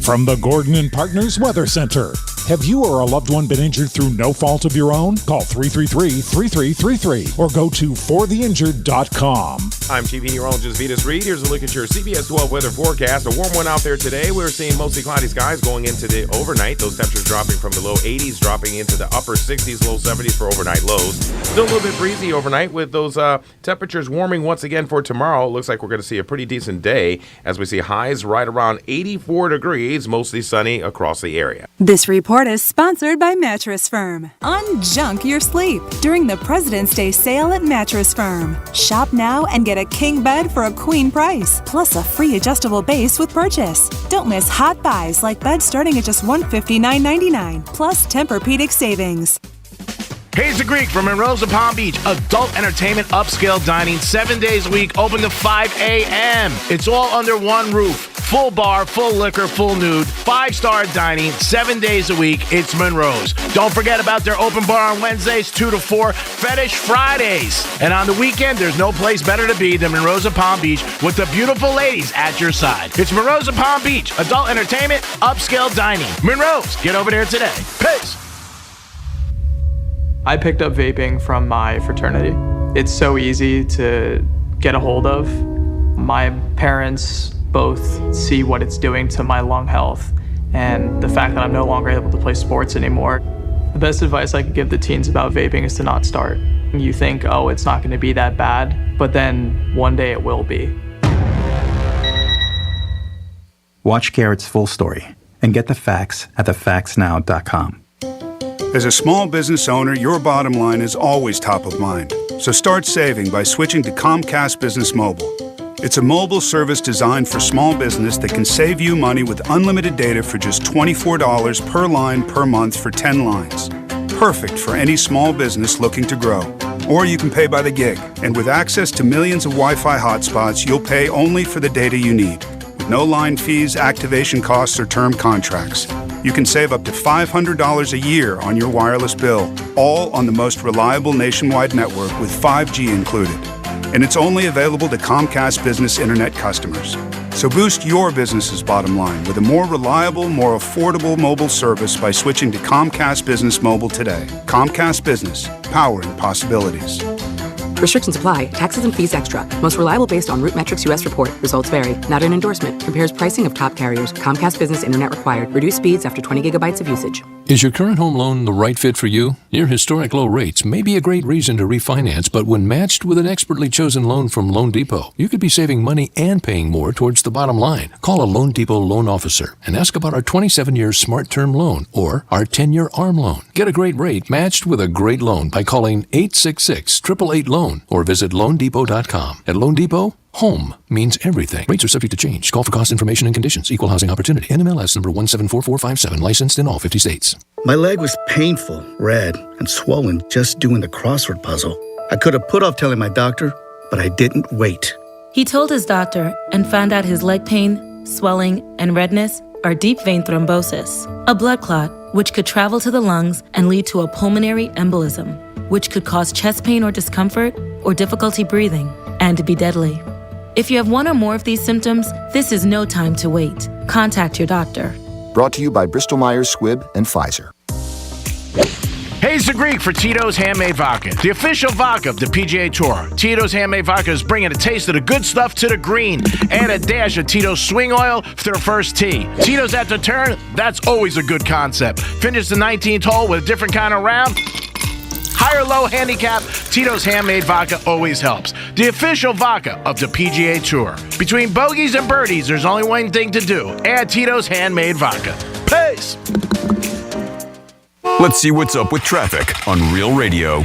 From the Gordon and Partners Weather Center. Have you or a loved one been injured through no fault of your own? Call 333-3333 or go to fortheinjured.com. I'm Chief Meteorologist Vetus Reed. Here's a look at your CBS 12 weather forecast. A warm one out there today. We're seeing mostly cloudy skies going into the overnight. Those temperatures dropping from the low 80s, dropping into the upper 60s, low 70s for overnight lows. Still a little bit breezy overnight with those temperatures warming once again for tomorrow. It looks like we're going to see a pretty decent day as we see highs right around 84 degrees, mostly sunny across the area. This report is sponsored by Mattress Firm. Unjunk your sleep during the President's Day sale at Mattress Firm. Shop now and get a king bed for a queen price, plus a free adjustable base with purchase. Don't miss hot buys like beds starting at just $159.99, plus Tempur-Pedic savings. Here's the Greek from Monroe's of Palm Beach. Adult entertainment, upscale dining, 7 days a week, open to 5 a.m. It's all under one roof. Full bar, full liquor, full nude, 5-star dining, 7 days a week. It's Monroe's. Don't forget about their open bar on Wednesdays, 2 to 4, Fetish Fridays. And on the weekend, there's no place better to be than Monroe's of Palm Beach with the beautiful ladies at your side. It's Monroe's of Palm Beach. Adult entertainment, upscale dining. Monroe's. Get over there today. Peace. I picked up vaping from my fraternity. It's so easy to get a hold of. My parents both see what it's doing to my lung health and the fact that I'm no longer able to play sports anymore. The best advice I could give the teens about vaping is to not start. You think, oh, it's not going to be that bad, but then one day it will be. Watch Garrett's full story and get the facts at thefactsnow.com. As a small business owner, your bottom line is always top of mind. So start saving by switching to Comcast Business Mobile. It's a mobile service designed for small business that can save you money with unlimited data for just $24 per line per month for 10 lines. Perfect for any small business looking to grow. Or you can pay by the gig. And with access to millions of Wi-Fi hotspots, you'll pay only for the data you need. With no line fees, activation costs, or term contracts. You can save up to $500 a year on your wireless bill, all on the most reliable nationwide network with 5G included. And it's only available to Comcast Business Internet customers. So boost your business's bottom line with a more reliable, more affordable mobile service by switching to Comcast Business Mobile today. Comcast Business, powering possibilities. Restrictions apply. Taxes and fees extra. Most reliable based on RootMetrics U.S. report. Results vary. Not an endorsement. Compares pricing of top carriers. Comcast Business Internet required. Reduced speeds after 20 gigabytes of usage. Is your current home loan the right fit for you? Near historic low rates may be a great reason to refinance, but when matched with an expertly chosen loan from Loan Depot, you could be saving money and paying more towards the bottom line. Call a Loan Depot loan officer and ask about our 27-year Smart Term loan or our 10-year ARM loan. Get a great rate matched with a great loan by calling 866-888-LOAN or visit loandepot.com. At Loan Depot, home means everything. Rates are subject to change. Call for cost information and conditions. Equal housing opportunity. NMLS number 174457. Licensed in all 50 states. My leg was painful, red, and swollen just doing the crossword puzzle. I could have put off telling my doctor, but I didn't wait. He told his doctor and found out his leg pain, swelling, and redness are deep vein thrombosis, a blood clot which could travel to the lungs and lead to a pulmonary embolism, which could cause chest pain or discomfort or difficulty breathing, and be deadly. If you have one or more of these symptoms, this is no time to wait. Contact your doctor. Brought to you by Bristol-Myers Squibb and Pfizer. Hey, it's the Greek for Tito's Handmade Vodka, the official vodka of the PGA Tour. Tito's Handmade Vodka is bringing a taste of the good stuff to the green and a dash of Tito's swing oil for their first tee. Tito's at the turn, that's always a good concept. Finish the 19th hole with a different kind of round. High or low handicap, Tito's Handmade Vodka always helps. The official vodka of the PGA Tour. Between bogeys and birdies, there's only one thing to do. Add Tito's Handmade Vodka. Peace! Let's see what's up with traffic on Real Radio.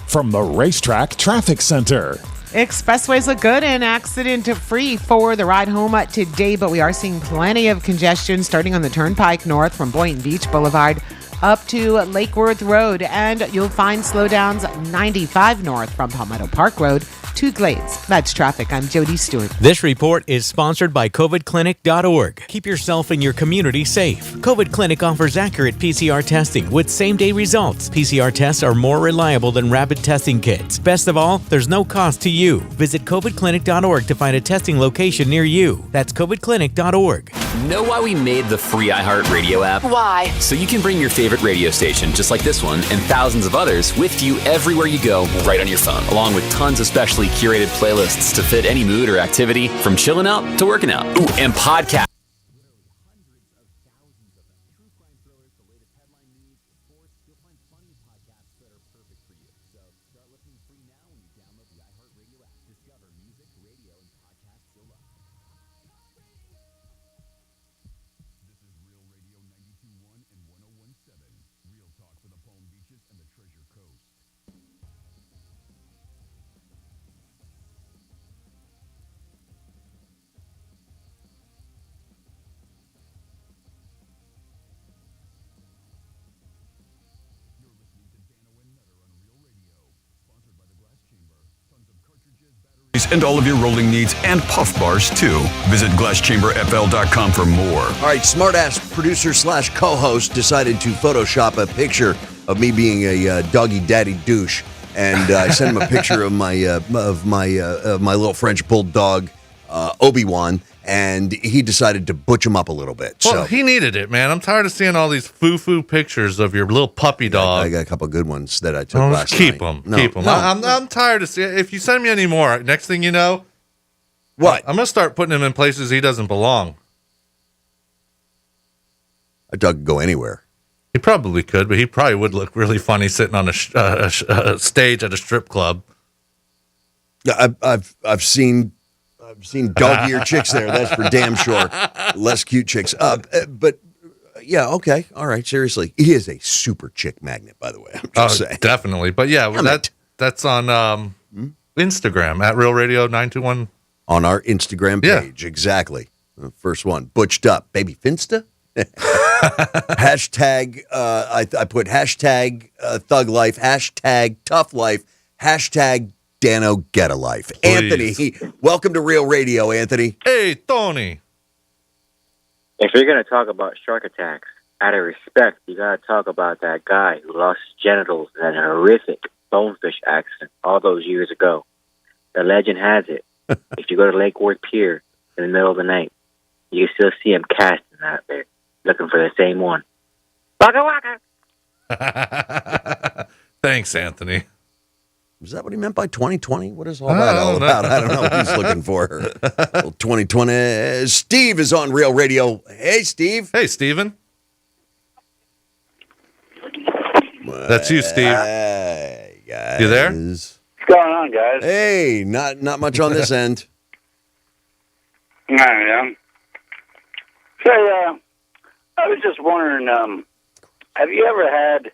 From the Racetrack Traffic Center. Expressways look good and accident-free for the ride home today, but we are seeing plenty of congestion starting on the Turnpike North from Boynton Beach Boulevard up to Lake Worth Road, and you'll find slowdowns 95 North from Palmetto Park Road to Glades. That's traffic. I'm Jody Stewart. This report is sponsored by COVIDclinic.org. Keep yourself and your community safe. COVID Clinic offers accurate PCR testing with same-day results. PCR tests are more reliable than rapid testing kits. Best of all, there's no cost to you. Visit COVIDclinic.org to find a testing location near you. That's COVIDclinic.org. Know why we made the free iHeartRadio app? Why? So you can bring your favorite radio station, just like this one, and thousands of others with you everywhere you go, right on your phone, along with tons of specially curated playlists to fit any mood or activity, from chilling out to working out. Ooh, and podcasts. And all of your rolling needs and puff bars too. Visit glasschamberfl.com for more. All right, smartass producer / co-host decided to Photoshop a picture of me being a doggy daddy douche, and I sent him a picture of my little French bulldog Obi-Wan, and he decided to butch him up a little bit. Well, he needed it, man. I'm tired of seeing all these foo-foo pictures of your little puppy dog. I got a couple good ones that I took last night. Keep them. I'm tired of seeing. If you send me any more, next thing you know, what? I'm gonna start putting him in places he doesn't belong. A dog could go anywhere. He probably could, but he probably would look really funny sitting on a stage at a strip club. Yeah, I've seen dog-eared chicks there. That's for damn sure. Less cute chicks. But yeah, okay, all right. Seriously, he is a super chick magnet, by the way. I'm just saying, definitely. But yeah, that's on Instagram at Real Radio 921 on our Instagram page. Yeah. Exactly. The first one, butched up, baby Finsta. Hashtag. I put hashtag Thug Life, hashtag Tough Life, hashtag Dano Get a Life. Please. Anthony, welcome to Real Radio, Anthony. Hey, Tony. If you're going to talk about shark attacks, out of respect, you got to talk about that guy who lost his genitals in that horrific bonefish accident all those years ago. The legend has it, if you go to Lake Worth Pier in the middle of the night, you can still see him casting out there, looking for the same one. Waka waka! Thanks, Anthony. Is that what he meant by 2020? What is all that all about? I don't know what he's looking for. Well, 2020. Steve is on Real Radio. Hey, Steve. Hey, Steven. That's you, Steve. Hey, guys. You there? What's going on, guys? Hey, not much on this end. I am. Say, I was just wondering, have you ever had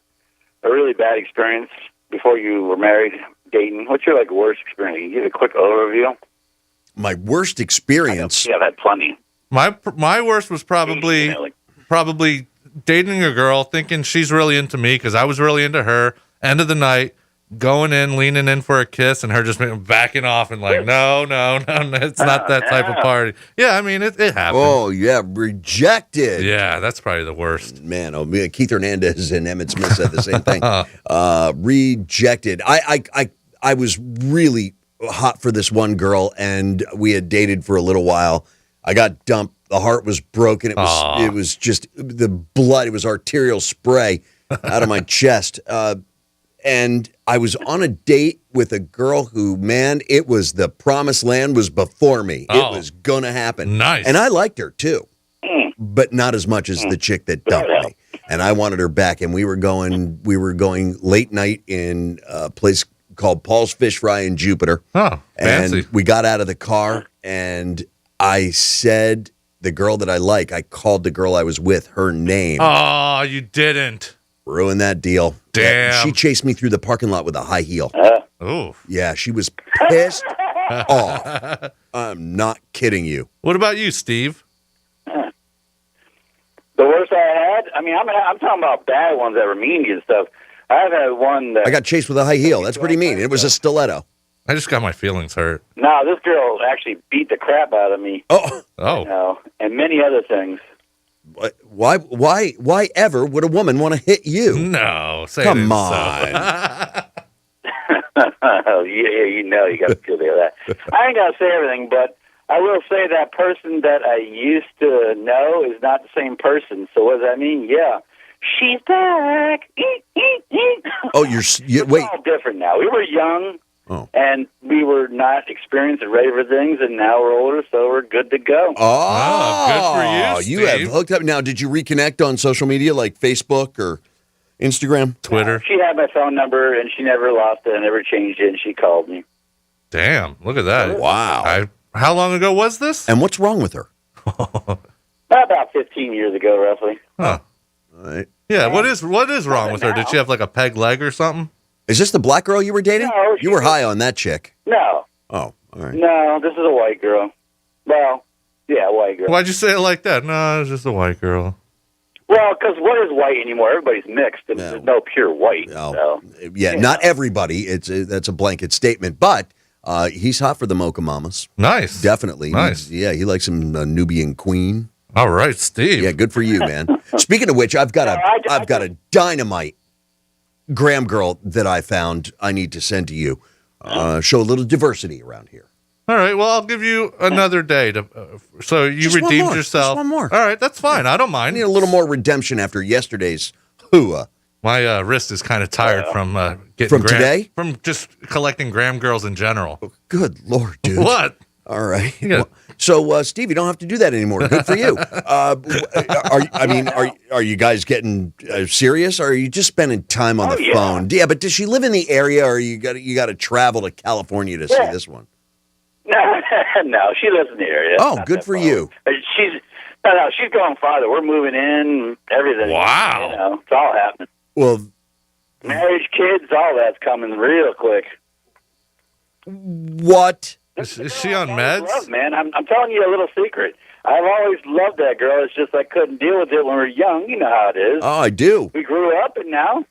a really bad experience before you were married, dating? What's your worst experience? Can you give a quick overview? My worst experience? Yeah, I've had plenty. My worst was probably dating a girl, thinking she's really into me because I was really into her. End of the night, going in, leaning in for a kiss, and her just backing off and no, it's not that type of party. Yeah, I mean, it happened. Oh, yeah, rejected. Yeah, that's probably the worst. Man, Keith Hernandez and Emmett Smith said the same thing. Rejected. I was really hot for this one girl, and we had dated for a little while. I got dumped. The heart was broken. It was just the blood. It was arterial spray out of my chest. And I was on a date with a girl who, man, it was the promised land was before me. It was going to happen. Nice. And I liked her, too. But not as much as the chick that dumped me. and I wanted her back. And we were going late night in a place called Paul's Fish Fry in Jupiter. Oh, fancy. And we got out of the car, and I said the girl that I called the girl I was with her name. Oh, you didn't. Ruined that deal. Damn. She chased me through the parking lot with a high heel. Oh. Yeah, she was pissed off. I'm not kidding you. What about you, Steve? The worst I had? I mean, I'm talking about bad ones that were mean to you and stuff. I've had one that... I got chased with a high heel. That's pretty mean. It was a stiletto. I just got my feelings hurt. No, this girl actually beat the crap out of me. Oh. You know, and many other things. Why ever would a woman want to hit you? No, say Come it on. Yeah, you know you got to feel that. I ain't gonna say everything, but I will say that person that I used to know is not the same person. So what does that mean? Yeah, she's back. Oh, It's wait. all different now. We were young, Oh. and we were not experienced and ready for things, and now we're older, so we're good to go. Oh, good for you, You have Steve. hooked up. Now, did you reconnect on social media like Facebook or Instagram? Twitter? She had my phone number, and she never lost it and never changed it, and she called me. Damn, look at that. Wow. How long ago was this? And what's wrong with her? About 15 years ago, roughly. Huh. All right. Yeah, what is wrong with her? Did she have like a peg leg or something? Is this the black girl you were dating? No, You were high on that chick. No. Oh, all right. No, this is a white girl. Well, yeah, white girl. Why'd you say it like that? No, it's just a white girl. Well, because what is white anymore? Everybody's mixed, and there's no pure white. So. Yeah, not everybody. That's a blanket statement, but he's hot for the Mocha Mamas. Nice. Definitely. Nice. He likes some Nubian queen. All right, Steve. Yeah, good for you, man. Speaking of which, I've got a dynamite Graham girl that I found. I need to send to you. Show a little diversity around here. All right, well, I'll give you another day to. So you Just one redeemed more. yourself. Just one more. All right, that's fine. I don't I mind. need a little more redemption after yesterday's hooah. My wrist is kind of tired from getting From today? from just collecting Graham girls in general. Good Lord, dude. What? All right. You gotta- So, Steve, you don't have to do that anymore. Good for you. Are you guys getting serious, or are you just spending time on the phone? Yeah, but does she live in the area, or you got to travel to California to see this one? No, she lives in the area. Oh, Not good that for far. you. She's going farther. We're moving in, everything. Wow. You know, it's all happening. Well, Marriage, kids, all that's coming real quick. what? Is she on meds? Love, man, I'm telling you a little secret. I've always loved that girl. It's just I couldn't deal with it when we were young. You know how it is. Oh, I do. We grew up, and now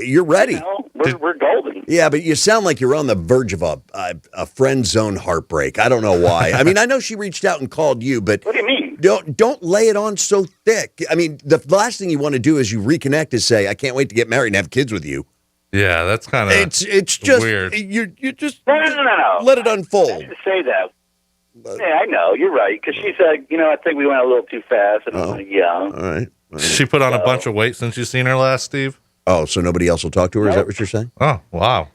You're ready. you know, we're golden. Yeah, but you sound like you're on the verge of a friend zone heartbreak. I don't know why. I mean, I know she reached out and called you, but What do you mean? don't lay it on so thick. I mean, the last thing you want to do is you reconnect is say, "I can't wait to get married and have kids with you." Yeah, that's kind of It's just weird. You just No. let it I unfold. didn't say that. Yeah, I know. You're right. Because she said, I think we went a little too fast. And I was young. All right. She put on a bunch of weight since you seen her last, Steve. Oh, so nobody else will talk to her? Is that what you're saying? Oh, wow.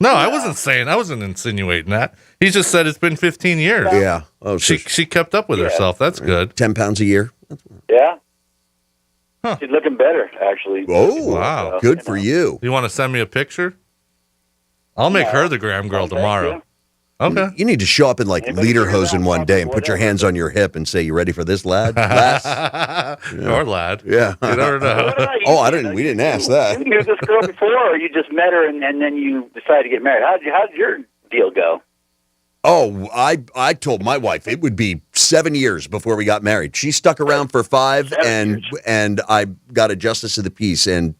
No, I wasn't insinuating that. He just said it's been 15 years. Yeah. Oh, so She kept up with herself. That's good. 10 pounds a year. Yeah. She's looking better, actually. Oh, Wow. Good for you. You want to send me a picture? I'll make her the Graham girl tomorrow. Okay. You need to show up in like lederhosen one day and put your hands on your hip and say, "You ready for this, lad?" Lass? Or lad. Yeah. You never know. Oh, we didn't ask that. You knew this girl before, or you just met her and then you decided to get married? How'd your deal go? Oh, I told my wife it would be 7 years before we got married. She stuck around for 5, and I got a justice of the peace and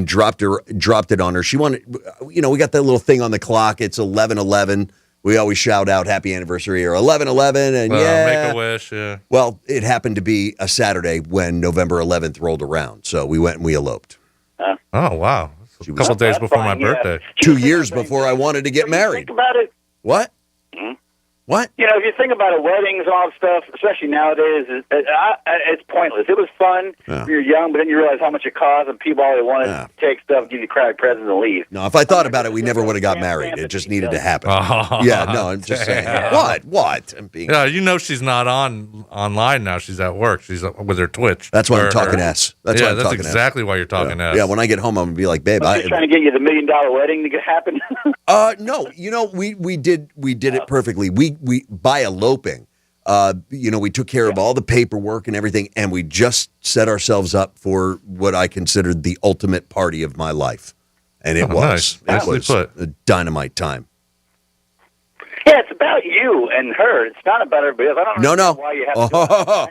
dropped it on her. She wanted, we got that little thing on the clock. It's 11:11. We always shout out happy anniversary or 11:11, and Make a wish, yeah. Well, it happened to be a Saturday when November 11th rolled around, so we went and we eloped. Oh, wow. A couple days before my birthday. 2 years before I wanted to get married. Think about it. What? What? You know, if you think about it, weddings and all that stuff, especially nowadays, it's pointless. It was fun when you're young, but then you realize how much it costs, and people always want to take stuff, give you crappy presents, and leave. No, if I thought about it, we never would have got married. It just needed to happen. Yeah, no, I'm just saying. What? I'm being. Yeah, you know she's not online now. She's at work. She's with her Twitch. That's why I'm talking S. That's why I'm that's talking exactly why you're talking S. Yeah, when I get home, I'm gonna be like, babe, I'm just trying to get you the $1 million wedding to happen. No, you know, we did it perfectly. We by eloping, you know, we took care of all the paperwork and everything, and we just set ourselves up for what I considered the ultimate party of my life, and it was a dynamite time. Yeah, it's about you and her. It's not about everybody else. I don't know why you have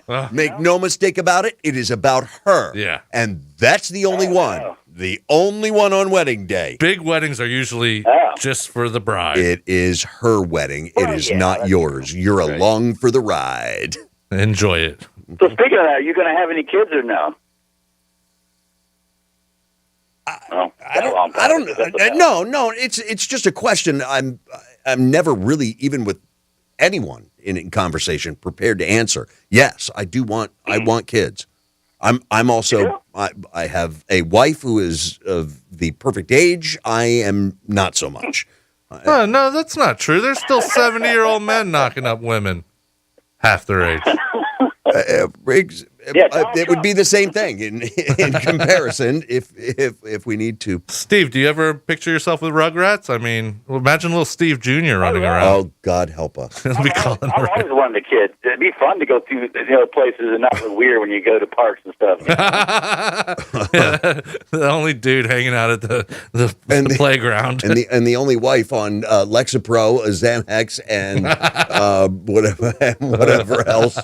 to Make no mistake about it. It is about her. Yeah. And that's the only one. The only one on wedding day. Big weddings are usually just for the bride. It is her wedding. It is not yours. You're along for the ride. Enjoy it. So speaking of that, are you going to have any kids or no? No. It's just a question. I'm never really, even with anyone in conversation, prepared to answer. Yes, I want kids. I'm also I have a wife who is of the perfect age. I am not so much. No, that's not true. There's still 70-year-old men knocking up women half their age. It would be the same thing in comparison if we need to. Steve, do you ever picture yourself with Rugrats? I mean, imagine little Steve Jr. running around. Oh, God help us. I always wanted a kid. It'd be fun to go through places and not look weird when you go to parks and stuff. The only dude hanging out at the playground. And the only wife on Lexapro, Xanax, and whatever else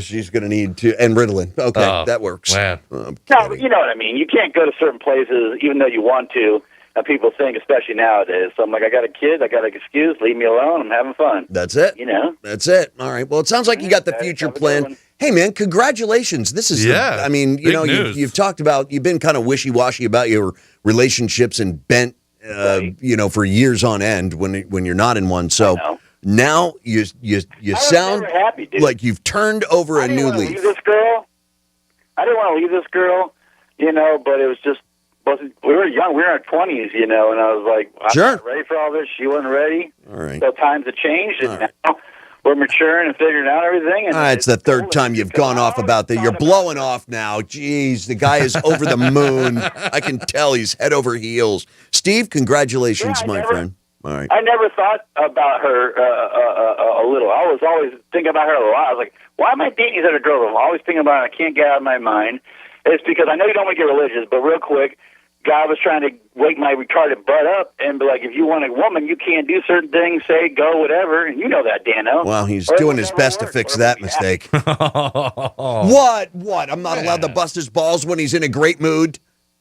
she's going to need to, and Ritalin. Okay, that works. Man. No, you know what I mean. You can't go to certain places even though you want to. And people think, especially nowadays. So I'm like, I got a kid. I got an excuse. Leave me alone. I'm having fun. That's it. You know. That's it. All right. Well, it sounds like you got the future plan. Hey, man, congratulations. This is, I mean, you know, you've talked about, you've been kind of wishy-washy about your relationships and bent, you know, for years on end when you're not in one. So now you sound happy, like you've turned over a new leaf. I didn't want to leave this girl, you know, but it was just, we were young. We were in our 20s, you know, and I was like, I'm not ready for all this. She wasn't ready. All right. So times have changed, and now we're maturing and figuring out everything. And it's the third time you've gone off about that. You're blowing off now. Jeez, the guy is over the moon. I can tell he's head over heels. Steve, congratulations, my friend. All right. I never thought about her a little. I was always thinking about her a lot. I was like, why am I dating these other girls? I'm always thinking about her. I can't get out of my mind. It's because I know you don't want to get religious, but real quick, God was trying to wake my retarded butt up and be like, if you want a woman, you can't do certain things, say, go, whatever. And you know that, Dano. Well, he's doing his best to fix that mistake. What? I'm not allowed to bust his balls when he's in a great mood?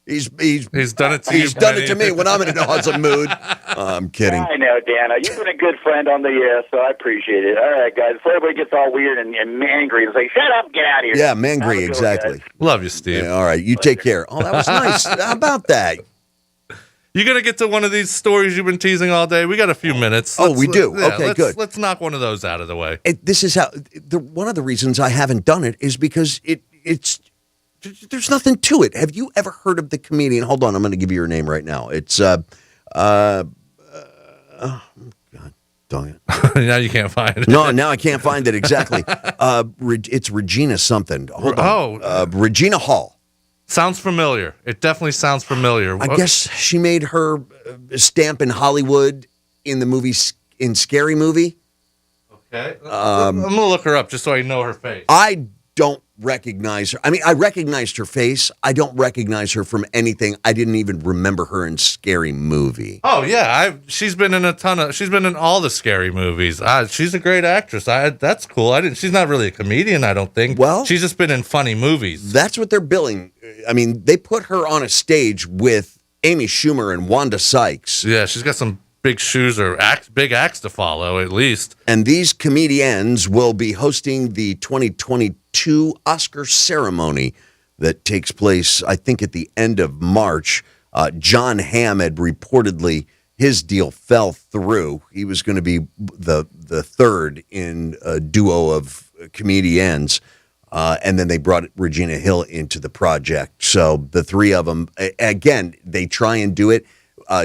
He's done it to you. He's done it to me when I'm in an awesome mood. I'm kidding. I know, Dano. You've been a good friend on the air, so I appreciate it. All right, guys. Before everybody gets all weird and angry and say, shut up, get out of here. Yeah, mangry, exactly. Love you, Steve. Yeah, all right, you take care. Oh, that was nice. How about that? You gonna get to one of these stories you've been teasing all day? We got a few minutes. We do. Okay, good. Let's knock one of those out of the way. This is how. One of the reasons I haven't done it is because it's. There's nothing to it. Have you ever heard of the comedian? Hold on, I'm going to give you her name right now. It's oh God, dang it. Now you can't find it. No, now I can't find it exactly. It's Regina something. Hold on. Regina Hall. Sounds familiar. It definitely sounds familiar. I guess she made her stamp in Hollywood in the movie in Scary Movie. Okay, I'm gonna look her up just so I know her face. I don't recognize her. I mean, I recognized her face. I don't recognize her from anything. I didn't even remember her in Scary Movie. Oh yeah, she's been in she's been in all the Scary movies. She's a great actress. That's cool. She's not really a comedian, I don't think. Well, she's just been in funny movies. That's what they're billing. I mean, they put her on a stage with Amy Schumer and Wanda Sykes. Yeah, she's got some big shoes or big acts to follow, at least. And these comedians will be hosting the 2022 Oscar ceremony that takes place, I think, at the end of March. John Hamm had reportedly his deal fell through. He was going to be the third in a duo of comedians, and then they brought Regina Hill into the project. So the three of them, again, they try and do it.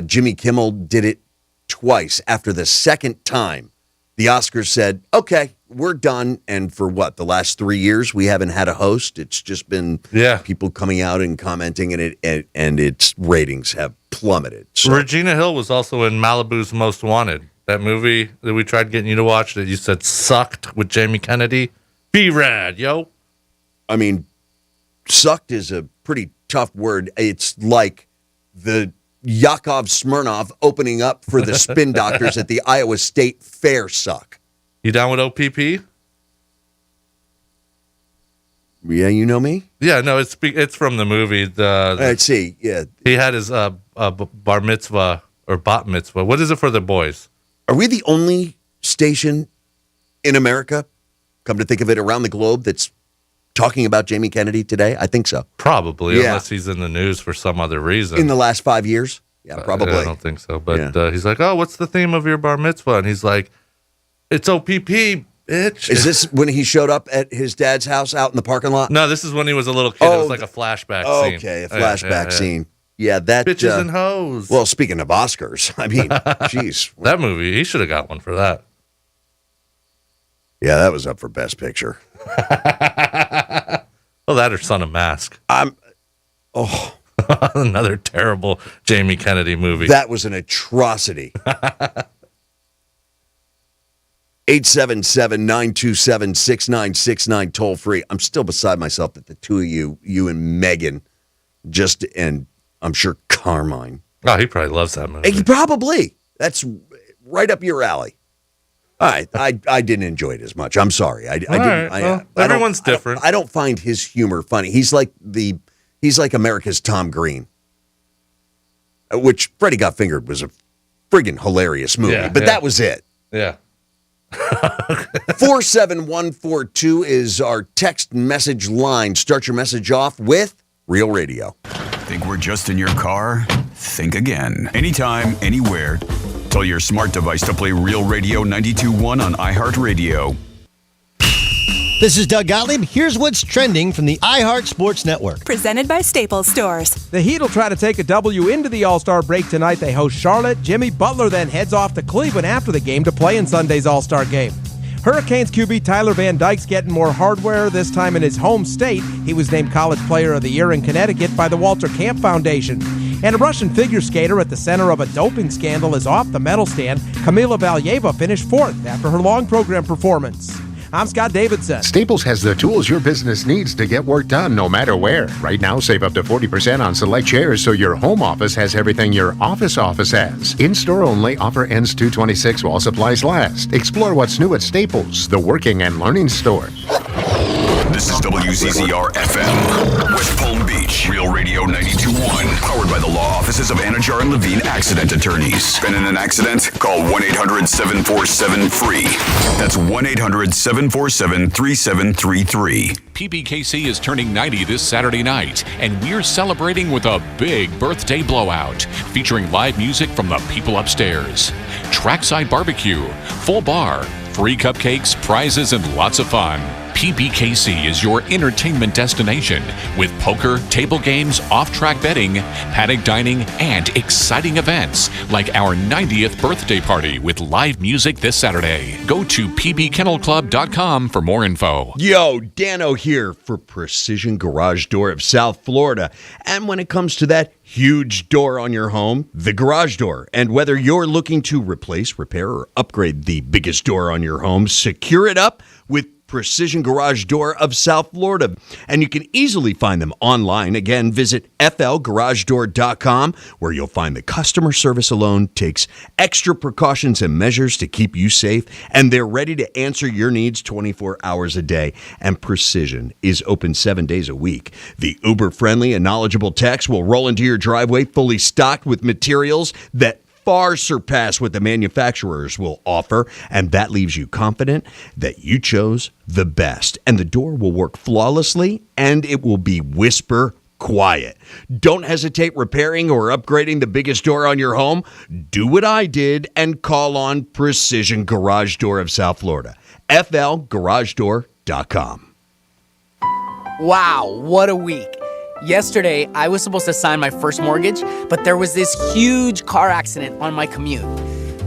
Jimmy Kimmel did it twice. After the second time, the Oscars said, okay, we're done. And for the last 3 years, we haven't had a host. It's just been people coming out and commenting, and its ratings have plummeted. So. Regina Hill was also in Malibu's Most Wanted, that movie that we tried getting you to watch that you said sucked with Jamie Kennedy. Be rad, yo. I mean, sucked is a pretty tough word. It's like the Yakov Smirnoff opening up for the spin doctors at the Iowa State Fair suck. You down with OPP? Yeah, you know me? Yeah, no, it's from the movie. Let's see, yeah. He had his bar mitzvah or bat mitzvah. What is it for the boys? Are we the only station in America, come to think of it, around the globe that's talking about Jamie Kennedy today? I think so. Probably, unless he's in the news for some other reason. In the last 5 years? Yeah, probably. I don't think so. But he's like, oh, what's the theme of your bar mitzvah? And he's like, it's OPP, bitch. Is this when he showed up at his dad's house out in the parking lot? No, this is when he was a little kid. It was like a flashback scene. Okay, a flashback scene. Yeah, that bitches and hoes. Well, speaking of Oscars, I mean, jeez, that movie, he should have got one for that. Yeah, that was up for Best Picture. Well, that or Son of Mask. Another terrible Jamie Kennedy movie. That was an atrocity. 877-927-6969, toll free. I'm still beside myself that the two of you and Megan, and I'm sure Carmine. Oh, he probably loves that movie. He probably. That's right up your alley. All right, I didn't enjoy it as much. I'm sorry. Everyone's different. I don't find his humor funny. He's like America's Tom Green, which Freddie Got Fingered was a friggin' hilarious movie, but that was it. Yeah. 47142 is our text message line. Start your message off with Real Radio. Think we're just in your car? Think again. Anytime, anywhere. Tell your smart device to play Real Radio 92.1 on iHeartRadio. This is Doug Gottlieb. Here's what's trending from the iHeart Sports Network. Presented by Staples Stores. The Heat will try to take a W into the All-Star break tonight. They host Charlotte. Jimmy Butler then heads off to Cleveland after the game to play in Sunday's All-Star game. Hurricanes QB Tyler Van Dyke's getting more hardware, this time in his home state. He was named College Player of the Year in Connecticut by the Walter Camp Foundation. And a Russian figure skater at the center of a doping scandal is off the medal stand. Kamila Valieva finished fourth after her long program performance. I'm Scott Davidson. Staples has the tools your business needs to get work done no matter where. Right now, save up to 40% on select chairs so your home office has everything your office has. In-store only, offer ends 2/26 while supplies last. Explore what's new at Staples, the working and learning store. This is WCCR FM, West Palm Beach, Real Radio 92.1, powered by the law offices of Anajar and Levine Accident Attorneys. Been in an accident? Call 1-800-747-FREE. That's 1-800-747-3733. PBKC is turning 90 this Saturday night, and we're celebrating with a big birthday blowout, featuring live music from the people upstairs. Trackside barbecue, full bar, free cupcakes, prizes, and lots of fun. PBKC is your entertainment destination with poker, table games, off-track betting, paddock dining, and exciting events like our 90th birthday party with live music this Saturday. Go to pbkennelclub.com for more info. Yo, Dano here for Precision Garage Door of South Florida. And when it comes to that huge door on your home, the garage door. And whether you're looking to replace, repair, or upgrade the biggest door on your home, secure it up with Precision Garage Door of South Florida. And you can easily find them online. Again, visit flgaragedoor.com, where you'll find the customer service alone takes extra precautions and measures to keep you safe, and they're ready to answer your needs 24 hours a day. And Precision is open 7 days a week. The uber-friendly and knowledgeable techs will roll into your driveway fully stocked with materials that far surpass what the manufacturers will offer, and that leaves you confident that you chose the best. And the door will work flawlessly, and it will be whisper quiet. Don't hesitate repairing or upgrading the biggest door on your home. Do what I did and call on Precision Garage Door of South Florida. FLGarageDoor.com. Wow, what a week. Yesterday, I was supposed to sign my first mortgage, but there was this huge car accident on my commute.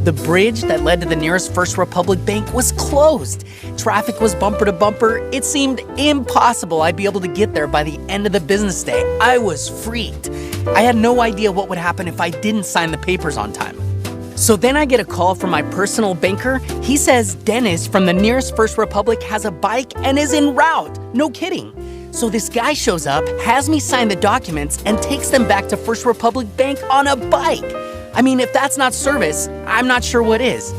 The bridge that led to the nearest First Republic Bank was closed. Traffic was bumper to bumper. It seemed impossible I'd be able to get there by the end of the business day. I was freaked. I had no idea what would happen if I didn't sign the papers on time. So then I get a call from my personal banker. He says Dennis from the nearest First Republic has a bike and is en route. No kidding. So this guy shows up, has me sign the documents, and takes them back to First Republic Bank on a bike. I mean, if that's not service, I'm not sure what is.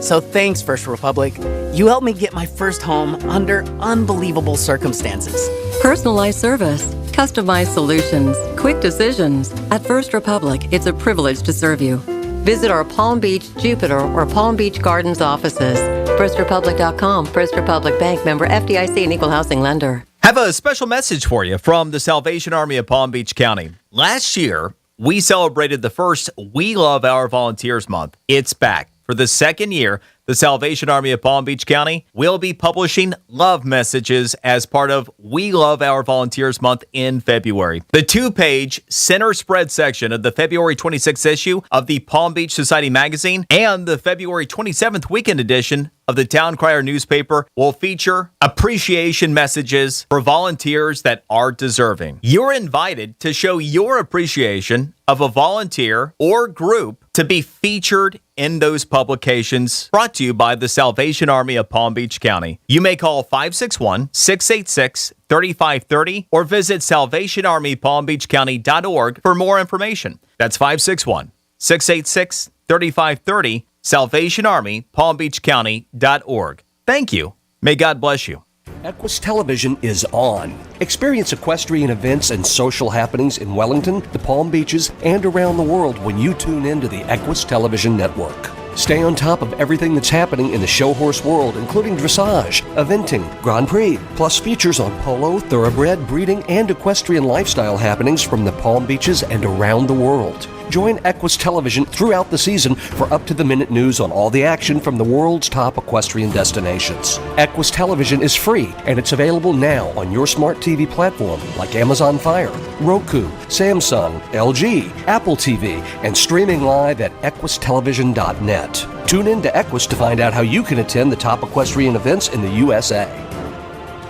So thanks, First Republic. You helped me get my first home under unbelievable circumstances. Personalized service, customized solutions, quick decisions. At First Republic, it's a privilege to serve you. Visit our Palm Beach, Jupiter, or Palm Beach Gardens offices. FirstRepublic.com. First Republic Bank, member FDIC and equal housing lender. Have a special message for you from the Salvation Army of Palm Beach County. Last year, we celebrated the first We Love Our Volunteers month. It's back. For the second year, the Salvation Army of Palm Beach County will be publishing love messages as part of We Love Our Volunteers month in February. The 2-page center spread section of the February 26th issue of the Palm Beach Society magazine and the February 27th weekend edition of the Town Crier newspaper will feature appreciation messages for volunteers that are deserving. You're invited to show your appreciation of a volunteer or group to be featured in those publications, brought to you by the Salvation Army of Palm Beach County. You may call 561-686-3530 or visit salvationarmypalmbeachcounty.org for more information. That's 561-686-3530, salvationarmypalmbeachcounty.org. Thank you. May God bless you. Equus Television is on. Experience equestrian events and social happenings in Wellington, the Palm Beaches, and around the world when you tune in to the Equus Television Network. Stay on top of everything that's happening in the show horse world, including dressage, eventing, Grand Prix, plus features on polo, thoroughbred, breeding, and equestrian lifestyle happenings from the Palm Beaches and around the world. Join Equus Television throughout the season for up-to-the-minute news on all the action from the world's top equestrian destinations. Equus Television is free, and it's available now on your smart TV platform like Amazon Fire, Roku, Samsung, LG, Apple TV, and streaming live at equustelevision.net. Tune in to Equus to find out how you can attend the top equestrian events in the USA.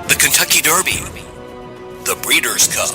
The Kentucky Derby, the Breeders' Cup,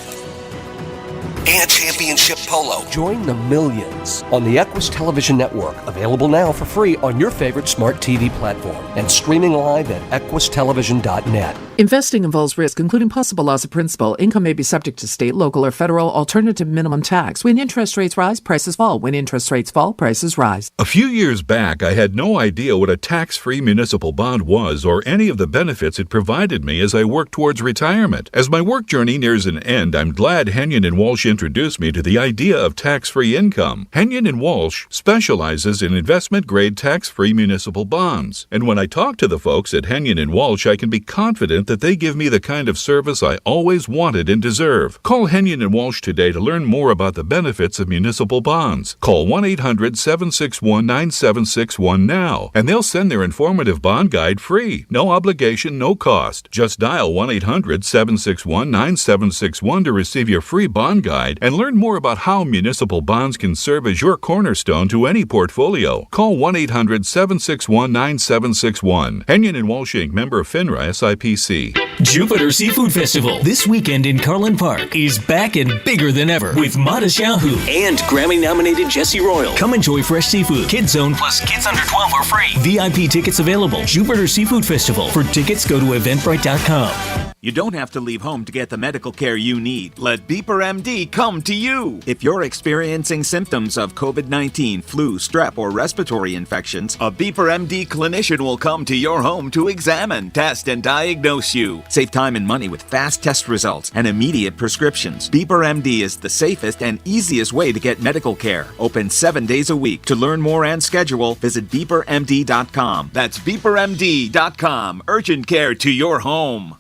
and Championship Polo. Join the millions on the Equus Television Network, available now for free on your favorite smart TV platform and streaming live at equustelevision.net. Investing involves risk, including possible loss of principal. Income may be subject to state, local, or federal alternative minimum tax. When interest rates rise, prices fall. When interest rates fall, prices rise. A few years back, I had no idea what a tax-free municipal bond was or any of the benefits it provided me as I worked towards retirement. As my work journey nears an end, I'm glad Henyon & Walsh introduced me to the idea of tax-free income. Henyon & Walsh specializes in investment-grade tax-free municipal bonds. And when I talk to the folks at Henyon & Walsh, I can be confident that they give me the kind of service I always wanted and deserve. Call Henyon & Walsh today to learn more about the benefits of municipal bonds. Call 1-800-761-9761 now, and they'll send their informative bond guide free. No obligation, no cost. Just dial 1-800-761-9761 to receive your free bond guide and learn more about how municipal bonds can serve as your cornerstone to any portfolio. Call 1-800-761-9761. Henyon & Walsh Inc., member of FINRA SIPC. Jupiter Seafood Festival this weekend in Carlin Park is back and bigger than ever with Mata Shahu and Grammy-nominated Jesse Royal. Come enjoy fresh seafood. Kids Zone plus kids under 12 are free. VIP tickets available. Jupiter Seafood Festival. For tickets, go to Eventbrite.com. You don't have to leave home to get the medical care you need. Let Beeper MD come to you. If you're experiencing symptoms of COVID-19, flu, strep, or respiratory infections, a Beeper MD clinician will come to your home to examine, test, and diagnose you. Save time and money with fast test results and immediate prescriptions. Beeper MD is the safest and easiest way to get medical care. Open 7 days a week. To learn more and schedule, visit beepermd.com. That's beepermd.com. Urgent care to your home.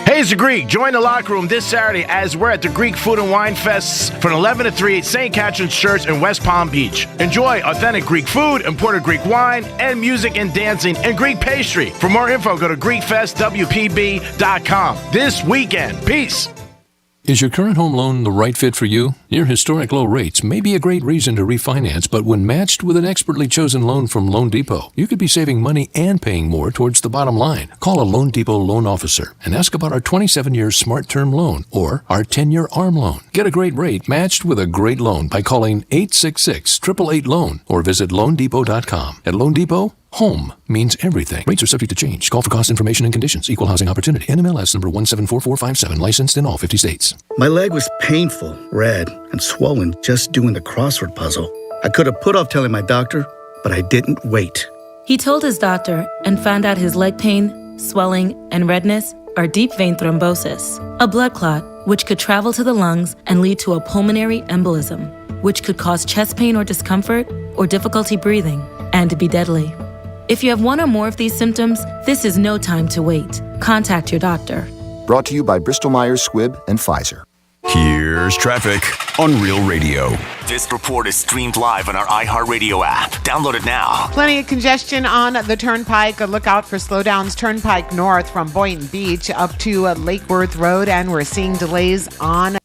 Hey Hayes the Greek, join the locker room this Saturday as we're at the Greek Food and Wine Fest from 11 to 3 at St. Catherine's Church in West Palm Beach. Enjoy authentic Greek food, imported Greek wine, and music and dancing, and Greek pastry. For more info, go to GreekFestWPB.com this weekend. Peace. Is your current home loan the right fit for you? Near historic low rates may be a great reason to refinance, but when matched with an expertly chosen loan from Loan Depot, you could be saving money and paying more towards the bottom line. Call a Loan Depot loan officer and ask about our 27-year Smart Term loan or our 10-year ARM loan. Get a great rate matched with a great loan by calling 866-888-LOAN or visit LoanDepot.com. At Loan Depot, home means everything. Rates are subject to change. Call for cost information and conditions. Equal housing opportunity. NMLS number 174457. Licensed in all 50 states. My leg was painful, red, and swollen just doing the crossword puzzle. I could have put off telling my doctor, but I didn't wait. He told his doctor and found out his leg pain, swelling, and redness are deep vein thrombosis, a blood clot which could travel to the lungs and lead to a pulmonary embolism, which could cause chest pain or discomfort or difficulty breathing and be deadly. If you have one or more of these symptoms, this is no time to wait. Contact your doctor. Brought to you by Bristol-Myers Squibb and Pfizer. Here's traffic on Real Radio. This report is streamed live on our iHeartRadio app. Download it now. Plenty of congestion on the Turnpike. Look out for slowdowns Turnpike North from Boynton Beach up to Lake Worth Road, and we're seeing delays on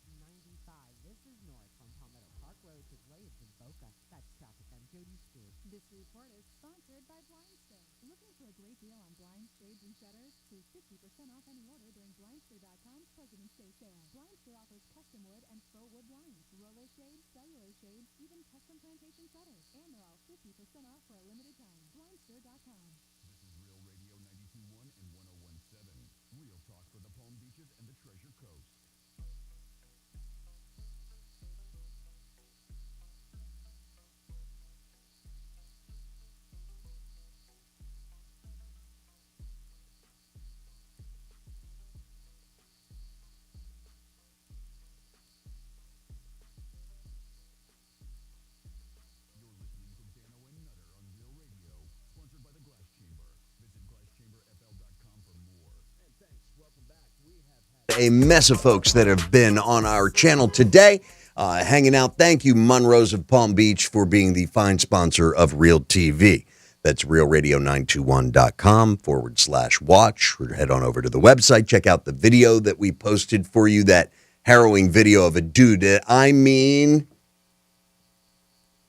a mess of folks that have been on our channel today, hanging out. Thank you, Monroe's of Palm Beach, for being the fine sponsor of Real TV. That's realradio921.com/watch. Or head on over to the website. Check out the video that we posted for you, that harrowing video of a dude that,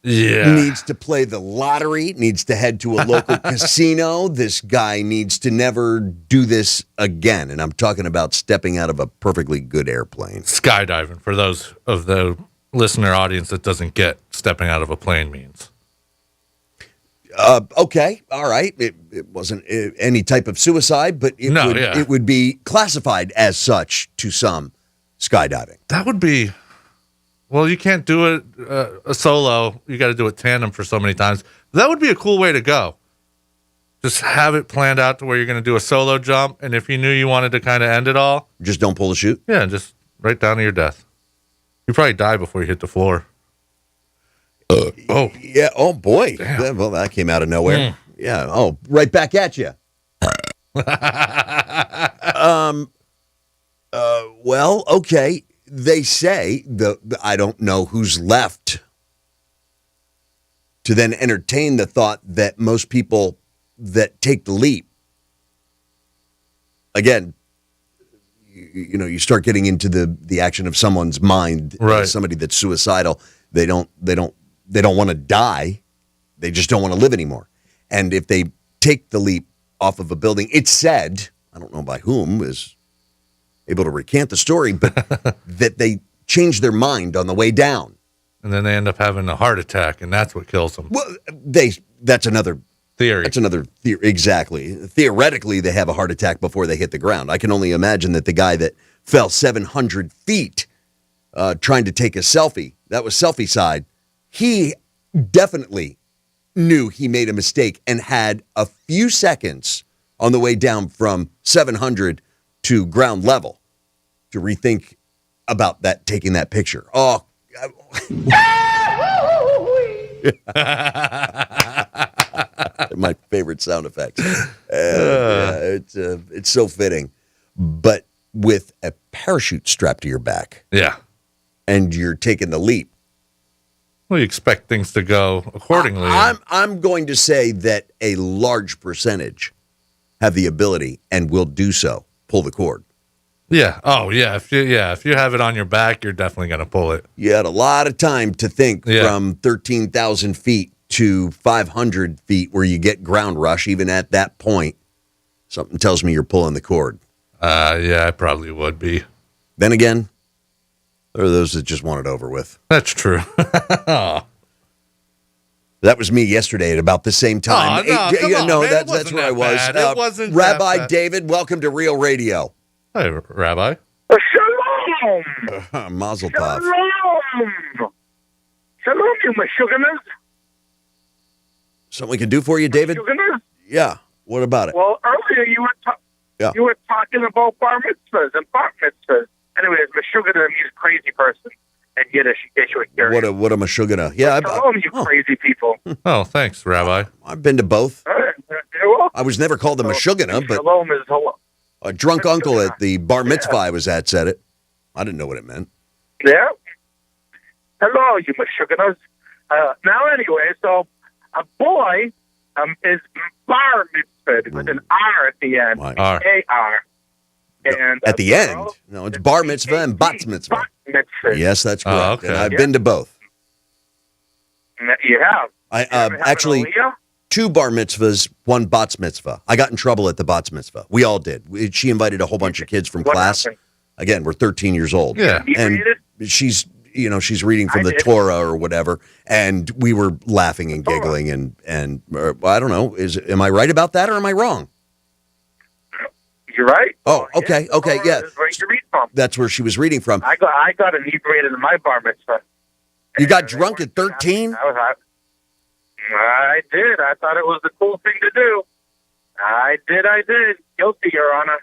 needs to play the lottery, needs to head to a local casino. This guy needs to never do this again. And I'm talking about stepping out of a perfectly good airplane. Skydiving, for those of the listener audience that doesn't get stepping out of a plane means. Okay, all right. It wasn't any type of suicide, but it would be classified as such to some, skydiving. That would be... Well, you can't do it a solo. You got to do it tandem for so many times. That would be a cool way to go. Just have it planned out to where you're going to do a solo jump, and if you knew you wanted to kind of end it all, just don't pull the chute. Yeah, just right down to your death. You probably die before you hit the floor. Yeah. Oh boy. Damn. Well, that came out of nowhere. Yeah. Oh, right back at you. Well, okay. They say I don't know who's left to then entertain the thought that most people that take the leap, again, you start getting into the action of someone's mind. Right. Somebody that's suicidal, they don't want to die. They just don't want to live anymore. And if they take the leap off of a building, it's said, I don't know by whom is able to recant the story, but that they change their mind on the way down. And then they end up having a heart attack, and that's what kills them. Well, that's another theory. That's another theory. Exactly. Theoretically, they have a heart attack before they hit the ground. I can only imagine that the guy that fell 700 feet trying to take a selfie, that was selfie side, he definitely knew he made a mistake and had a few seconds on the way down from 700 to ground level to rethink about taking that picture. Oh, my favorite sound effects. It's so fitting. But with a parachute strapped to your back. Yeah. And you're taking the leap. Well, you expect things to go accordingly. I'm going to say that a large percentage have the ability and will do so. Pull the cord. Yeah. Oh, yeah. If you have it on your back, you're definitely going to pull it. You had a lot of time to think from 13,000 feet to 500 feet where you get ground rush. Even at that point, something tells me you're pulling the cord. Yeah, I probably would be. Then again, there are those that just want it over with. That's true. That was me yesterday at about the same time. That's where I was. It wasn't Rabbi that bad. David, welcome to Real Radio. Hey, Rabbi. Shalom. Mazel tov. Shalom. Shalom, you Meshuggahs. Something we can do for you, David? Meshuggahs? Yeah. What about it? Well, earlier you were talking about bar mitzvahs and bar mitzvahs. Anyways, Meshuggah means crazy person. And Yiddish, in case you were curious. What a Meshuggah. Yeah. Shalom, you crazy people. Oh, thanks, Rabbi. I've been to both. You're welcome. I was never called a Meshuggah, but Shalom is hello. a drunk uncle at the bar mitzvah I was at said it. I didn't know what it meant. Yeah. Hello, you Meshuggahs. Now, anyway, so a boy is bar mitzvah with an R at the end. A-R. And at the end? No, it's bar mitzvah and bat mitzvah. Yes, that's correct. Oh, okay. And I've been to both. You have? I actually 2 bar mitzvahs, 1 bat mitzvah. I got in trouble at the bat mitzvah. We all did. She invited a whole bunch of kids from class. Happened? Again, we're 13 years old. Yeah. And she's reading from the Torah or whatever, and we were laughing and giggling and I don't know, am I right about that or am I wrong? You're right. Oh, okay, yeah. That's where you read from. That's where she was reading from. I got inebriated in my bar mitzvah. You got drunk at 13? I did. I thought it was the cool thing to do. I did. Guilty, Your Honor.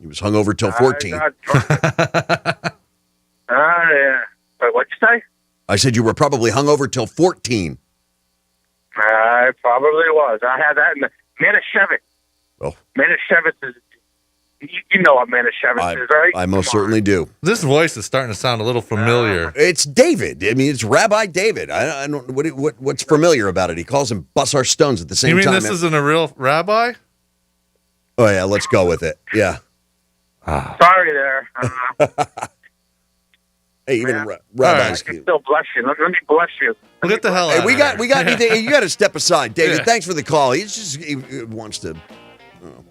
He was hungover till 14. Yeah. Wait, what'd you say? I said you were probably hungover till 14. I probably was. I had that in the Manischewitz. Oh. Manischewitz is... You know what Manischewitz is, right? I most certainly do. This voice is starting to sound a little familiar. It's David. I mean, it's Rabbi David. I don't. What's familiar about it? He calls him Bussar Stones at the same time. You mean this isn't a real rabbi? Oh yeah, let's go with it. Yeah. Sorry there. Hey, even rabbis. I can still bless you. Let me bless you. We'll get the hell out. Hey, we got. You got to step aside, David. Yeah. Thanks for the call. He wants to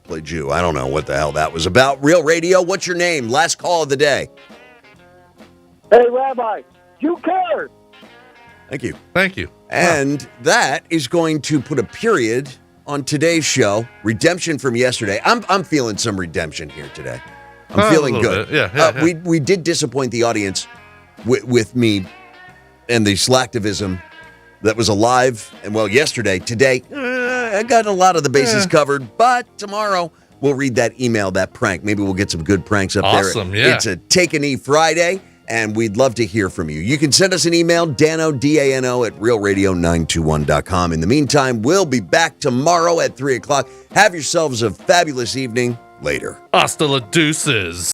play Jew. I don't know what the hell that was about. Real Radio. What's your name? Last call of the day. Hey, Rabbi, you care. Thank you. Thank you. And that is going to put a period on today's show. Redemption from yesterday. I'm feeling some redemption here today. I'm feeling good. Bit. Yeah. We did disappoint the audience with me and the slacktivism that was alive. And well, yesterday, today, I got a lot of the bases covered. But tomorrow, we'll read that email, that prank. Maybe we'll get some good pranks up there. Awesome, yeah. It's a Take a Knee Friday, and we'd love to hear from you. You can send us an email, Dano, D-A-N-O, at realradio921.com. In the meantime, we'll be back tomorrow at 3 o'clock. Have yourselves a fabulous evening. Later. Hasta la deuces.